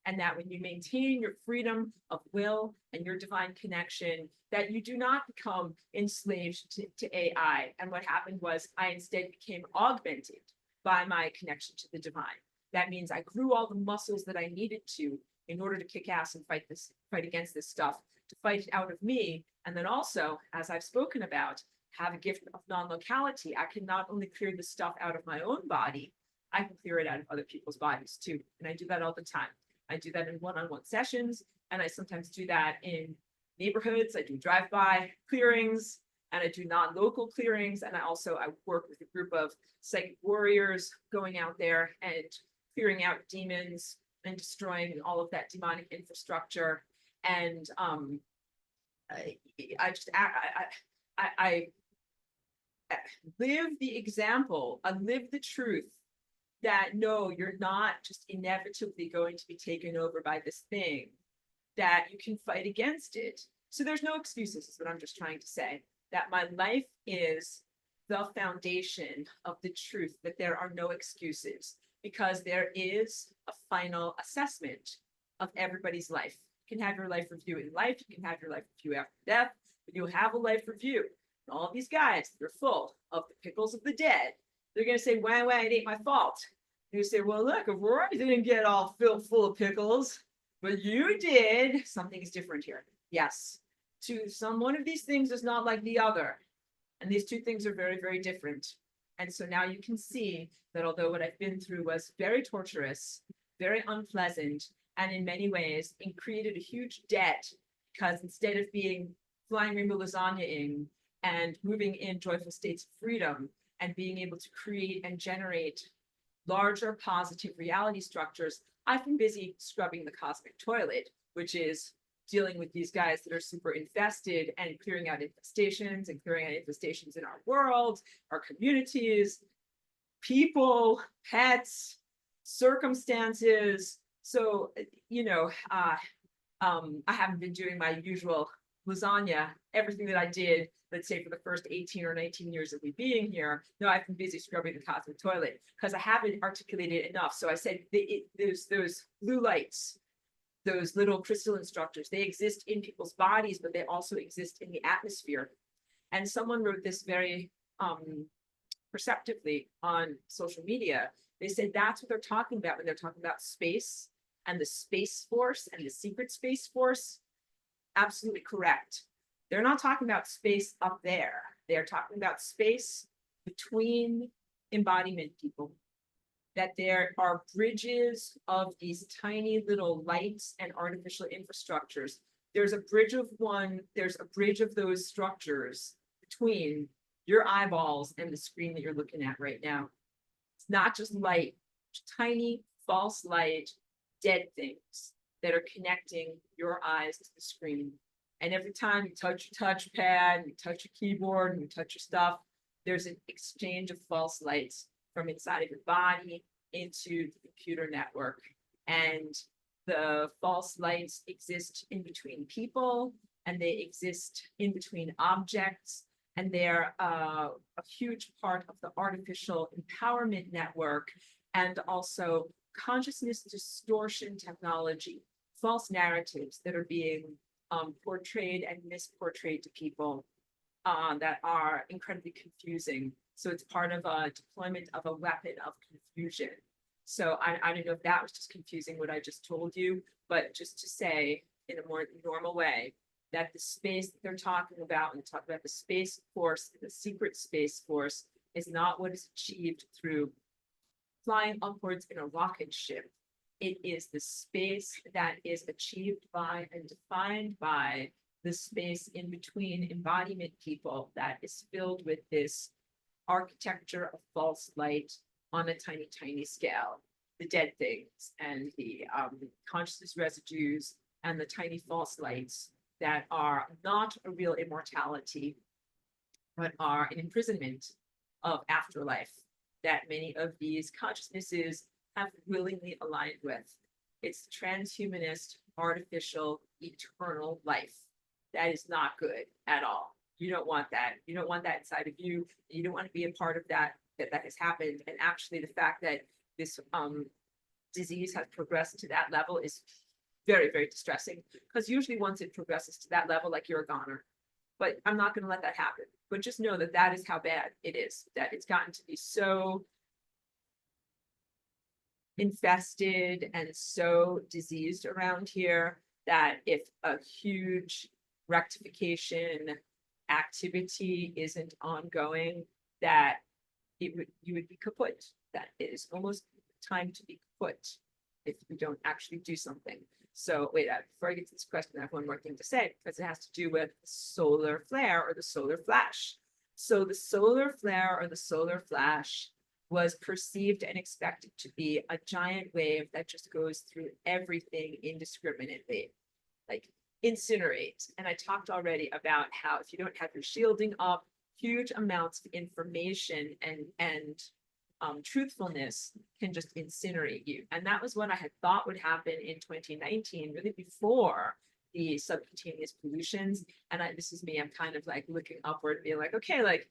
And that when you maintain your freedom of will and your divine connection, that you do not become enslaved to AI. And what happened was I instead became augmented by my connection to the divine. That means I grew all the muscles that I needed to in order to kick ass and fight against this stuff, to fight it out of me. And then also, as I've spoken about, have a gift of non-locality. I can not only clear the stuff out of my own body, I can clear it out of other people's bodies too. And I do that all the time. I do that in one-on-one sessions, and I sometimes do that in neighborhoods. I do drive-by clearings, and I do non-local clearings. And I work with a group of psychic warriors going out there and clearing out demons and destroying all of that demonic infrastructure. And I live the example, I live the truth that no, you're not just inevitably going to be taken over by this thing, that you can fight against it. So there's no excuses, is what I'm just trying to say, that my life is the foundation of the truth, that there are no excuses, because there is a final assessment of everybody's life. You can have your life review in life, you can have your life review after death, but you'll have a life review. And all these guys, they're full of the pickles of the dead. They're going to say, wah, it ain't my fault. And you say, well, look, Aurora didn't get all filled full of pickles, but you did. Something is different here. Yes. One of these things is not like the other. And these two things are very, very different. And so now you can see that although what I've been through was very torturous, very unpleasant, and in many ways, it created a huge debt, because instead of being flying rainbow lasagna-ing and moving in joyful states of freedom and being able to create and generate larger positive reality structures, I've been busy scrubbing the cosmic toilet, which is dealing with these guys that are super infested and clearing out infestations and clearing out infestations in our world, our communities, people, pets, circumstances. So, I haven't been doing my usual lasagna, everything that I did, let's say for the first 18 or 19 years of me being here. No, I've been busy scrubbing the cosmic toilet because I haven't articulated enough. So I said those blue lights, those little crystalline structures, they exist in people's bodies, but they also exist in the atmosphere. And someone wrote this very perceptively on social media. They said that's what they're talking about when they're talking about space and the Space Force and the secret Space Force. Absolutely correct. They're not talking about space up there. They're talking about space between embodiment people. That there are bridges of these tiny little lights and artificial infrastructures. There's a bridge of those structures between your eyeballs and the screen that you're looking at right now. It's not just light, tiny false light, dead things that are connecting your eyes to the screen. And every time you touch your touchpad, you touch your keyboard, and you touch your stuff, there's an exchange of false lights from inside of your body into the computer network. And the false lights exist in between people, and they exist in between objects, and they're a huge part of the artificial empowerment network, and also consciousness distortion technology, false narratives that are being portrayed and misportrayed to people that are incredibly confusing. So it's part of a deployment of a weapon of confusion. So I don't know if that was just confusing what I just told you, but just to say in a more normal way that the space that they're talking about, when they talk about the Space Force, the secret Space Force, is not what is achieved through flying upwards in a rocket ship. It is the space that is achieved by and defined by the space in between embodiment people that is filled with this architecture of false light on a tiny, tiny scale. The dead things and the consciousness residues and the tiny false lights that are not a real immortality, but are an imprisonment of afterlife that many of these consciousnesses have willingly aligned with. It's transhumanist, artificial, eternal life. That is not good at all. You don't want that. You don't want that inside of you. You don't want to be a part of that has happened. And actually the fact that this disease has progressed to that level is very, very distressing, because usually once it progresses to that level, like, you're a goner. But I'm not going to let that happen. But just know that that is how bad it is, that it's gotten to be so infested and so diseased around here that if a huge rectification activity isn't ongoing, that you would be kaput. That it is almost time to be kaput if we don't actually do something. So wait, before I get to this question, I have one more thing to say, because it has to do with solar flare or the solar flash. So the solar flare or the solar flash was perceived and expected to be a giant wave that just goes through everything indiscriminately, like incinerate. And I talked already about how if you don't have your shielding up, huge amounts of information and truthfulness can just incinerate you. And that was what I had thought would happen in 2019, really before the subcutaneous pollutions. And this is me, I'm kind of like looking upward and being like, okay, like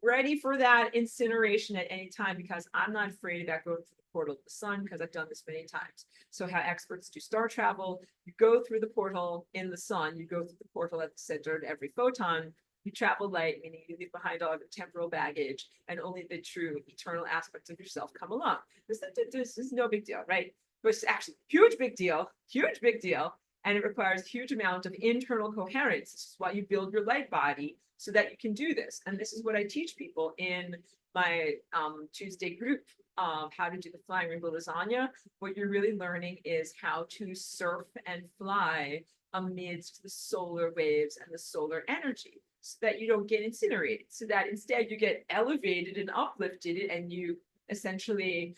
ready for that incineration at any time, because I'm not afraid about going through the portal of the sun, because I've done this many times. So how experts do star travel, you go through the portal in the sun, you go through the portal at the center of every photon, you travel light, meaning you leave behind all of your temporal baggage, and only the true eternal aspects of yourself come along. This is no big deal, right? But it's actually huge big deal, and it requires huge amount of internal coherence. This is why you build your light body, so that you can do this. And this is what I teach people in my Tuesday group of how to do the flying rainbow lasagna. What you're really learning is how to surf and fly amidst the solar waves and the solar energy, so that you don't get incinerated, so that instead you get elevated and uplifted, and you essentially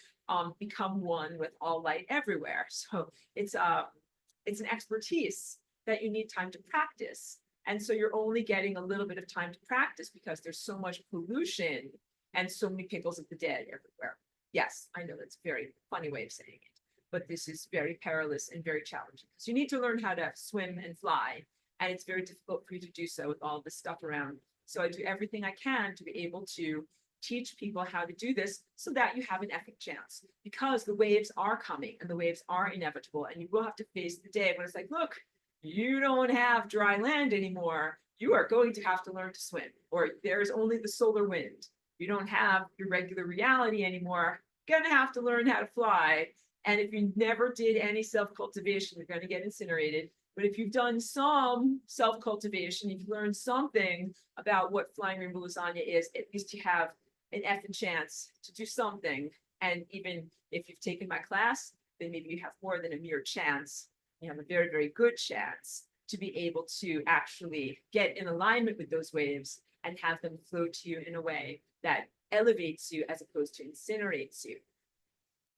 become one with all light everywhere. So it's an expertise that you need time to practice. And so you're only getting a little bit of time to practice because there's so much pollution and so many pickles of the dead everywhere. Yes, I know that's a very funny way of saying it, but this is very perilous and very challenging because you need to learn how to swim and fly. And it's very difficult for you to do so with all this stuff around. So I do everything I can to be able to teach people how to do this so that you have an epic chance, because the waves are coming and the waves are inevitable, and you will have to face the day when it's like, look, you don't have dry land anymore. You are going to have to learn to swim, or there's only the solar wind. You don't have your regular reality anymore. You're going to have to learn how to fly. And if you never did any self-cultivation, you're going to get incinerated. But if you've done some self-cultivation, you've learned something about what flying rainbow lasagna is, at least you have an effing chance to do something. And even if you've taken my class, then maybe you have more than a mere chance. You have a very, very good chance to be able to actually get in alignment with those waves and have them flow to you in a way that elevates you as opposed to incinerates you.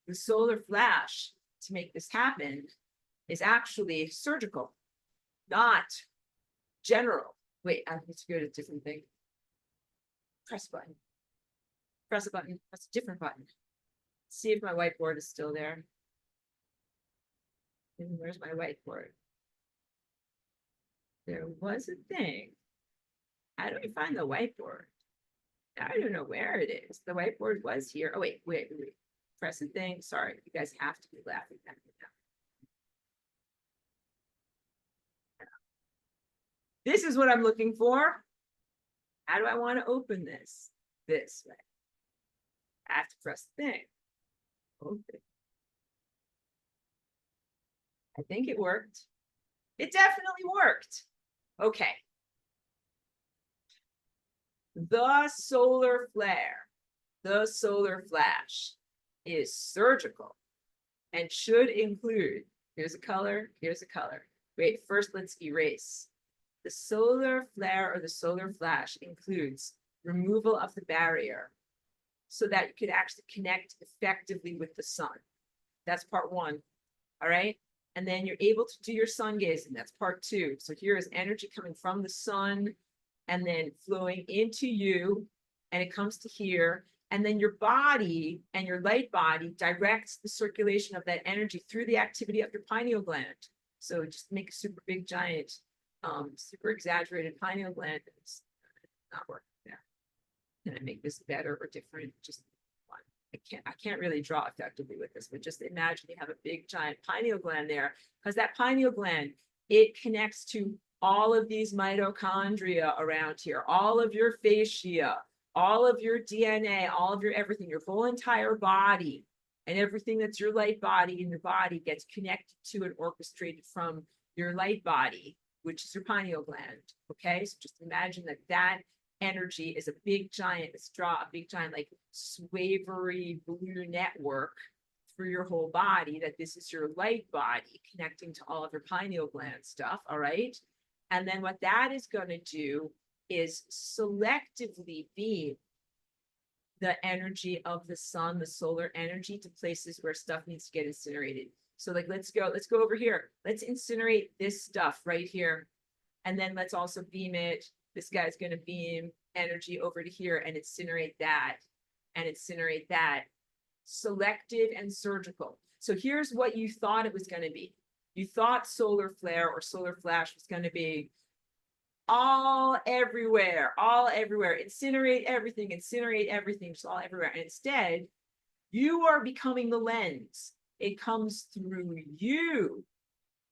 The solar flash to make this happen is actually surgical, not general. Wait, I need to go to a different thing. Press a button. Press a button. That's a different button. See if my whiteboard is still there. And where's my whiteboard? There was a thing. How do we find the whiteboard? I don't know where it is. The whiteboard was here. Oh, wait. Press a thing. Sorry, you guys have to be laughing at me now. This is what I'm looking for. How do I want to open this? This way. I have to press the thing. Open. I think it worked. It definitely worked. Okay. The solar flare, the solar flash is surgical and should include, here's a color, here's a color. Wait, first let's erase. The solar flare or the solar flash includes removal of the barrier so that you could actually connect effectively with the sun. That's part one, all right? And then you're able to do your sun gazing. That's part two. So here is energy coming from the sun and then flowing into you, and it comes to here. And then your body and your light body directs the circulation of that energy through the activity of your pineal gland. So just make a super big, giant, super exaggerated pineal gland. It's not working there. Can I make this better or different? Just one. I can't really draw effectively with this, but just imagine you have a big giant pineal gland there, because that pineal gland, it connects to all of these mitochondria around here, all of your fascia, all of your DNA, all of your everything, your whole entire body, and everything that's your light body in your body gets connected to and orchestrated from your light body, which is your pineal gland. Okay, so just imagine that that energy is a big giant straw, a big giant like swavery blue network for your whole body, that this is your light body connecting to all of your pineal gland stuff. All right. And then what that is going to do is selectively beam the energy of the sun, the solar energy, to places where stuff needs to get incinerated. So like, let's go over here. Let's incinerate this stuff right here. And then let's also beam it. This guy's going to beam energy over to here and incinerate that and incinerate that. Selective and surgical. So here's what you thought it was going to be. You thought solar flare or solar flash was going to be all everywhere, incinerate everything, just all everywhere. And instead, you are becoming the lens. It comes through you.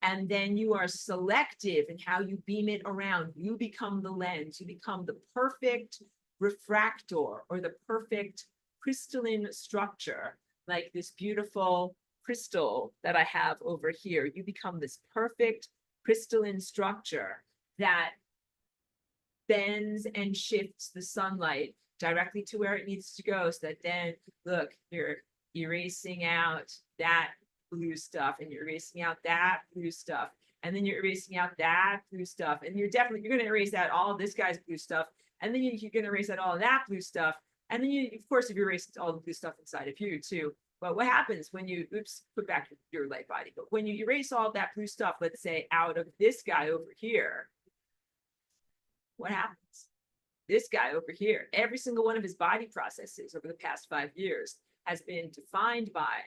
And then you are selective in how you beam it around. You become the lens. You become the perfect refractor or the perfect crystalline structure, like this beautiful crystal that I have over here. You become this perfect crystalline structure that bends and shifts the sunlight directly to where it needs to go, so that then, look, you're erasing out that blue stuff, and you're erasing out that blue stuff, and then you're erasing out that blue stuff, and you're going to erase out all of this guy's blue stuff, and then you're going to erase out all of that blue stuff, and then you, of course, if you erase all the blue stuff inside of you too, But what happens when you, oops, put back your light body, but when you erase all that blue stuff, let's say out of this guy over here, what happens? This guy over here, every single one of his body processes over the past 5 years has been defined by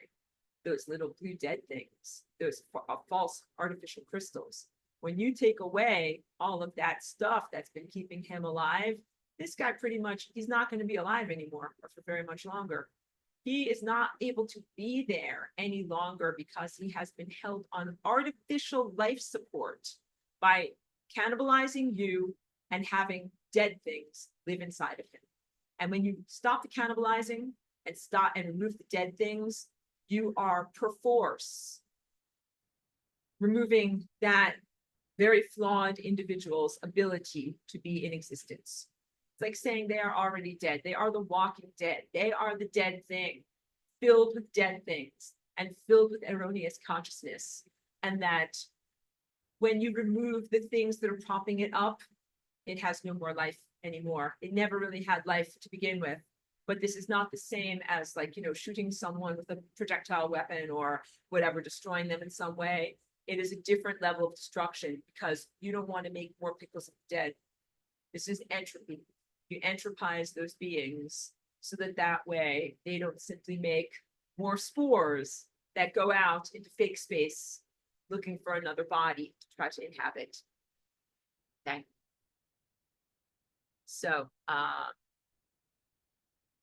those little blue dead things, those false artificial crystals. When you take away all of that stuff that's been keeping him alive, this guy pretty much, he's not going to be alive anymore or for very much longer. He is not able to be there any longer because he has been held on artificial life support by cannibalizing you and having dead things live inside of him. And when you stop the cannibalizing and stop and remove the dead things, you are perforce removing that very flawed individual's ability to be in existence. It's like saying they are already dead. They are the walking dead. They are the dead thing, filled with dead things and filled with erroneous consciousness. And that when you remove the things that are propping it up, it has no more life anymore. It never really had life to begin with. But this is not the same as, like, you know, shooting someone with a projectile weapon or whatever, destroying them in some way. It is a different level of destruction because you don't want to make more pickles of the dead. This is entropy. You entropize those beings so that way they don't simply make more spores that go out into fake space looking for another body to try to inhabit. Okay. So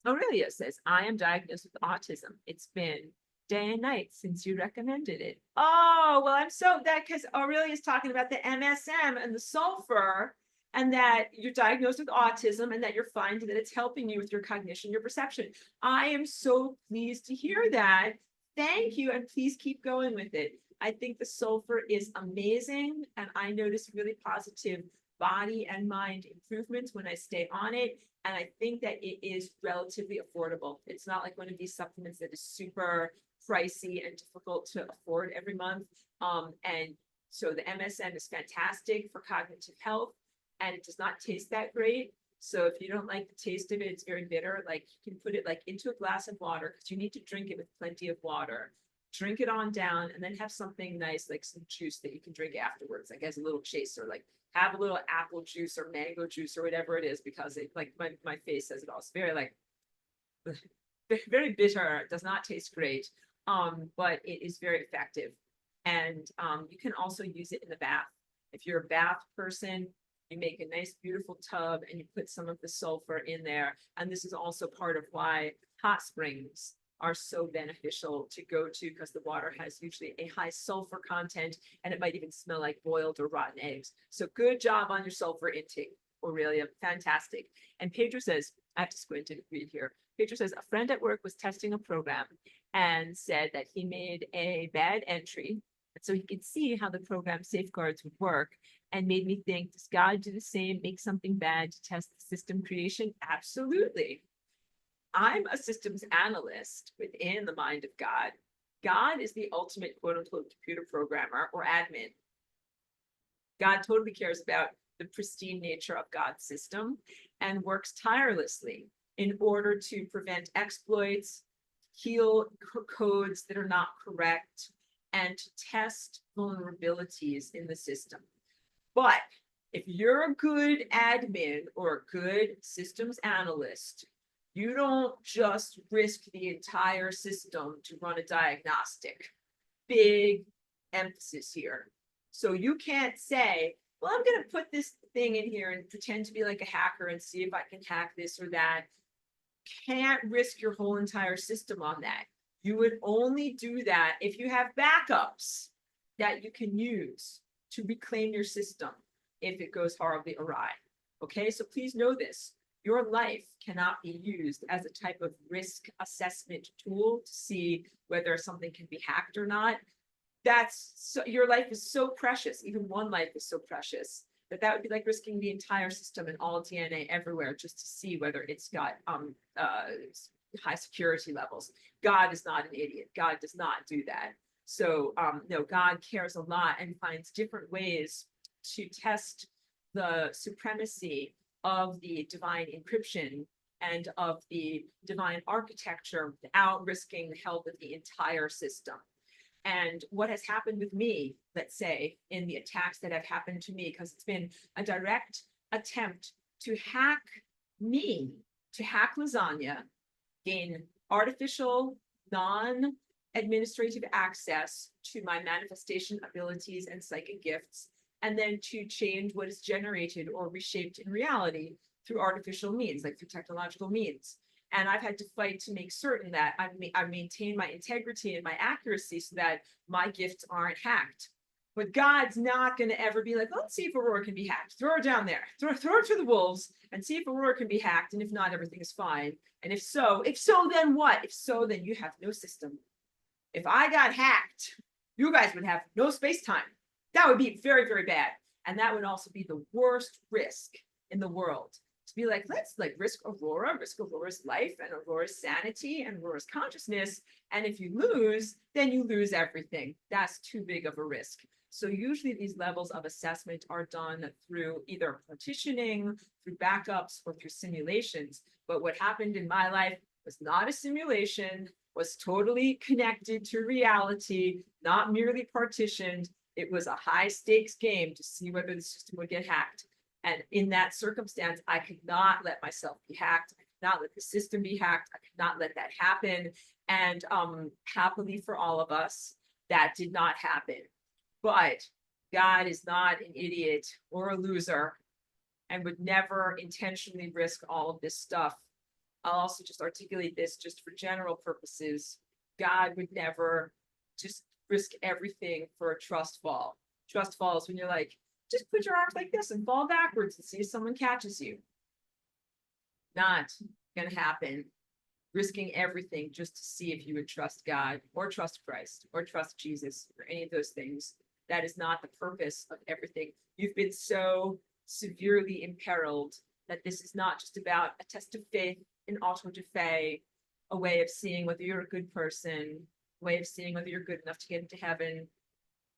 Aurelia says, I am diagnosed with autism. It's been day and night since you recommended it. Oh, well, I'm so that because Aurelia is talking about the MSM and the sulfur, and that you're diagnosed with autism and that you're finding that it's helping you with your cognition, your perception. I am so pleased to hear that. Thank you. And please keep going with it. I think the sulfur is amazing. And I notice really positive body and mind improvements when I stay on it. And I think that it is relatively affordable. It's not like one of these supplements that is super pricey and difficult to afford every month. And so the MSM is fantastic for cognitive health. And it does not taste that great. So if you don't like the taste of it, it's very bitter. Like, you can put it like into a glass of water because you need to drink it with plenty of water. Drink it on down and then have something nice, like some juice that you can drink afterwards, like as a little chaser, like have a little apple juice or mango juice or whatever it is, because it, like my face says it all. It's very like, very bitter. It does not taste great, but it is very effective. And you can also use it in the bath. If you're a bath person, you make a nice, beautiful tub and you put some of the sulfur in there. And this is also part of why hot springs are so beneficial to go to, because the water has usually a high sulfur content and it might even smell like boiled or rotten eggs. So good job on your sulfur intake, Aurelia. Fantastic. And Pedro says, I have to squint and read here. Pedro says, a friend at work was testing a program and said that he made a bad entry. And so he could see how the program safeguards would work, and made me think, does God do the same, make something bad to test the system creation? Absolutely. I'm a systems analyst within the mind of God. God is the ultimate quote unquote computer programmer or admin. God totally cares about the pristine nature of God's system and works tirelessly in order to prevent exploits, heal codes that are not correct, and to test vulnerabilities in the system. But if you're a good admin or a good systems analyst, you don't just risk the entire system to run a diagnostic. Big emphasis here. So you can't say, well, I'm going to put this thing in here and pretend to be like a hacker and see if I can hack this or that. Can't risk your whole entire system on that. You would only do that if you have backups that you can use to reclaim your system if it goes horribly awry. Okay, so please know this. Your life cannot be used as a type of risk assessment tool to see whether something can be hacked or not. That's so, your life is so precious. Even one life is so precious that would be like risking the entire system and all DNA everywhere just to see whether it's got high security levels. God is not an idiot. God does not do that. So no, God cares a lot and finds different ways to test the supremacy of the divine encryption and of the divine architecture without risking the health of the entire system. And what has happened with me, let's say, in the attacks that have happened to me, because it's been a direct attempt to hack me, to hack lasagna, gain artificial, non-administrative access to my manifestation abilities and psychic gifts, and then to change what is generated or reshaped in reality through artificial means, like through technological means. And I've had to fight to make certain that I maintain my integrity and my accuracy so that my gifts aren't hacked. But God's not going to ever be like, let's see if Aurora can be hacked. Throw her down there. Throw her to the wolves and see if Aurora can be hacked. And if not, everything is fine. And if so, then what? If so, then you have no system. If I got hacked, you guys would have no space-time. That would be very, very bad. And that would also be the worst risk in the world. To be like, let's risk Aurora's life and Aurora's sanity and Aurora's consciousness. And if you lose, then you lose everything. That's too big of a risk. So usually these levels of assessment are done through either partitioning, through backups, or through simulations. But what happened in my life was not a simulation, was totally connected to reality, not merely partitioned. It was a high stakes game to see whether the system would get hacked. And in that circumstance, I could not let myself be hacked. I could not let the system be hacked. I could not let that happen. And happily for all of us, that did not happen. But God is not an idiot or a loser and would never intentionally risk all of this stuff. I'll also just articulate this just for general purposes. God would never just risk everything for a trust fall. Trust falls when you're like, just put your arms like this and fall backwards and see if someone catches you. Not going to happen. Risking everything just to see if you would trust God or trust Christ or trust Jesus or any of those things. That is not the purpose of everything. You've been so severely imperiled that this is not just about a test of faith, an auto de fe, a way of seeing whether you're a good person, a way of seeing whether you're good enough to get into heaven.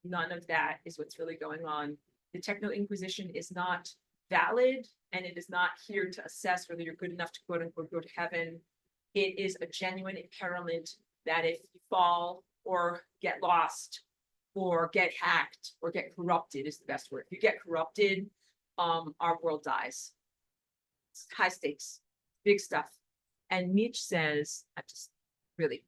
None of that is what's really going on. The Techno Inquisition is not valid, and it is not here to assess whether you're good enough to quote unquote go to heaven. It is a genuine imperilment that if you fall or get lost or get hacked or get corrupted is the best word. If you get corrupted, our world dies. It's high stakes, big stuff. And Nietzsche says, I just really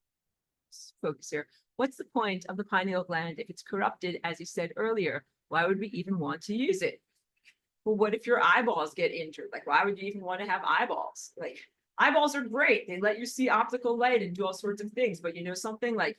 focus here. What's the point of the pineal gland if it's corrupted, as you said earlier? Why would we even want to use it? Well, what if your eyeballs get injured? Like, why would you even want to have eyeballs? Like, eyeballs are great. They let you see optical light and do all sorts of things. But you know something? Like,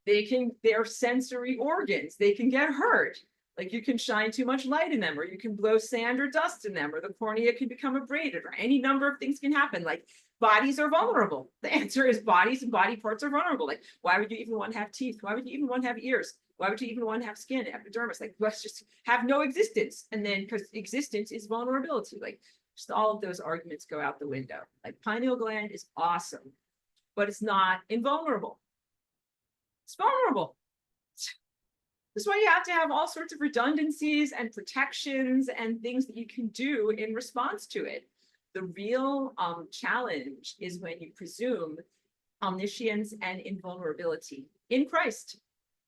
they're sensory organs. They can get hurt. Like, you can shine too much light in them, or you can blow sand or dust in them, or the cornea can become abraded, or any number of things can happen. Like, bodies are vulnerable. The answer is bodies and body parts are vulnerable. Like, why would you even want to have teeth? Why would you even want to have ears? Why would you even want to have skin, epidermis? Like, let's just have no existence. And then, because existence is vulnerability, like, just all of those arguments go out the window. Like, pineal gland is awesome, but it's not invulnerable. It's vulnerable. That's why you have to have all sorts of redundancies and protections and things that you can do in response to it. The real challenge is when you presume omniscience and invulnerability in Christ.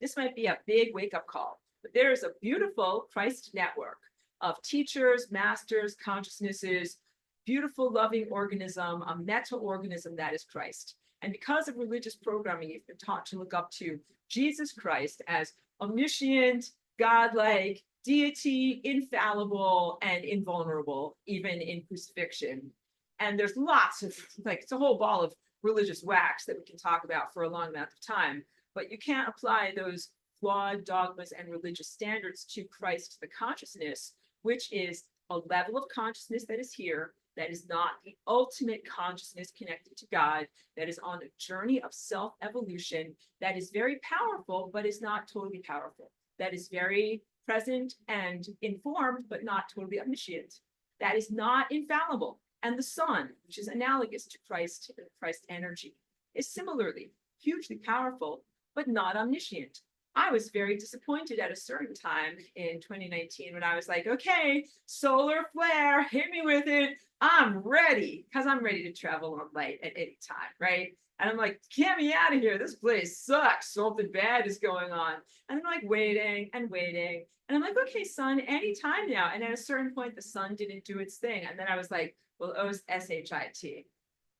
This might be a big wake-up call, but there is a beautiful Christ network of teachers, masters, consciousnesses, beautiful, loving organism, a meta-organism that is Christ. And because of religious programming, you've been taught to look up to Jesus Christ as omniscient, godlike, deity, infallible, and invulnerable, even in crucifixion. And there's lots of, like, it's a whole ball of religious wax that we can talk about for a long amount of time. But you can't apply those flawed dogmas and religious standards to Christ, the consciousness, which is a level of consciousness that is here, that is not the ultimate consciousness connected to God, that is on a journey of self-evolution, that is very powerful, but is not totally powerful, that is very present and informed, but not totally omniscient, that is not infallible. And the Son, which is analogous to Christ and Christ energy, is similarly hugely powerful, but not omniscient. I was very disappointed at a certain time in 2019 when I was like, okay, solar flare, hit me with it. I'm ready because I'm ready to travel on light at any time, right? And I'm like, get me out of here. This place sucks. Something bad is going on. And I'm like waiting and waiting. And I'm like, okay, sun, anytime now. And at a certain point, the sun didn't do its thing. And then I was like, well, oh, S-H-I-T.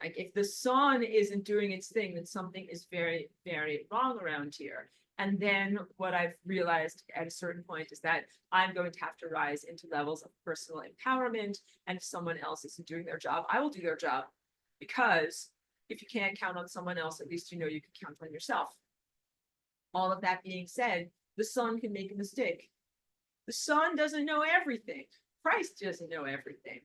Like if the sun isn't doing its thing, then something is very, very wrong around here. And then what I've realized at a certain point is that I'm going to have to rise into levels of personal empowerment. And if someone else isn't doing their job, I will do their job. Because if you can't count on someone else, at least you know you can count on yourself. All of that being said, the sun can make a mistake. The sun doesn't know everything. Christ doesn't know everything.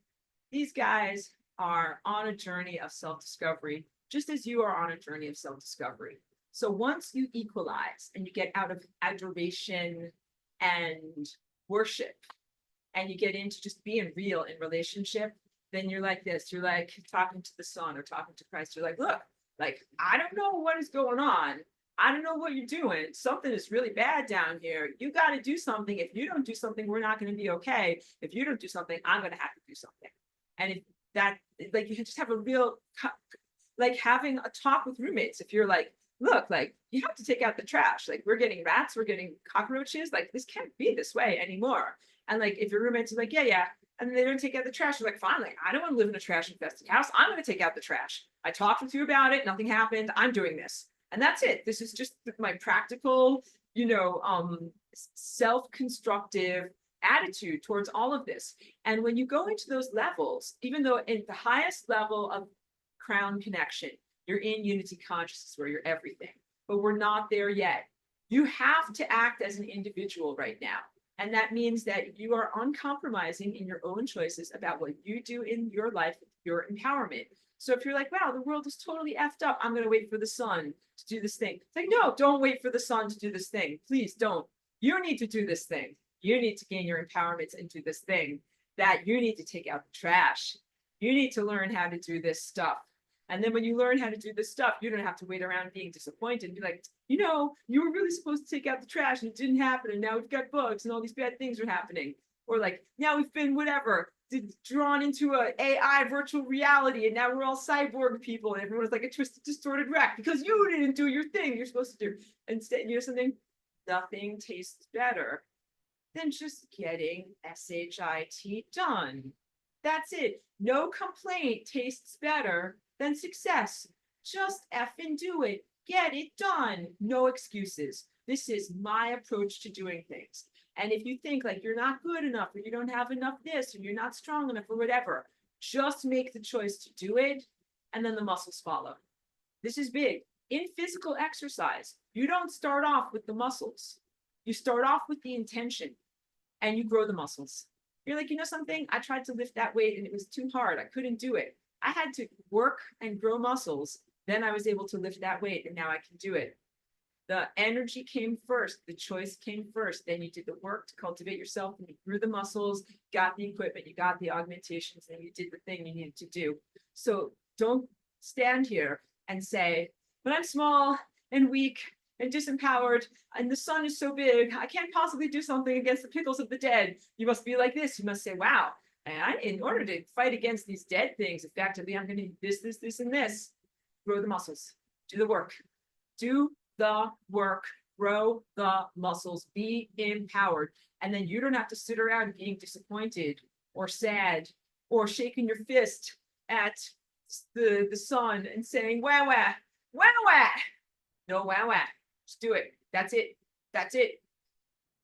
These guys are on a journey of self-discovery, just as you are on a journey of self-discovery. So once you equalize and you get out of adoration and worship, and you get into just being real in relationship, then you're like this. You're like talking to the sun or talking to Christ. You're like, look, like, I don't know what is going on. I don't know what you're doing. Something is really bad down here. You got to do something. If you don't do something, we're not going to be okay. If you don't do something, I'm going to have to do something. And if that, like, you just have a real, like having a talk with roommates. If you're like, look, like, you have to take out the trash. Like, we're getting rats, we're getting cockroaches. Like, this can't be this way anymore. And like, if your roommates are like, yeah, yeah, and they don't take out the trash, you're like, fine, like, I don't want to live in a trash infested house. I'm going to take out the trash. I talked with you about it. Nothing happened. I'm doing this. And that's it. This is just my practical, self-constructive attitude towards all of this. And when you go into those levels, even though at the highest level of crown connection, you're in unity consciousness where you're everything, but we're not there yet. You have to act as an individual right now. And that means that you are uncompromising in your own choices about what you do in your life, your empowerment. So if you're like, wow, the world is totally effed up, I'm going to wait for the sun to do this thing. It's like, no, don't wait for the sun to do this thing. Please don't. You need to do this thing. You need to gain your empowerment and do this thing. That you need to take out the trash. You need to learn how to do this stuff. And then when you learn how to do this stuff, you don't have to wait around being disappointed and be like, you were really supposed to take out the trash and it didn't happen. And now we've got bugs and all these bad things are happening. Or like, now we've been drawn into a AI virtual reality. And now we're all cyborg people. And everyone's like a twisted, distorted wreck because you didn't do your thing you're supposed to do. Instead, something, nothing tastes better than just getting SHIT done. That's it. No complaint tastes better than success. Just effing do it. Get it done. No excuses. This is my approach to doing things. And if you think like you're not good enough or you don't have enough this or you're not strong enough or whatever, just make the choice to do it and then the muscles follow. This is big. In physical exercise, you don't start off with the muscles. You start off with the intention and you grow the muscles. You're like, something? I tried to lift that weight and it was too hard. I couldn't do it. I had to work and grow muscles. Then I was able to lift that weight and now I can do it. The energy came first. The choice came first. Then you did the work to cultivate yourself and you grew the muscles, got the equipment, you got the augmentations, and you did the thing you needed to do. So don't stand here and say, but I'm small and weak and disempowered and the sun is so big, I can't possibly do something against the pickles of the dead. You must be like this. You must say, wow, and in order to fight against these dead things effectively, I'm going to do this, and this. Grow the muscles. Do the work. Do the work. Grow the muscles. Be empowered. And then you don't have to sit around being disappointed or sad or shaking your fist at the sun and saying, wow, wow, wow, wow. No, wow, wow. Just do it. That's it. That's it.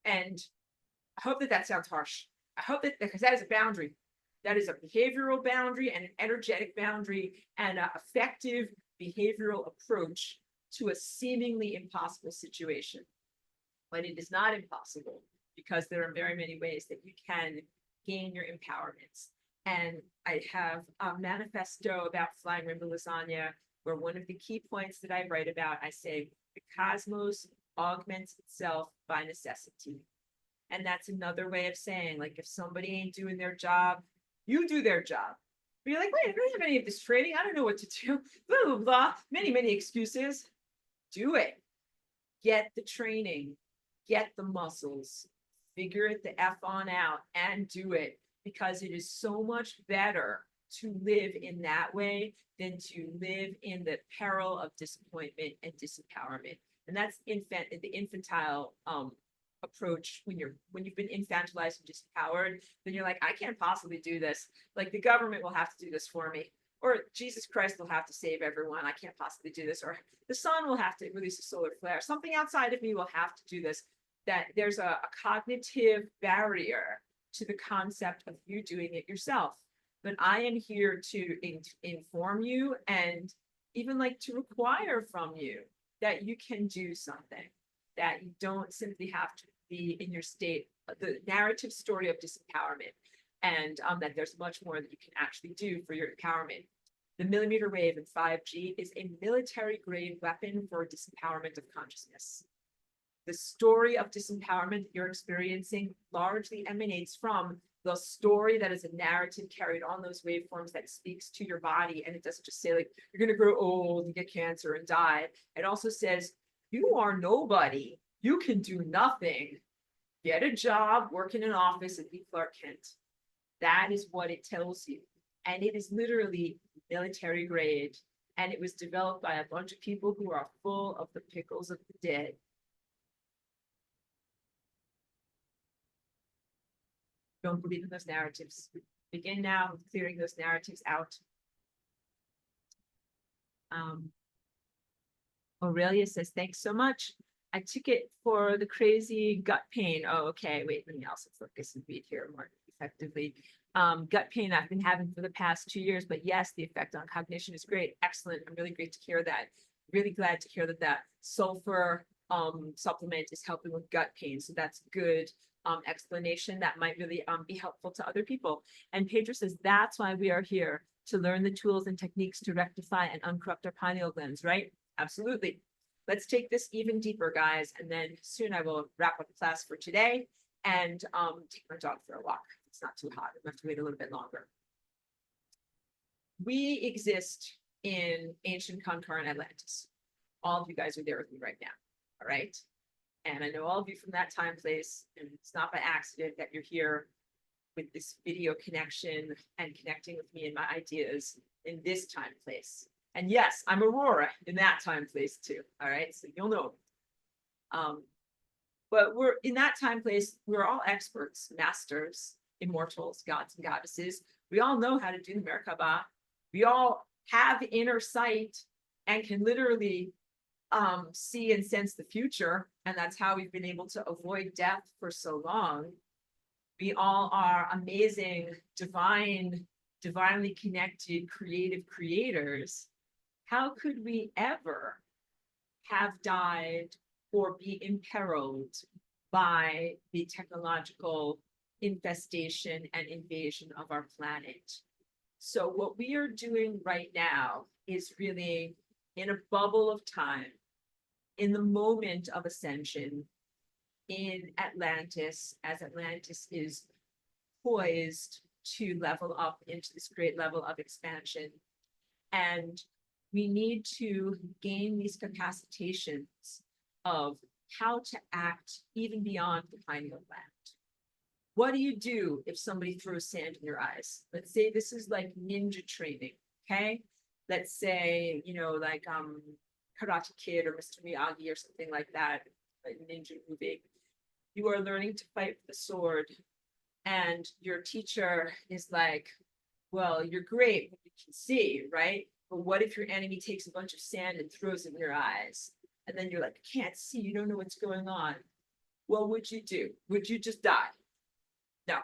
And I hope that sounds harsh. I hope that, because that is a boundary. That is a behavioral boundary and an energetic boundary and an effective behavioral approach to a seemingly impossible situation. But it is not impossible because there are very many ways that you can gain your empowerments. And I have a manifesto about flying rainbow lasagna, where one of the key points that I write about, I say, the cosmos augments itself by necessity. And that's another way of saying, like, if somebody ain't doing their job, you do their job. But you're like, wait, I don't have any of this training. I don't know what to do. Blah, blah, blah. Many, many excuses. Do it. Get the training. Get the muscles. Figure it the F on out and do it. Because it is so much better to live in that way than to live in the peril of disappointment and disempowerment. And that's the infantile approach. When you've been infantilized and disempowered, then you're like, I can't possibly do this. Like, the government will have to do this for me, or Jesus Christ will have to save everyone. I can't possibly do this, or the sun will have to release a solar flare. Something outside of me will have to do this. That there's a cognitive barrier to the concept of you doing it yourself. But I am here to inform you, and even like to require from you that you can do something, that you don't simply have to be in your state, the narrative story of disempowerment, and that there's much more that you can actually do for your empowerment. The millimeter wave in 5G is a military grade weapon for disempowerment of consciousness. The story of disempowerment you're experiencing largely emanates from the story that is a narrative carried on those waveforms that speaks to your body. And it doesn't just say like, you're going to grow old and get cancer and die. It also says, you are nobody. You can do nothing. Get a job, work in an office, and be Clark Kent. That is what it tells you. And it is literally military grade. And it was developed by a bunch of people who are full of the pickles of the dead. Don't believe in those narratives. Begin now with clearing those narratives out. Aurelia says, thanks so much. I took it for the crazy gut pain. Oh, okay. Wait, let me also focus and read here more effectively. Gut pain I've been having for the past 2 years, but yes, the effect on cognition is great. Excellent. I'm really great to hear that. Really glad to hear that that sulfur supplement is helping with gut pain. So that's good. Explanation that might really be helpful to other people. And Pedro says, that's why we are here, to learn the tools and techniques to rectify and uncorrupt our pineal glands, right? Absolutely. Let's take this even deeper, guys. And then soon I will wrap up class for today and take my dog for a walk. It's not too hot. I have to wait a little bit longer. We exist in ancient concurrent Atlantis. All of you guys are there with me right now. All right. And I know all of you from that time place, and it's not by accident that you're here with this video connection and connecting with me and my ideas in this time place. And yes, I'm Aurora in that time place too. All right, so you'll know. But we're in that time place, we're all experts, masters, immortals, gods and goddesses. We all know how to do the Merkaba. We all have inner sight and can literally see and sense the future, and that's how we've been able to avoid death for so long. We all are amazing, divinely connected, creative creators. How could we ever have died or be imperiled by the technological infestation and invasion of our planet? So what we are doing right now is really in a bubble of time, in the moment of ascension in Atlantis, as Atlantis is poised to level up into this great level of expansion. And we need to gain these capacitations of how to act even beyond the pineal gland. What do you do if somebody throws sand in your eyes? Let's say this is like ninja training, okay? Let's say, you know, like Karate Kid or Mr. Miyagi or something like that, like ninja movie. You are learning to fight with the sword, and your teacher is like, well, you're great when you can see, right? But what if your enemy takes a bunch of sand and throws it in your eyes? And then you're like, I can't see, you don't know what's going on. What would you do? Would you just die? No.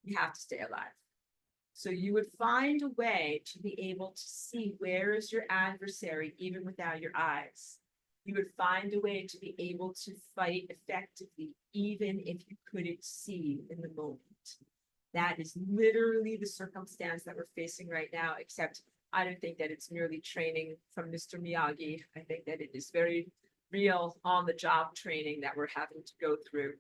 You have to stay alive. So you would find a way to be able to see where is your adversary even without your eyes. You would find a way to be able to fight effectively even if you couldn't see in the moment. That is literally the circumstance that we're facing right now, except I don't think that it's merely training from Mr. Miyagi. I think that it is very real on-the-job training that we're having to go through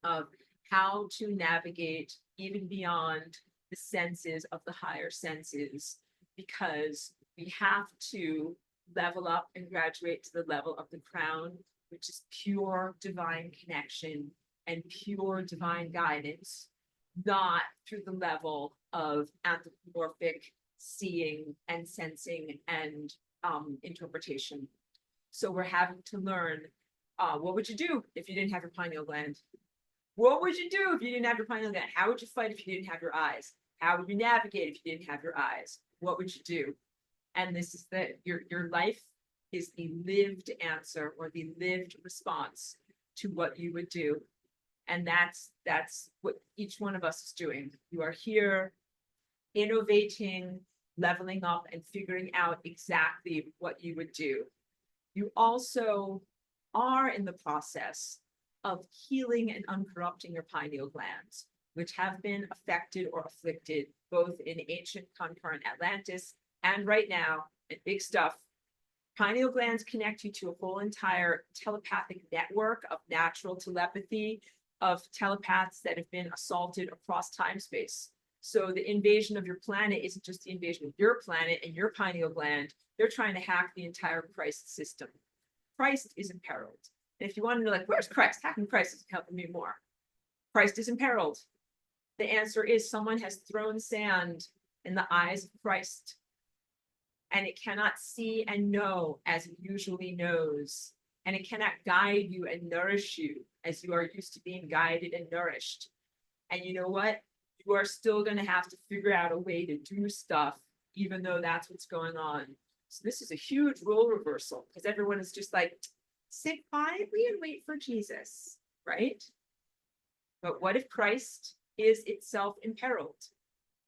of how to navigate even beyond the senses of the higher senses, because we have to level up and graduate to the level of the crown, which is pure divine connection and pure divine guidance, not through the level of anthropomorphic seeing and sensing and interpretation. So we're having to learn, what would you do if you didn't have your pineal gland? What would you do if you didn't have your pineal gland? How would you fight if you didn't have your eyes? How would you navigate if you didn't have your eyes? What would you do? And this is that your life is the lived answer or the lived response to what you would do. And that's what each one of us is doing. You are here innovating, leveling up, and figuring out exactly what you would do. You also are in the process of healing and uncorrupting your pineal glands, which have been affected or afflicted both in ancient concurrent Atlantis and right now in big stuff. Pineal glands connect you to a whole entire telepathic network of natural telepathy of telepaths that have been assaulted across time space. So the invasion of your planet isn't just the invasion of your planet and your pineal gland. They're trying to hack the entire Christ system. Christ is imperiled. And if you want to know, like, where's Christ? Hacking Christ is helping me more. Christ is imperiled. The answer is someone has thrown sand in the eyes of Christ, and it cannot see and know as it usually knows, and it cannot guide you and nourish you as you are used to being guided and nourished. And you know what? You are still going to have to figure out a way to do stuff, even though that's what's going on. So this is a huge role reversal because everyone is just like, sit quietly and wait for Jesus, right? But what if Christ is itself imperiled?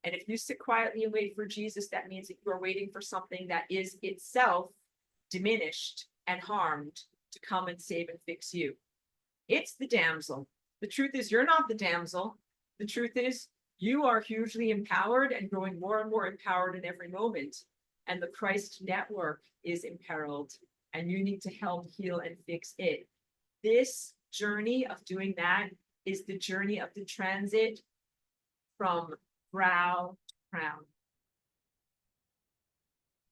And if you sit quietly and wait for Jesus, that means that you are waiting for something that is itself diminished and harmed to come and save and fix you. It's the damsel. The truth is, you're not the damsel. The truth is, you are hugely empowered and growing more and more empowered in every moment. And the Christ network is imperiled, and you need to help heal and fix it. This journey of doing that is the journey of the transit from brow to crown.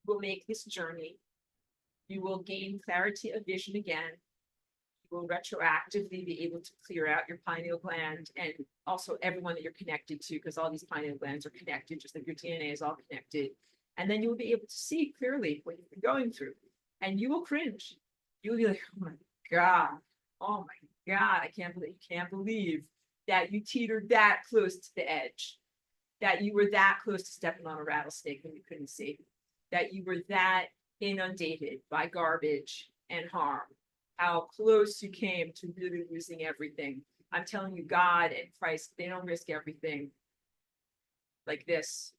We'll make this journey. You will gain clarity of vision again. You will retroactively be able to clear out your pineal gland and also everyone that you're connected to, because all these pineal glands are connected, just like your DNA is all connected. And then you will be able to see clearly what you've been going through. And you will cringe. You will be like, oh my God, I can't believe that you teetered that close to the edge, that you were that close to stepping on a rattlesnake when you couldn't see, that you were that inundated by garbage and harm, how close you came to really losing everything. I'm telling you, God and Christ, they don't risk everything like this.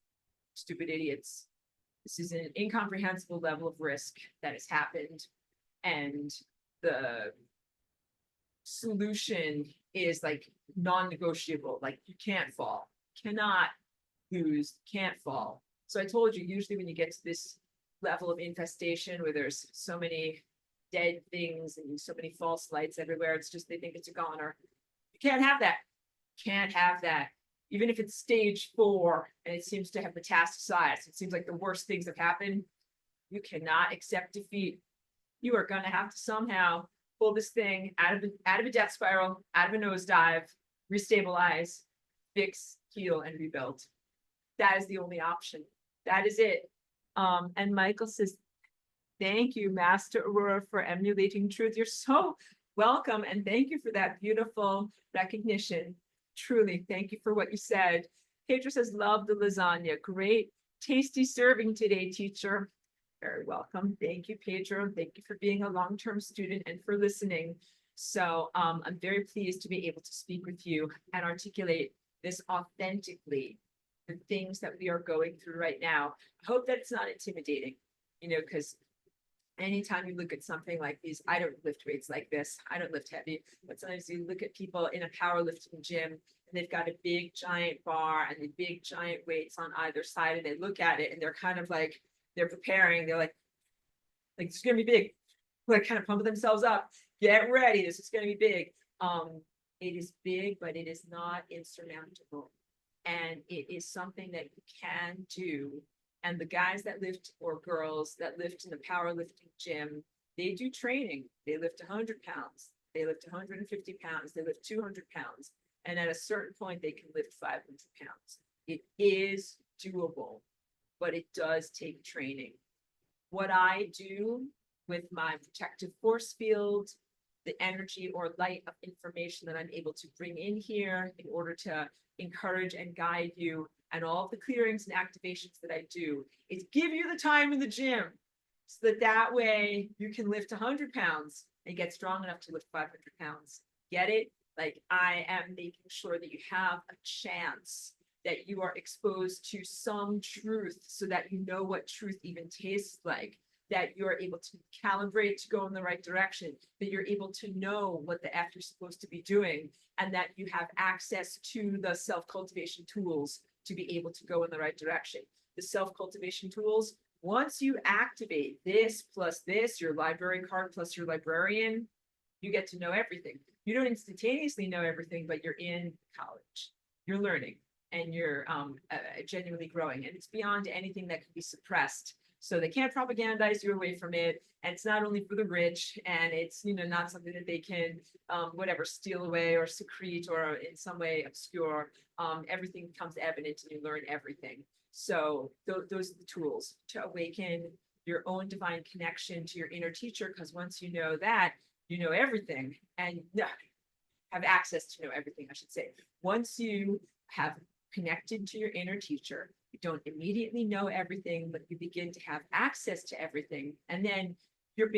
Stupid idiots. This is an incomprehensible level of risk that has happened. And the solution is like non-negotiable. Like, you can't fall, cannot lose, can't fall. So I told you, usually when you get to this level of infestation where there's so many dead things and so many false lights everywhere, it's just they think it's a goner. You can't have that. Can't have that. Even if it's stage 4 and it seems to have metastasized, it seems like the worst things have happened, you cannot accept defeat. You are going to have to somehow pull this thing out of a death spiral, out of a nosedive, restabilize, fix, heal, and rebuild. That is the only option. That is it. And Michael says, thank you, Master Aurora, for emulating truth. You're so welcome. And thank you for that beautiful recognition. Truly, thank you for what you said. Pedro says, love the lasagna. Great, tasty serving today, teacher. Very welcome. Thank you, Pedro. Thank you for being a long-term student and for listening. So I'm very pleased to be able to speak with you and articulate this authentically, the things that we are going through right now. I hope that it's not intimidating, because anytime you look at something like these, I don't lift weights like this. I don't lift heavy, but sometimes you look at people in a powerlifting gym and they've got a big giant bar and the big giant weights on either side, and they look at it and they're kind of like, they're preparing. They're like it's going to be big. Like, kind of pumping themselves up. Get ready. This is going to be big. It is big, but it is not insurmountable. And it is something that you can do. And the guys that lift, or girls that lift in the powerlifting gym, they do training. They lift 100 pounds. They lift 150 pounds. They lift 200 pounds. And at a certain point, they can lift 500 pounds. It is doable, but it does take training. What I do with my protective force field, the energy or light of information that I'm able to bring in here in order to encourage and guide you, and all of the clearings and activations that I do, is give you the time in the gym so that way you can lift 100 pounds and get strong enough to lift 500 pounds. Get it? Like, I am making sure that you have a chance, that you are exposed to some truth so that you know what truth even tastes like, that you're able to calibrate to go in the right direction, that you're able to know what the F you're supposed to be doing, and that you have access to the self-cultivation tools to be able to go in the right direction. The self-cultivation tools, once you activate this plus this, your library card plus your librarian, you get to know everything. You don't instantaneously know everything, but you're in college, you're learning, and you're genuinely growing. And it's beyond anything that can be suppressed. So they can't propagandize you away from it. And it's not only for the rich, and it's, you know, not something that they can, whatever, steal away or secrete or in some way obscure. Everything becomes evident and you learn everything. So those are the tools to awaken your own divine connection to your inner teacher, because once you know that, you know everything, and have access to know everything, I should say. Once you have connected to your inner teacher, you don't immediately know everything, but you begin to have access to everything. And then you're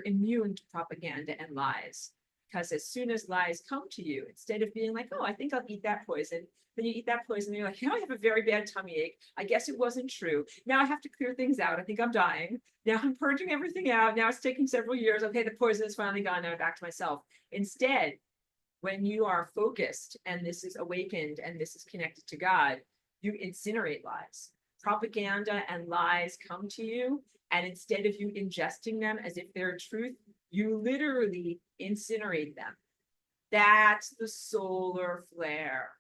immune to propaganda and lies. Because as soon as lies come to you, instead of being like, oh, I think I'll eat that poison, then you eat that poison and you're like, you know, I have a very bad tummy ache. I guess it wasn't true. Now I have to clear things out. I think I'm dying. Now I'm purging everything out. Now it's taking several years. Okay, the poison is finally gone. Now I'm back to myself. Instead, when you are focused and this is awakened and this is connected to God, you incinerate lies. Propaganda and lies come to you, and instead of you ingesting them as if they're truth, you literally incinerate them. That's the solar flare.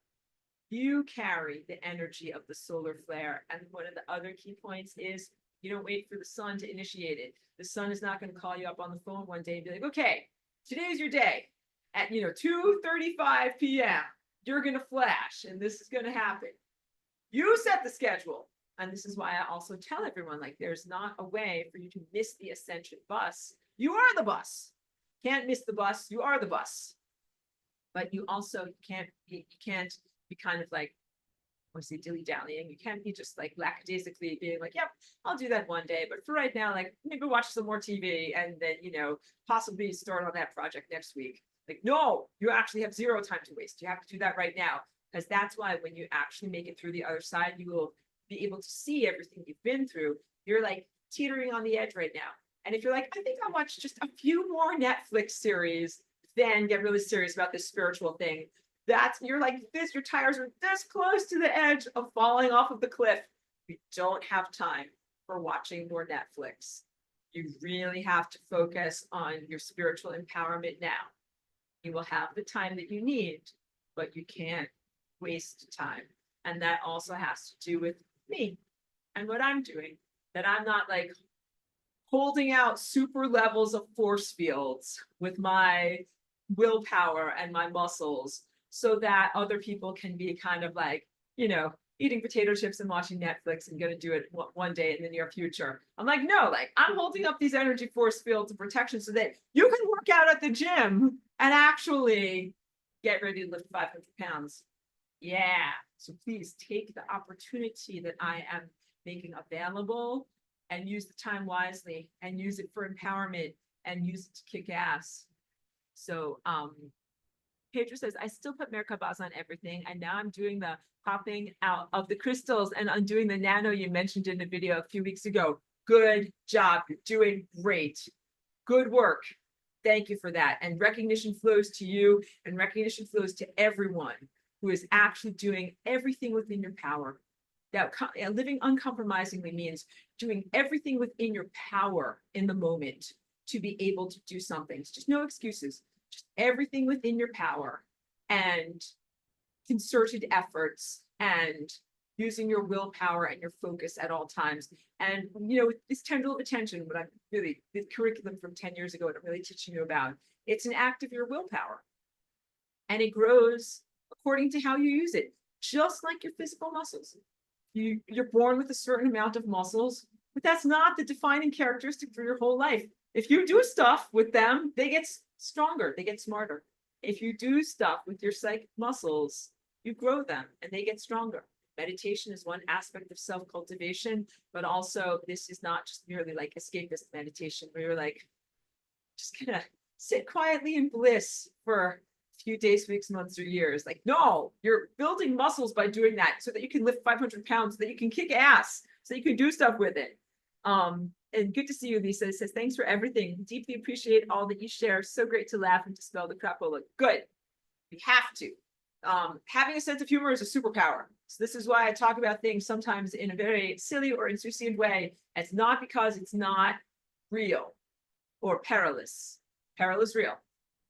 You carry the energy of the solar flare. And one of the other key points is you don't wait for the sun to initiate it. The sun is not going to call you up on the phone one day and be like, okay, today's your day. At 2:35 p.m., you're going to flash and this is going to happen. You set the schedule. And this is why I also tell everyone, like, there's not a way for you to miss the ascension bus. You are the bus. Can't miss the bus. You are the bus. But you also can't be kind of like, I want to say dilly-dallying. You can't be just like lackadaisically being like, yep, I'll do that one day. But for right now, like, maybe watch some more TV and then, possibly start on that project next week. Like, no, you actually have zero time to waste. You have to do that right now. Because that's why when you actually make it through the other side, you will be able to see everything you've been through. You're like teetering on the edge right now. And if you're like, I think I'll watch just a few more Netflix series, then get really serious about this spiritual thing. You're like this, your tires are this close to the edge of falling off of the cliff. You don't have time for watching more Netflix. You really have to focus on your spiritual empowerment now. You will have the time that you need, but you can't waste time. And that also has to do with me and what I'm doing, that I'm not like holding out super levels of force fields with my willpower and my muscles so that other people can be kind of like, eating potato chips and watching Netflix and going to do it one day in the near future. I'm like, no, like, I'm holding up these energy force fields of protection so that you can work out at the gym and actually get ready to lift 500 pounds. Yeah. So please take the opportunity that I am making available and use the time wisely and use it for empowerment and use it to kick ass. So, Pedro says, I still put Merkabahs on everything. And now I'm doing the popping out of the crystals and undoing the nano you mentioned in the video a few weeks ago. Good job. You're doing great. Good work. Thank you for that. And recognition flows to you, and recognition flows to everyone who is actually doing everything within your power. That living uncompromisingly means doing everything within your power in the moment to be able to do something. It's just no excuses. Just everything within your power and concerted efforts and using your willpower and your focus at all times. And, with this tendril of attention, the curriculum from 10 years ago, what I'm really teaching you about, it's an act of your willpower. And it grows according to how you use it. just like your physical muscles. You're born with a certain amount of muscles, but that's not the defining characteristic for your whole life. If you do stuff with them, they get stronger, they get smarter. If you do stuff with your psychic muscles, you grow them and they get stronger. Meditation is one aspect of self-cultivation, but also this is not just merely like escapist meditation where you're like, just gonna sit quietly in bliss for a few days, weeks, months, or years. Like, no, you're building muscles by doing that so that you can lift 500 pounds, so that you can kick ass, so you can do stuff with it. And good to see you, Lisa. It says, thanks for everything. Deeply appreciate all that you share. So great to laugh and dispel the crapola. Good. We have to. Having a sense of humor is a superpower. So this is why I talk about things sometimes in a very silly or insouciant way. It's not because it's not real or perilous. Peril is real.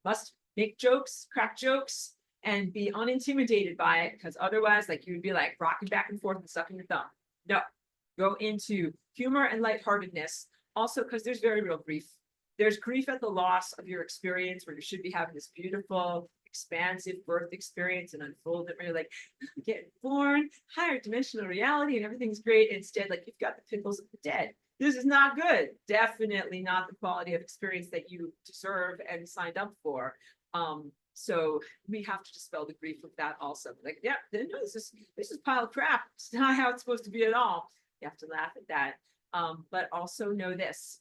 Must make jokes, crack jokes, and be unintimidated by it, because otherwise, like, you would be like rocking back and forth and sucking your thumb. No, go into humor and lightheartedness. Also, because there's very real grief. There's grief at the loss of your experience, where you should be having this beautiful, expansive birth experience and unfoldment where you're like, getting born, higher dimensional reality, and everything's great. Instead, like, you've got the pickles of the dead. This is not good. Definitely not the quality of experience that you deserve and signed up for. So we have to dispel the grief of that also. Like, yeah, no, this is pile of crap. It's not how it's supposed to be at all. You have to laugh at that. But also know this.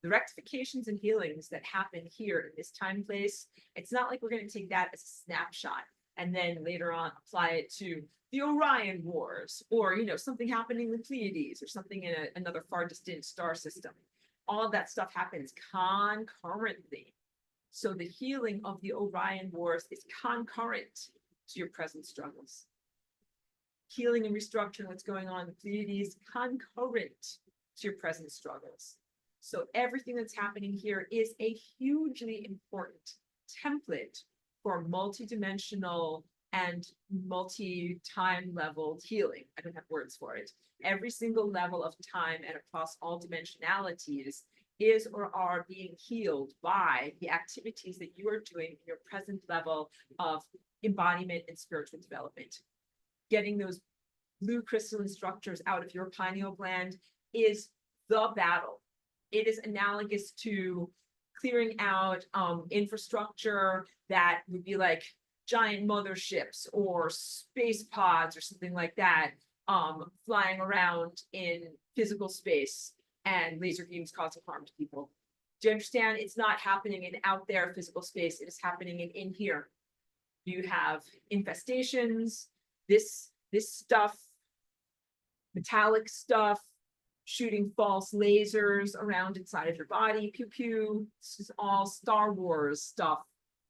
The rectifications and healings that happen here in this time place, it's not like we're going to take that as a snapshot and then later on apply it to the Orion Wars, or, you know, something happening in the Pleiades, or something in another far distant star system. All of that stuff happens concurrently. So the healing of the Orion Wars is concurrent to your present struggles. Healing and restructuring what's going on in the Pleiades, concurrent to your present struggles. So everything that's happening here is a hugely important template for multidimensional and multi-time leveled healing. I don't have words for it. Every single level of time and across all dimensionalities is or are being healed by the activities that you are doing in your present level of embodiment and spiritual development. Getting those blue crystalline structures out of your pineal gland is the battle. It is analogous to clearing out infrastructure that would be like giant motherships or space pods or something like that, flying around in physical space and laser beams causing harm to people. Do you understand? It's not happening in out there physical space. It is happening in here. You have infestations, this stuff, metallic stuff, shooting false lasers around inside of your body, pew pew. This is all Star Wars stuff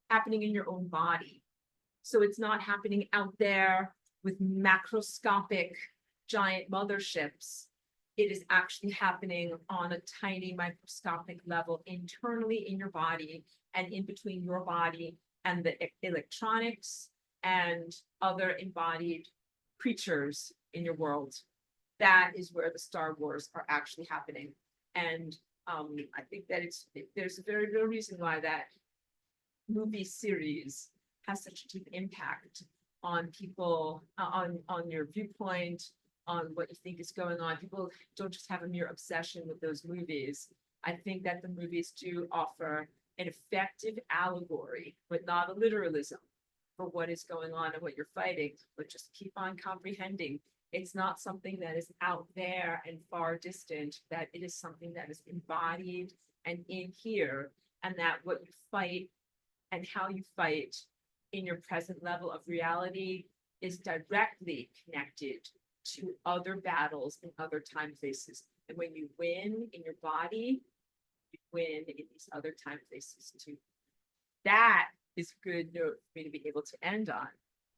happening in your own body. So it's not happening out there with macroscopic giant motherships. It is actually happening on a tiny microscopic level internally in your body and in between your body and the electronics and other embodied creatures in your world. That is where the Star Wars are actually happening. And I think that there's a very real reason why that movie series has such a deep impact on people, on your viewpoint, on what you think is going on. People don't just have a mere obsession with those movies. I think that the movies do offer an effective allegory, but not a literalism for what is going on and what you're fighting, but just keep on comprehending. It's not something that is out there and far distant, that it is something that is embodied and in here, and that what you fight and how you fight in your present level of reality is directly connected to other battles in other time places. And when you win in your body, you win in these other time places too. That is a good note for me to be able to end on.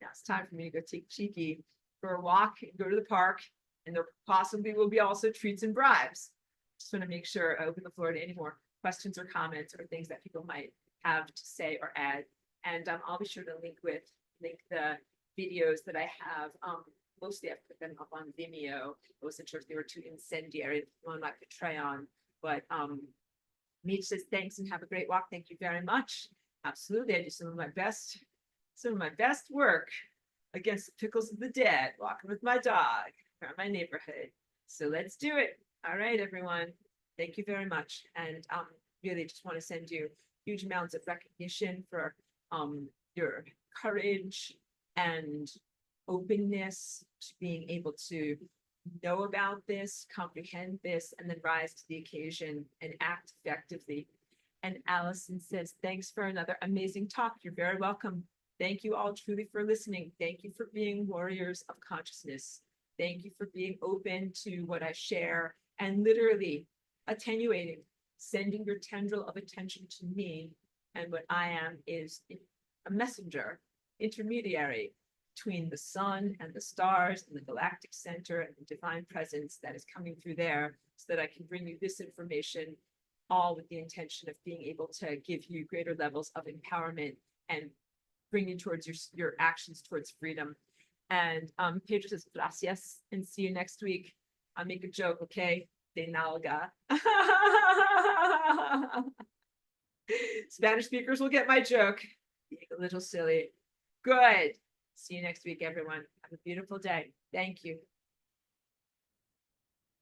Now it's time for me to go take Cheeky for a walk and go to the park, and there possibly will be also treats and bribes. Just want to make sure I open the floor to any more questions or comments or things that people might have to say or add. And I'll be sure to link the videos that I have. Mostly I've put them up on Vimeo. I wasn't sure if they were too incendiary, one might betray on, but Meech says thanks and have a great walk. Thank you very much. Absolutely, I do some of my best work against the pickles of the dead, walking with my dog around my neighborhood. So let's do it. All right, everyone. Thank you very much. And really just want to send you huge amounts of recognition for your courage and openness to being able to know about this, comprehend this, and then rise to the occasion and act effectively. And Allison says, thanks for another amazing talk. You're very welcome. Thank you all truly for listening. Thank you for being warriors of consciousness. Thank you for being open to what I share and literally attenuating, sending your tendril of attention to me. And what I am is a messenger, intermediary between the sun and the stars and the galactic center and the divine presence that is coming through there, so that I can bring you this information, all with the intention of being able to give you greater levels of empowerment and bring you towards your actions towards freedom. And Pedro says, gracias, and see you next week. I'll make a joke, okay? De nalga. Spanish speakers will get my joke. Being a little silly. Good. See you next week, everyone. Have a beautiful day. Thank you.